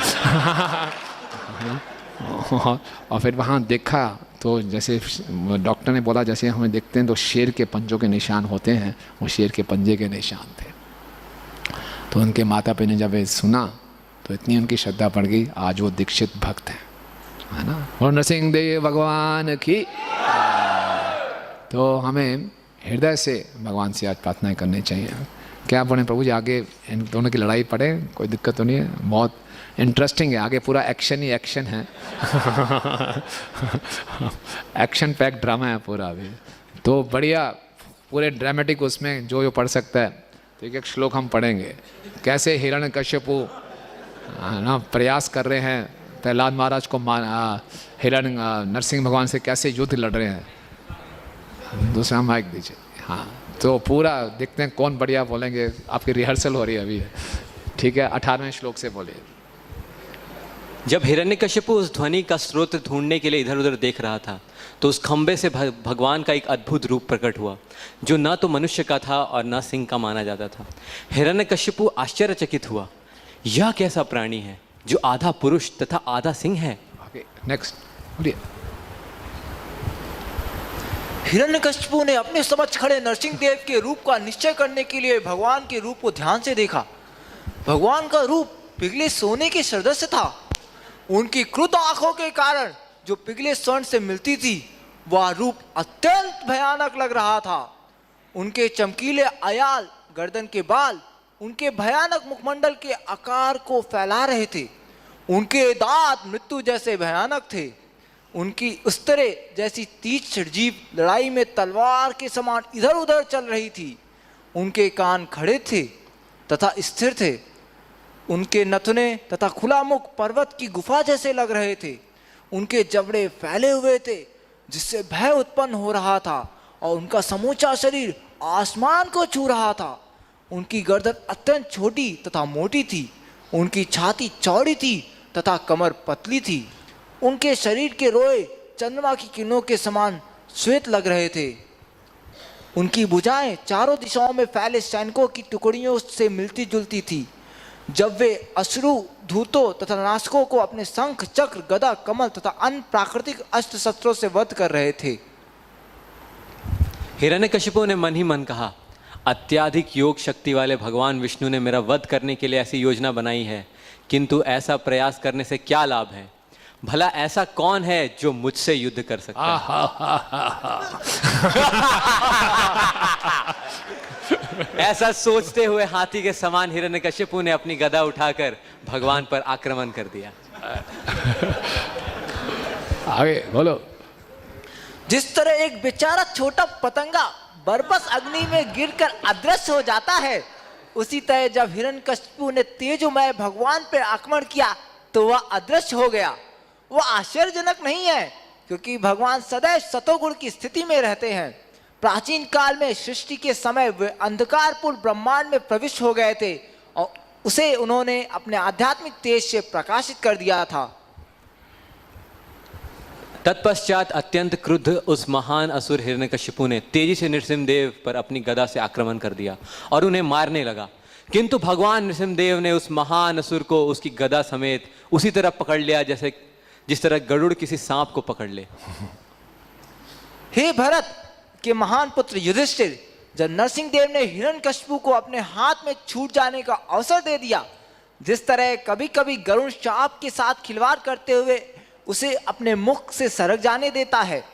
और फिर वहाँ देखा तो जैसे डॉक्टर ने बोला जैसे हमें देखते हैं तो शेर के पंजों के निशान होते हैं, वो शेर के पंजे के निशान थे। तो उनके माता पिता ने जब ये सुना तो इतनी उनकी श्रद्धा पड़ गई, आज वो दीक्षित भक्त है ना। और नरसिंह देव भगवान की। तो हमें हृदय से भगवान से आज प्रार्थना करनी चाहिए। क्या बोले प्रभु जी, आगे इन दोनों की लड़ाई पड़े, कोई दिक्कत तो नहीं है, बहुत इंटरेस्टिंग है, आगे पूरा एक्शन ही एक्शन है। एक्शन पैक ड्रामा है पूरा अभी तो, बढ़िया पूरे ड्रामेटिक उसमें जो पढ़ सकता है। तो एक श्लोक हम पढ़ेंगे, कैसे हिरण्यकश्यपु ना प्रयास कर रहे हैं प्रहलाद महाराज को नरसिंह भगवान से कैसे युद्ध लड़ रहे हैं। दूसरा माइक दीजिए। हाँ, तो पूरा देखते हैं कौन बढ़िया बोलेंगे। आपकी रिहर्सल हो रही है अभी, ठीक है। 18वें श्लोक से बोलिए। जब हिरण्यकश्यपु उस ध्वनि का स्रोत ढूंढने के लिए इधर उधर देख रहा था तो उस खंबे से भगवान का एक अद्भुत रूप प्रकट हुआ जो न तो मनुष्य का था और न सिंह का माना जाता था। हिरण्यकश्यपु आश्चर्यचकित हुआ, यह कैसा प्राणी है जो आधा पुरुष तथा आधा सिंह है। नेक्स्ट बोलिए। हिरण्यकश्यपु ने अपने समक्ष खड़े नरसिंह देव के रूप का निश्चय करने के लिए भगवान के रूप को ध्यान से देखा। भगवान का रूप पिघले सोने के सदृश था। उनकी क्रुद्ध आंखों के कारण जो पिघले स्वर्ण से मिलती थी, वह रूप अत्यंत भयानक लग रहा था। उनके चमकीले अयाल गर्दन के बाल उनके भयानक मुखमंडल के आकार को फैला रहे थे। उनके दांत मृत्यु जैसे भयानक थे। उनकी उस्तरे जैसी तीक्ष्ण जीभ लड़ाई में तलवार के समान इधर उधर चल रही थी। उनके कान खड़े थे तथा स्थिर थे। उनके नथुने तथा खुला मुख पर्वत की गुफा जैसे लग रहे थे। उनके जबड़े फैले हुए थे जिससे भय उत्पन्न हो रहा था और उनका समूचा शरीर आसमान को छू रहा था। उनकी गर्दन अत्यंत छोटी तथा मोटी थी। उनकी छाती चौड़ी थी तथा कमर पतली थी। उनके शरीर के रोए चंद्रमा की किरणों के समान श्वेत लग रहे थे। उनकी भुजाएं चारों दिशाओं में फैले सैनिकों की टुकड़ियों से मिलती जुलती थी। जब वे अश्रु धूतों तथा नाशकों को अपने शंख चक्र गदा कमल तथा अन्य प्राकृतिक अस्त्र शस्त्रों से वध कर रहे थे। हिरण्यकश्यपु ने मन ही मन कहा, अत्याधिक योग शक्ति वाले भगवान विष्णु ने मेरा वध करने के लिए ऐसी योजना बनाई है, किंतु ऐसा प्रयास करने से क्या लाभ है। भला ऐसा कौन है जो मुझसे युद्ध कर सकता है। ऐसा सोचते हुए हाथी के समान हिरण्यकश्यपु ने अपनी गदा उठाकर भगवान पर आक्रमण कर दिया। आगे बोलो। जिस तरह एक बेचारा छोटा पतंगा बरबस अग्नि में गिरकर अदृश्य हो जाता है, उसी तरह जब हिरण्यकश्यपु ने तेजोमय भगवान पर आक्रमण किया तो वह अदृश्य हो गया। वह आश्चर्यजनक नहीं है, क्योंकि भगवान सदैव सतोगुण की स्थिति में रहते हैं। प्राचीन काल में सृष्टि के समय वे अंधकारपूर्ण ब्रह्मांड में प्रविष्ट हो गए थे और उसे उन्होंने अपने आध्यात्मिक तेज से प्रकाशित कर दिया था। तत्पश्चात अत्यंत क्रुद्ध उस महान असुर हिरण्यकश्यपु ने तेजी से नृसिंहदेव पर अपनी गदा से आक्रमण कर दिया और उन्हें मारने लगा। किंतु भगवान नृसिंहदेव ने उस महान असुर को उसकी गदा समेत उसी तरह पकड़ लिया जैसे जिस तरह गरुड़ किसी सांप को पकड़ ले। हे भरत के महान पुत्र युधिष्ठिर, जब नरसिंहदेव ने हिरण्यकश्यपु को अपने हाथ में छूट जाने का अवसर दे दिया, जिस तरह कभी कभी गरुड़ सांप के साथ खिलवाड़ करते हुए उसे अपने मुख से सरक जाने देता है,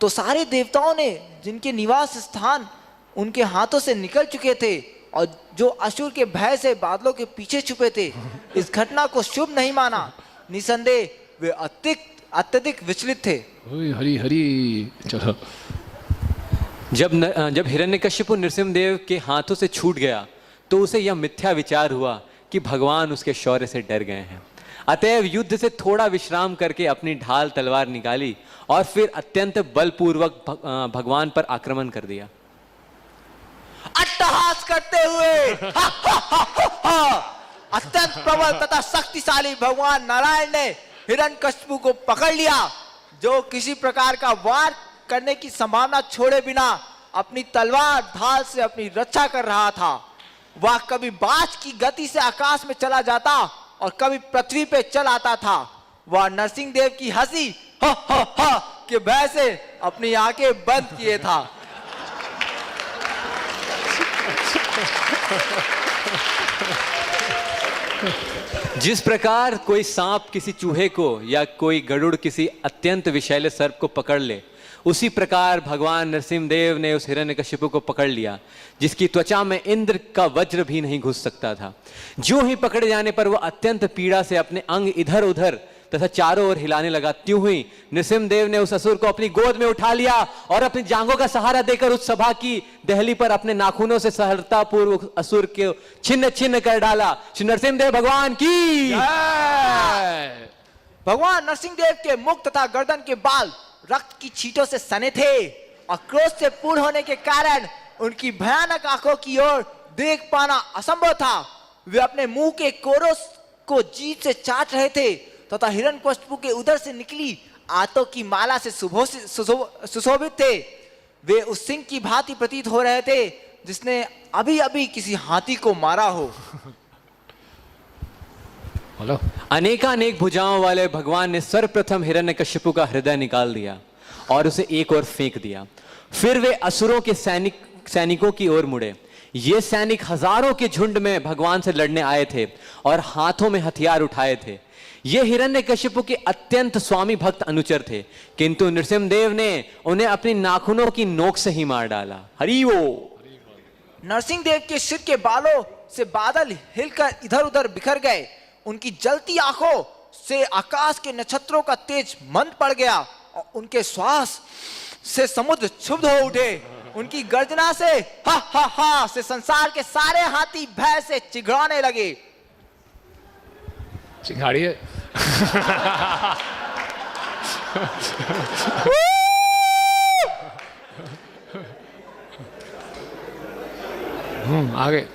तो सारे देवताओं ने जिनके निवास स्थान उनके हाथों से निकल चुके थे और जो असुर के भय से बादलों के पीछे छुपे थे, इस घटना को शुभ नहीं माना। निसंदेह वे अत्यधिक विचलित थे। हरी हरी। चलो। जब हिरण्यकश्यपु नृसिंहदेव के हाथों से छूट गया तो उसे यह मिथ्या विचार हुआ कि भगवान उसके शौर्य से डर गए हैं। अतएव युद्ध से थोड़ा विश्राम करके अपनी ढाल तलवार निकाली और फिर अत्यंत बलपूर्वक भगवान पर आक्रमण कर दिया। अट्टहास करते हुए अत्यंत प्रबल तथा शक्तिशाली भगवान नारायण ने हिरण्यकश्यपु को पकड़ लिया, जो किसी प्रकार का वार करने की संभावना छोड़े बिना अपनी तलवार ढाल से अपनी रक्षा कर रहा था। वह कभी बाज की गति से आकाश में चला जाता और कभी पृथ्वी पे चल आता था। वह नरसिंह देव की हंसी हा हा हा के भय से अपनी आंखें बंद किए था। जिस प्रकार कोई सांप किसी चूहे को या कोई गरुड़ किसी अत्यंत विषैले सर्प को पकड़ ले, उसी प्रकार भगवान नरसिंहदेव ने उस हिरण्यकशिपु को पकड़ लिया, जिसकी त्वचा में इंद्र का वज्र भी नहीं घुस सकता था। जो ही पकड़े जाने पर वह अत्यंत पीड़ा से अपने अंग इधर उधर तथा चारों ओर हिलाने लगा। त्यों ही नरसिंहदेव ने उस असुर को अपनी गोद में उठा लिया और अपनी जांघों का सहारा देकर उस सभा की दहली पर अपने नाखूनों से सहरता पूर्व असुर के छिन्न छिन्न कर डाला। श्री नरसिंहदेव भगवान की। भगवान नरसिंहदेव के मुख तथा गर्दन के बाल रक्त की छींटों से सने थे और क्रोध से पूर्ण होने के कारण उनकी भयानक आंखों की ओर देख पाना असंभव था। वे अपने मुंह के कोरों को जीभ से चाट रहे थे तथा हिरण्यकशिपु के उदर से निकली आंतों की माला से सुशोभित थे। वे उस सिंह की भांति प्रतीत हो रहे थे जिसने अभी अभी किसी हाथी को मारा हो। हेलो। अनेकानेक भुजाओं वाले भगवान ने सर्वप्रथम हिरण्यकशिपु का हृदय निकाल दिया और उसे एक ओर फेंक दिया। फिर वे असुरों के सैनिकों की ओर मुड़े। ये सैनिक हजारों के झुंड में भगवान से लड़ने आए थे और हाथों में हथियार उठाए थे। ये हिरण्यकशिपु के अत्यंत स्वामी भक्त अनुचर थे, किंतु नरसिंहदेव ने उन्हें अपनी नाखूनों की नोक से ही मार डाला। हरि वो। नरसिंहदेव के सिर के बालों से बादल हिलकर इधर उधर बिखर गए। उनकी जलती आंखों से आकाश के नक्षत्रों का तेज मंद पड़ गया और उनके श्वास से समुद्र क्षुब्ध हो उठे। उनकी गर्जना से हा हा हा से संसार के सारे हाथी भय से चिघाड़ने लगे। चिंगाड़िए। आगे।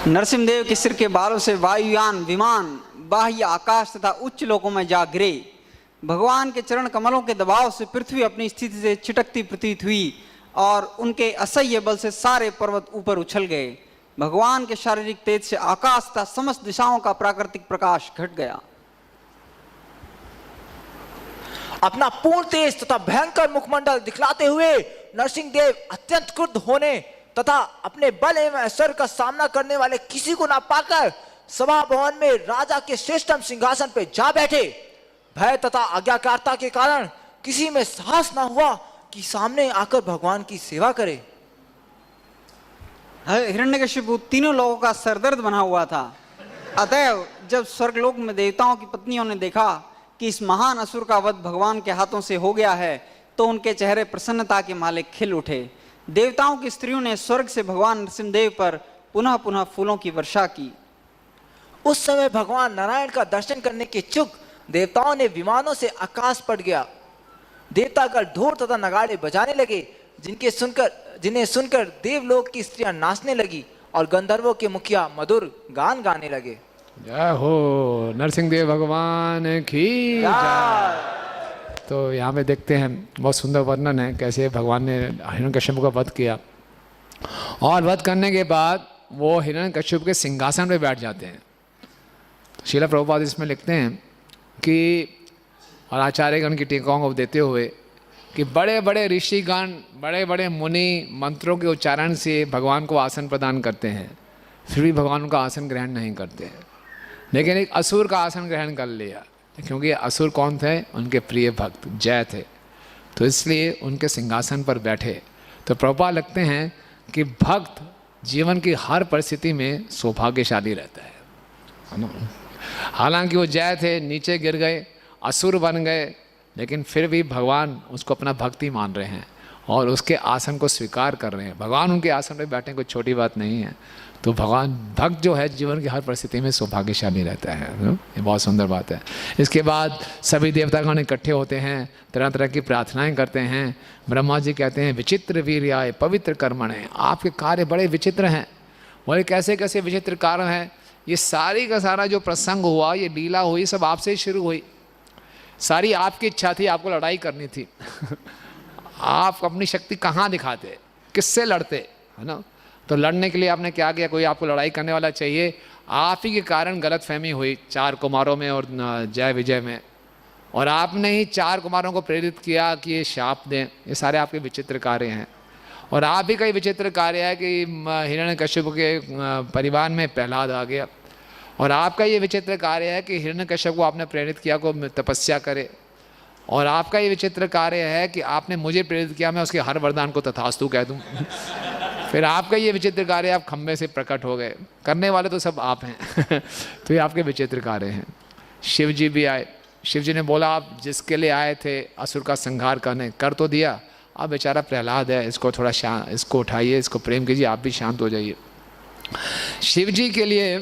नरसिंहदेव के सिर के बालों से वायुयान, विमान, बाह्य आकाश तथा उच्च लोकों में जा गिरे। भगवान के चरण कमलों के दबाव से पृथ्वी अपनी स्थिति से छिटकती प्रतीत हुई और उनके असह्य बल से सारे पर्वत ऊपर उछल गए। भगवान के शारीरिक तेज से आकाश तथा समस्त दिशाओं का प्राकृतिक प्रकाश घट गया। अपना पूर्ण तेज तथा भयंकर मुखमंडल दिखलाते हुए नरसिंहदेव अत्यंत क्रुद्ध होने तथा अपने बल एवं ऐश्वर्य का सामना करने वाले किसी को ना पाकर सभा भवन में राजा के श्रेष्ठतम सिंहासन पर जा बैठे। भय तथा आज्ञाकारिता के कारण किसी में साहस ना हुआ कि सामने आकर भगवान की सेवा करे। हिरण्यकशिपु तीनों लोगों का सरदर्द बना हुआ था। अतएव जब स्वर्गलोक में देवताओं की पत्नियों ने देखा कि इस महान असुर का वध भगवान के हाथों से हो गया है, तो उनके चेहरे प्रसन्नता के माले खिल उठे। देवताओं की स्त्रियों ने स्वर्ग से भगवान नरसिंहदेव पर पुनः पुनः फूलों की वर्षा की। उस समय भगवान नारायण का दर्शन करने के इच्छुक देवताओं ने विमानों से आकाश पड़ गया। देवतागण ढोल तथा नगाड़े बजाने लगे, जिन्हें सुनकर देवलोक की स्त्रियां नाचने लगी और गंधर्वों के मुखिया मधुर गान गाने लगे। जय हो नरसिंहदेव भगवान की जय। तो यहाँ पे देखते हैं बहुत सुंदर वर्णन है कैसे भगवान ने हिरण्यकशिपु का वध किया और वध करने के बाद वो हिरण्यकशिपु के सिंहासन पे बैठ जाते हैं। श्रील प्रभुपाद इसमें लिखते हैं कि और आचार्यगण की टीकाओं को देते हुए कि बड़े बड़े ऋषिगण, बड़े बड़े मुनि मंत्रों के उच्चारण से भगवान को आसन प्रदान करते हैं, फिर भी भगवान उनका आसन ग्रहण नहीं करते हैं। लेकिन एक असुर का आसन ग्रहण कर लिया, क्योंकि असुर कौन थे? उनके प्रिय भक्त जय थे, तो इसलिए उनके सिंहासन पर बैठे। तो प्रभुपाद लगते हैं कि भक्त जीवन की हर परिस्थिति में सौभाग्यशाली रहता है ना। हालांकि वो जय थे, नीचे गिर गए, असुर बन गए, लेकिन फिर भी भगवान उसको अपना भक्ति मान रहे हैं और उसके आसन को स्वीकार कर रहे हैं। भगवान उनके आसन पर बैठे, कोई छोटी बात नहीं है। तो भगवान भक्त जो है जीवन की हर परिस्थिति में सौभाग्यशाली रहता है। ये बहुत सुंदर बात है। इसके बाद सभी देवतागण इकट्ठे होते हैं, तरह तरह की प्रार्थनाएं करते हैं। ब्रह्मा जी कहते हैं विचित्र वीर्याय पवित्र कर्मणे, आपके कार्य बड़े विचित्र हैं। बोले कैसे कैसे विचित्र कार्य हैं? ये सारी का सारा जो प्रसंग हुआ, ये लीला हुई, सब आपसे ही शुरू हुई। सारी आपकी इच्छा थी, आपको लड़ाई करनी थी। आप अपनी शक्ति कहाँ दिखाते, किससे लड़ते, है ना? तो लड़ने के लिए आपने क्या किया? कोई आपको लड़ाई करने वाला चाहिए। आप ही के कारण गलत फहमी हुई 4 कुमारों में और जय विजय में, और आपने ही 4 कुमारों को प्रेरित किया कि ये शाप दें। ये सारे आपके विचित्र कार्य हैं। और आप ही का ही विचित्र कार्य है कि हिरण्यकश्यप के परिवार में प्रहलाद आ गया। और आपका ये विचित्र कार्य है कि हिरण्यकश्यप को आपने प्रेरित किया को तपस्या करे। और आपका ये विचित्र कार्य है कि आपने मुझे प्रेरित किया, मैं उसके हर वरदान को तथास्तु कह दूँ। फिर आपका ये विचित्र कार्य, आप खम्भे से प्रकट हो गए। करने वाले तो सब आप हैं। तो ये आपके विचित्र कार्य हैं। शिव जी भी आए। शिव जी ने बोला आप जिसके लिए आए थे असुर का संहार करने, कर तो दिया, अब बेचारा प्रहलाद है, इसको थोड़ा शांत, इसको उठाइए, इसको प्रेम कीजिए, आप भी शांत हो जाइए। शिव जी के लिए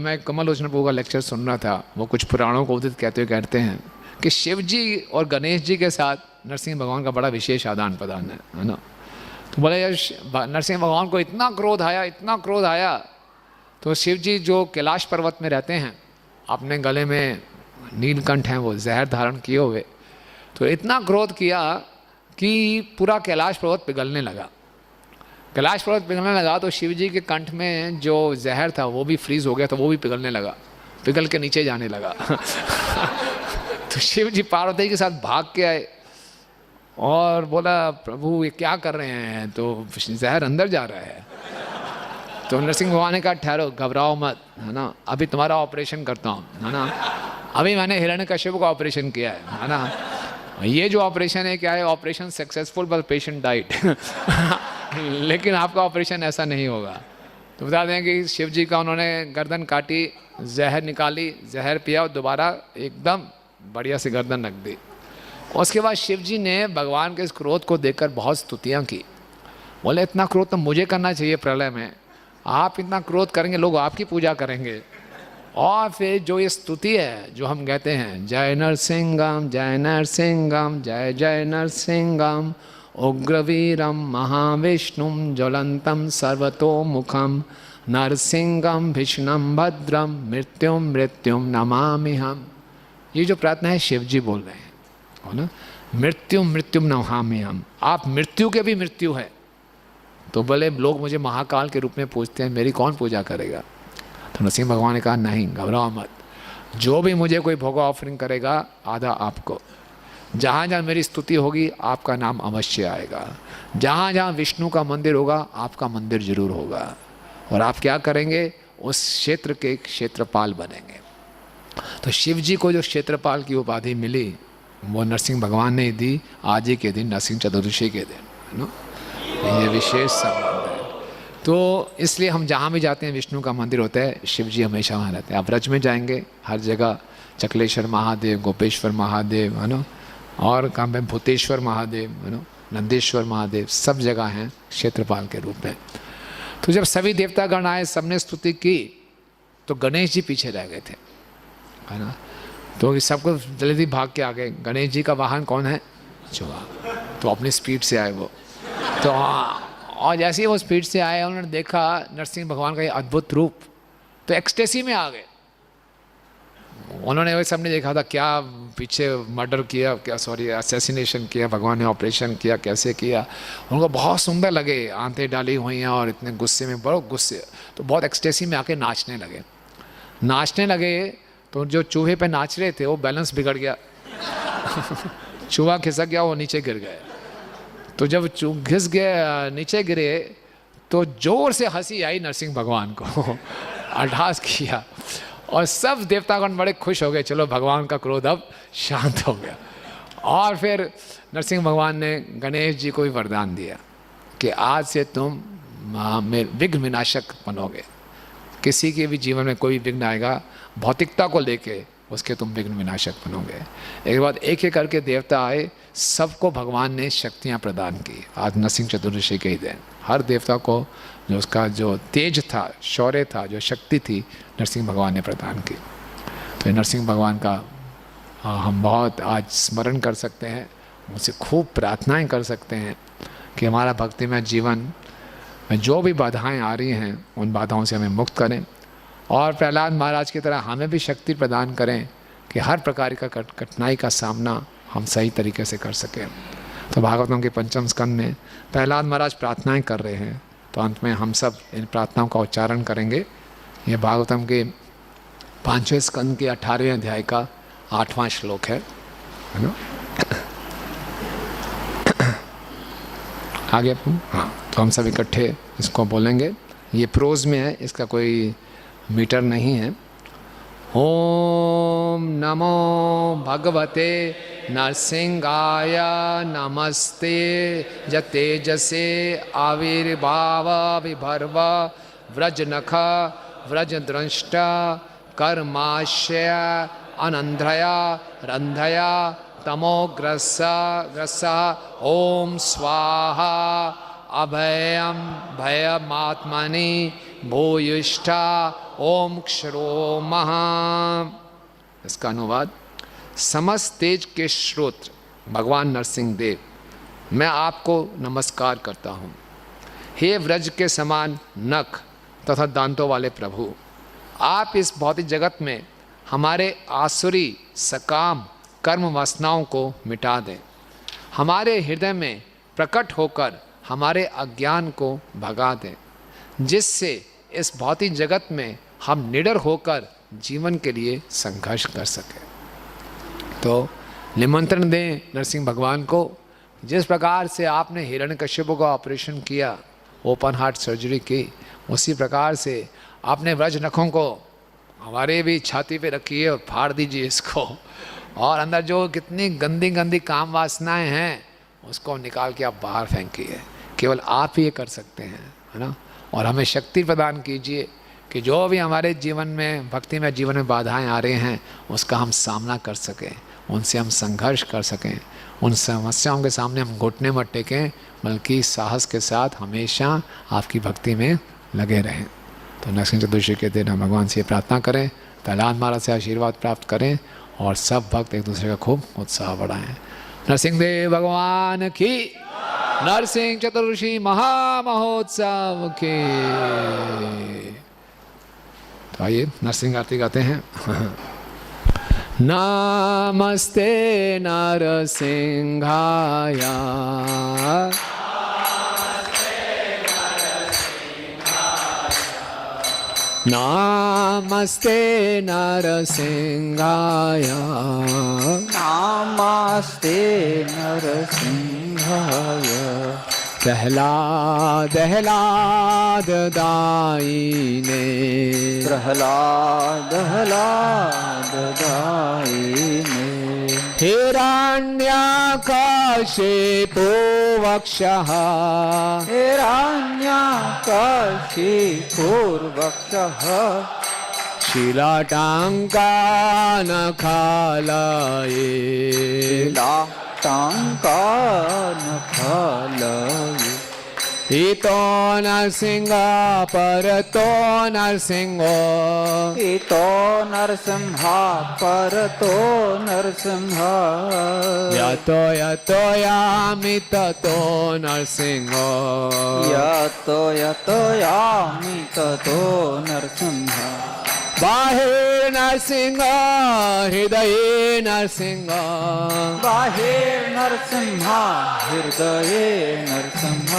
मैं कमल लोचन प्रभु का लेक्चर सुन रहा था। वो कुछ पुराणों को उदित कहते हैं कि शिव जी और गणेश जी के साथ नरसिंह भगवान का बड़ा विशेष आदान प्रदान है ना? तो बोले यार नरसिंह भगवान को इतना क्रोध आया, इतना क्रोध आया। तो शिव जी जो कैलाश पर्वत में रहते हैं, अपने गले में नीलकंठ हैं, वो जहर धारण किए हुए, तो इतना क्रोध किया कि पूरा कैलाश पर्वत पिघलने लगा। कैलाश पर्वत पिघलने लगा तो शिव जी के कंठ में जो जहर था वो भी फ्रीज हो गया, तो वो भी पिघलने लगा, पिघल के नीचे जाने लगा। तो शिव जी पार्वती के साथ भाग के आए और बोला प्रभु ये क्या कर रहे हैं? तो जहर अंदर जा रहा है। तो नरसिंह भगवान ने कहा ठहरो, घबराओ मत, है ना, अभी तुम्हारा ऑपरेशन करता हूँ, है ना। अभी मैंने हिरण्यकश्यप का ऑपरेशन किया है ना। ये जो ऑपरेशन है क्या है? Operation successful but patient diet. लेकिन आपका ऑपरेशन ऐसा नहीं होगा। तो बता दें कि शिव जी का उन्होंने गर्दन काटी, जहर निकाली, जहर पिया और दोबारा एकदम बढ़िया से गर्दन रख दी। उसके बाद शिव जी ने भगवान के इस क्रोध को देखकर बहुत स्तुतियाँ की। बोले इतना क्रोध तो मुझे करना चाहिए प्रलय में, आप इतना क्रोध करेंगे लोग आपकी पूजा करेंगे। और फिर जो ये स्तुति है जो हम कहते हैं जय नरसिंहम जय नरसिंहम जय जय नरसिंहम उग्रवीरम महाविष्णुम ज्वलंतम सर्वतोमुखम नरसिंहम भीषणम भद्रम मृत्युम मृत्युम नमामि हम। ये जो प्रार्थना है शिव जी बोल रहे हैं, हो ना, मृत्युम मृत्युम नमामि हम। आप मृत्यु के भी मृत्यु है। तो बोले लोग मुझे महाकाल के रूप में पूछते हैं, मेरी कौन पूजा करेगा? तो नरसिंह भगवान ने कहा नहीं, घबराओ मत, जो भी मुझे कोई भोग ऑफरिंग करेगा आधा आपको। जहाँ जहाँ मेरी स्तुति होगी आपका नाम अवश्य आएगा। जहाँ जहाँ विष्णु का मंदिर होगा आपका मंदिर जरूर होगा। और आप क्या करेंगे? उस क्षेत्र के क्षेत्रपाल बनेंगे। तो शिव जी को जो क्षेत्रपाल की उपाधि मिली वो नरसिंह भगवान ने दी आज ही के दिन, नरसिंह चतुर्दशी के दिन, है ना। ये विशेष संबंध है। तो इसलिए हम जहाँ भी जाते हैं विष्णु का मंदिर होता है, शिव जी हमेशा वहाँ रहते हैं। आप ब्रज में जाएंगे हर जगह चकलेश्वर महादेव, गोपेश्वर महादेव, है ना, और कहाँ पे भूतेश्वर महादेव, है ना, नंदेश्वर महादेव, सब जगह हैं क्षेत्रपाल के रूप में। तो जब सभी देवतागण आए, सबने स्तुति की, तो गणेश जी पीछे रह गए थे, है ना। तो सबको जल्दी भाग के आ गए। गणेश जी का वाहन कौन है? चूहा। तो अपनी स्पीड से आए वो। तो और जैसे ही वो स्पीड से आए उन्होंने देखा नरसिंह भगवान का ये अद्भुत रूप, तो एक्सटेसी में आ गए। उन्होंने, वो सबने देखा था क्या पीछे मर्डर किया, क्या सॉरी असैसिनेशन किया, भगवान ने ऑपरेशन किया, कैसे किया, उनको बहुत सुंदर लगे, आंतें डाली हुई हैं और इतने गुस्से में, बड़ो गुस्से। तो बहुत एक्सटेसी में आके नाचने लगे। नाचने लगे तो जो चूहे पे नाच रहे थे वो बैलेंस बिगड़ गया। चूहा खिसक गया, वो नीचे गिर गए। तो जब घिस गए, नीचे गिरे, तो जोर से हंसी आई नरसिंह भगवान को। अट्ठास किया और सब देवतागण बड़े खुश हो गए, चलो भगवान का क्रोध अब शांत हो गया। और फिर नरसिंह भगवान ने गणेश जी को भी वरदान दिया कि आज से तुम विघ्न विनाशक बनोगे। किसी के भी जीवन में कोई विघ्न आएगा, भौतिकता को लेके उसके तुम विघ्न विनाशक बनोगे। एक बार एक एक करके देवता आए, सबको भगवान ने शक्तियाँ प्रदान की। आज नरसिंह चतुर्दशी के ही दिन हर देवता को जो उसका जो तेज था, शौर्य था, जो शक्ति थी, नरसिंह भगवान ने प्रदान की। तो नरसिंह भगवान का हम बहुत आज स्मरण कर सकते हैं, उनसे खूब प्रार्थनाएं कर सकते हैं कि हमारा भक्तिमय जीवन में जो भी बाधाएं आ रही हैं उन बाधाओं से हमें मुक्त करें, और प्रहलाद महाराज की तरह हमें भी शक्ति प्रदान करें कि हर प्रकार का कठिनाई का सामना हम सही तरीके से कर सकें। तो भागवतम के पंचम स्कंद में प्रहलाद महाराज प्रार्थनाएं कर रहे हैं, तो अंत में हम सब इन प्रार्थनाओं का उच्चारण करेंगे। ये भागवतम के 5वें स्कंद के 18वें अध्याय का 8वां श्लोक है ना। आगे हाँ, तो हम सब इकट्ठे इसको बोलेंगे। ये प्रोज में है, इसका कोई मीटर नहीं है। ओम नमो भगवते नरसिंहाय नमस्ते जतेजसे आविर्भाव विभर्व व्रजनख व्रजद्रष्ट कर्माशय अनंध्रया रंधया तमोग्रस ओम स्वाहा अभयम भयमात्मनि भूयिष्ठा ओम क्षरो महा। इसका अनुवाद, समस्त तेज के स्रोत भगवान नरसिंह देव, मैं आपको नमस्कार करता हूँ। हे व्रज के समान नख तथा दांतों वाले प्रभु, आप इस भौतिक जगत में हमारे आसुरी सकाम कर्म वासनाओं को मिटा दें, हमारे हृदय में प्रकट होकर हमारे अज्ञान को भगा दें, जिससे इस भौतिक जगत में हम निडर होकर जीवन के लिए संघर्ष कर सकें। तो निमंत्रण दें नरसिंह भगवान को, जिस प्रकार से आपने हिरण्यकश्यप का ऑपरेशन किया, ओपन हार्ट सर्जरी की, उसी प्रकार से आपने व्रज नखों को हमारे भी छाती पे रखिए और फाड़ दीजिए इसको, और अंदर जो कितनी गंदी गंदी काम वासनाएं हैं उसको निकाल के आप बाहर फेंकिए। केवल आप ही ये कर सकते हैं, है ना। और हमें शक्ति प्रदान कीजिए कि जो भी हमारे जीवन में, भक्ति में जीवन में बाधाएं आ रहे हैं, उसका हम सामना कर सकें, उनसे हम संघर्ष कर सकें, उन समस्याओं के सामने हम घुटने मत टेकें, बल्कि साहस के साथ हमेशा आपकी भक्ति में लगे रहें। तो नरसिंह चतुर्दशी के दिन हम भगवान से प्रार्थना करें, प्रहलाद महाराज से आशीर्वाद प्राप्त करें, और सब भक्त एक दूसरे का खूब उत्साह बढ़ाएं। नरसिंह देव भगवान की, नरसिंह चतुर्दशी महामहोत्सव की। तो आइए नरसिंह आरती गाते हैं। नमस्ते नरसिंहाय, नमस्ते नरसिंहाय, नमस्ते नरसिंहाय, प्रहलाद दायिने, प्रहलाद दायिने, हिरण्यकशिपो वक्षः, हिरण्यकशिपुर्वक्षः, शिलाटाङ्कानखालये, टाङ्कानखालये, इतो नरसिंह परतो नरसिंहो, इतो नरसिंह परतो नरसिंह, यतो यतो यामि ततो नरसिंहो, यतो यतो यामि ततो नरसिंह, बाहिर नरसिंह हृदये नरसिंह, बाहिर नरसिंह हृदये नरसिंह,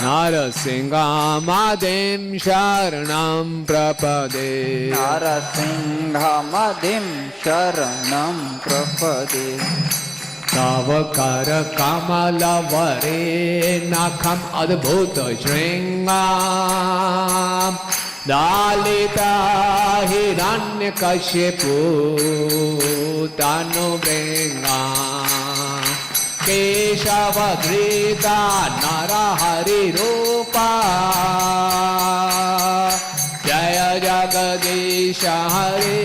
नरसिंहमदिं शरणं प्रपदे, नरसिंहमदिं शरणं प्रपदे, तव कर कमलवरे नखम अद्भुत श्रृंगाम, दालिता हिरण्यकशिपु तनुभृंगा, केशवधृता नरहरिरूपा, जय जगदीश हरे,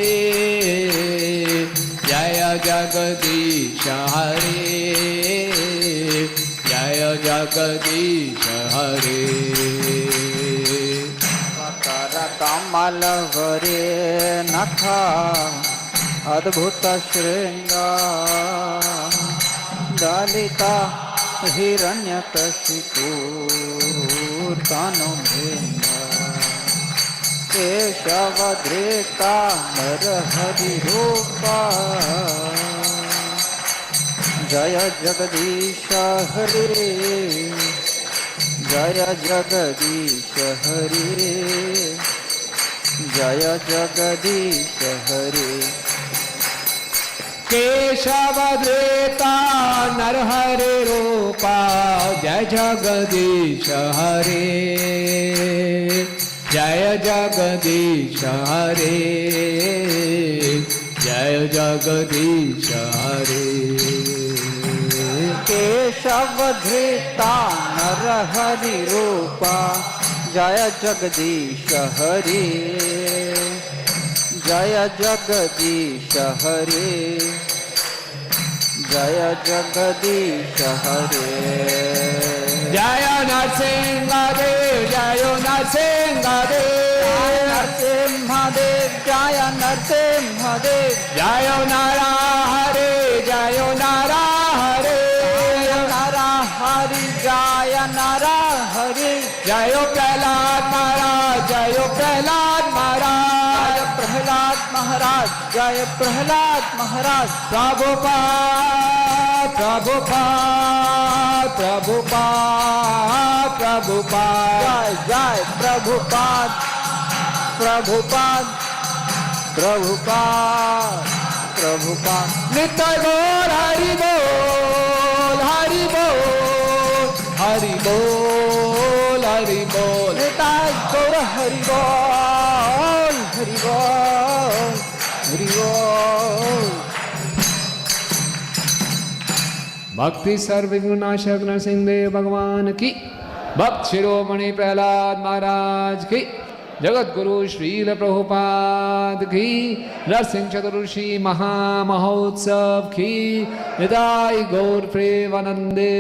जय जगदीश हरे। जगदीश हरे कर कमल वरे नखा अद्भुत श्रृंगार दलिता हिरण्यकशिपूर्तनु केशवधृता नरहरि रूपा जय जगदीश हरे जय जगदीश हरे जय जगदीश हरे केशवधृता नरहरि रूपा जय जगदीश हरे जय जगदीश हरे जय जगदीश हरे केशवधृता नरहरि रूपा जय जगदीश हरे जय जगदीश हरे जय जगदीश हरे जय नरसिंहदेव जय नरसिंहदेव नरसिंहदेव जय नरसिंहदेव जय नारा हरे जय नारा हरे नारा हरि जय नारा हरि जय प्रहलाद महाराज जय प्रहलाद महाराज प्रहलाद महाराज जय प्रहलाद महाराज प्रभुपाद प्रभुपाद प्रभुपाद प्रभुपाद जय जय प्रभुपाद प्रभुपाद प्रभुपाद प्रभुपाद नित्य बोल हरि बोल हरि बोल हरि बोल हरि बोल निताय गौर हरि बोल हरि बोल हरि बोल भक्ति सर्वविघ्ननाशक नरसिंहदेव भगवान की भक्त शिरोमणि प्रहलाद महाराज की जगत गुरु श्रील प्रभुपाद की नरसिंह चतुर्दशी महामहोत्सव की निताई गौर प्रेमानंदे।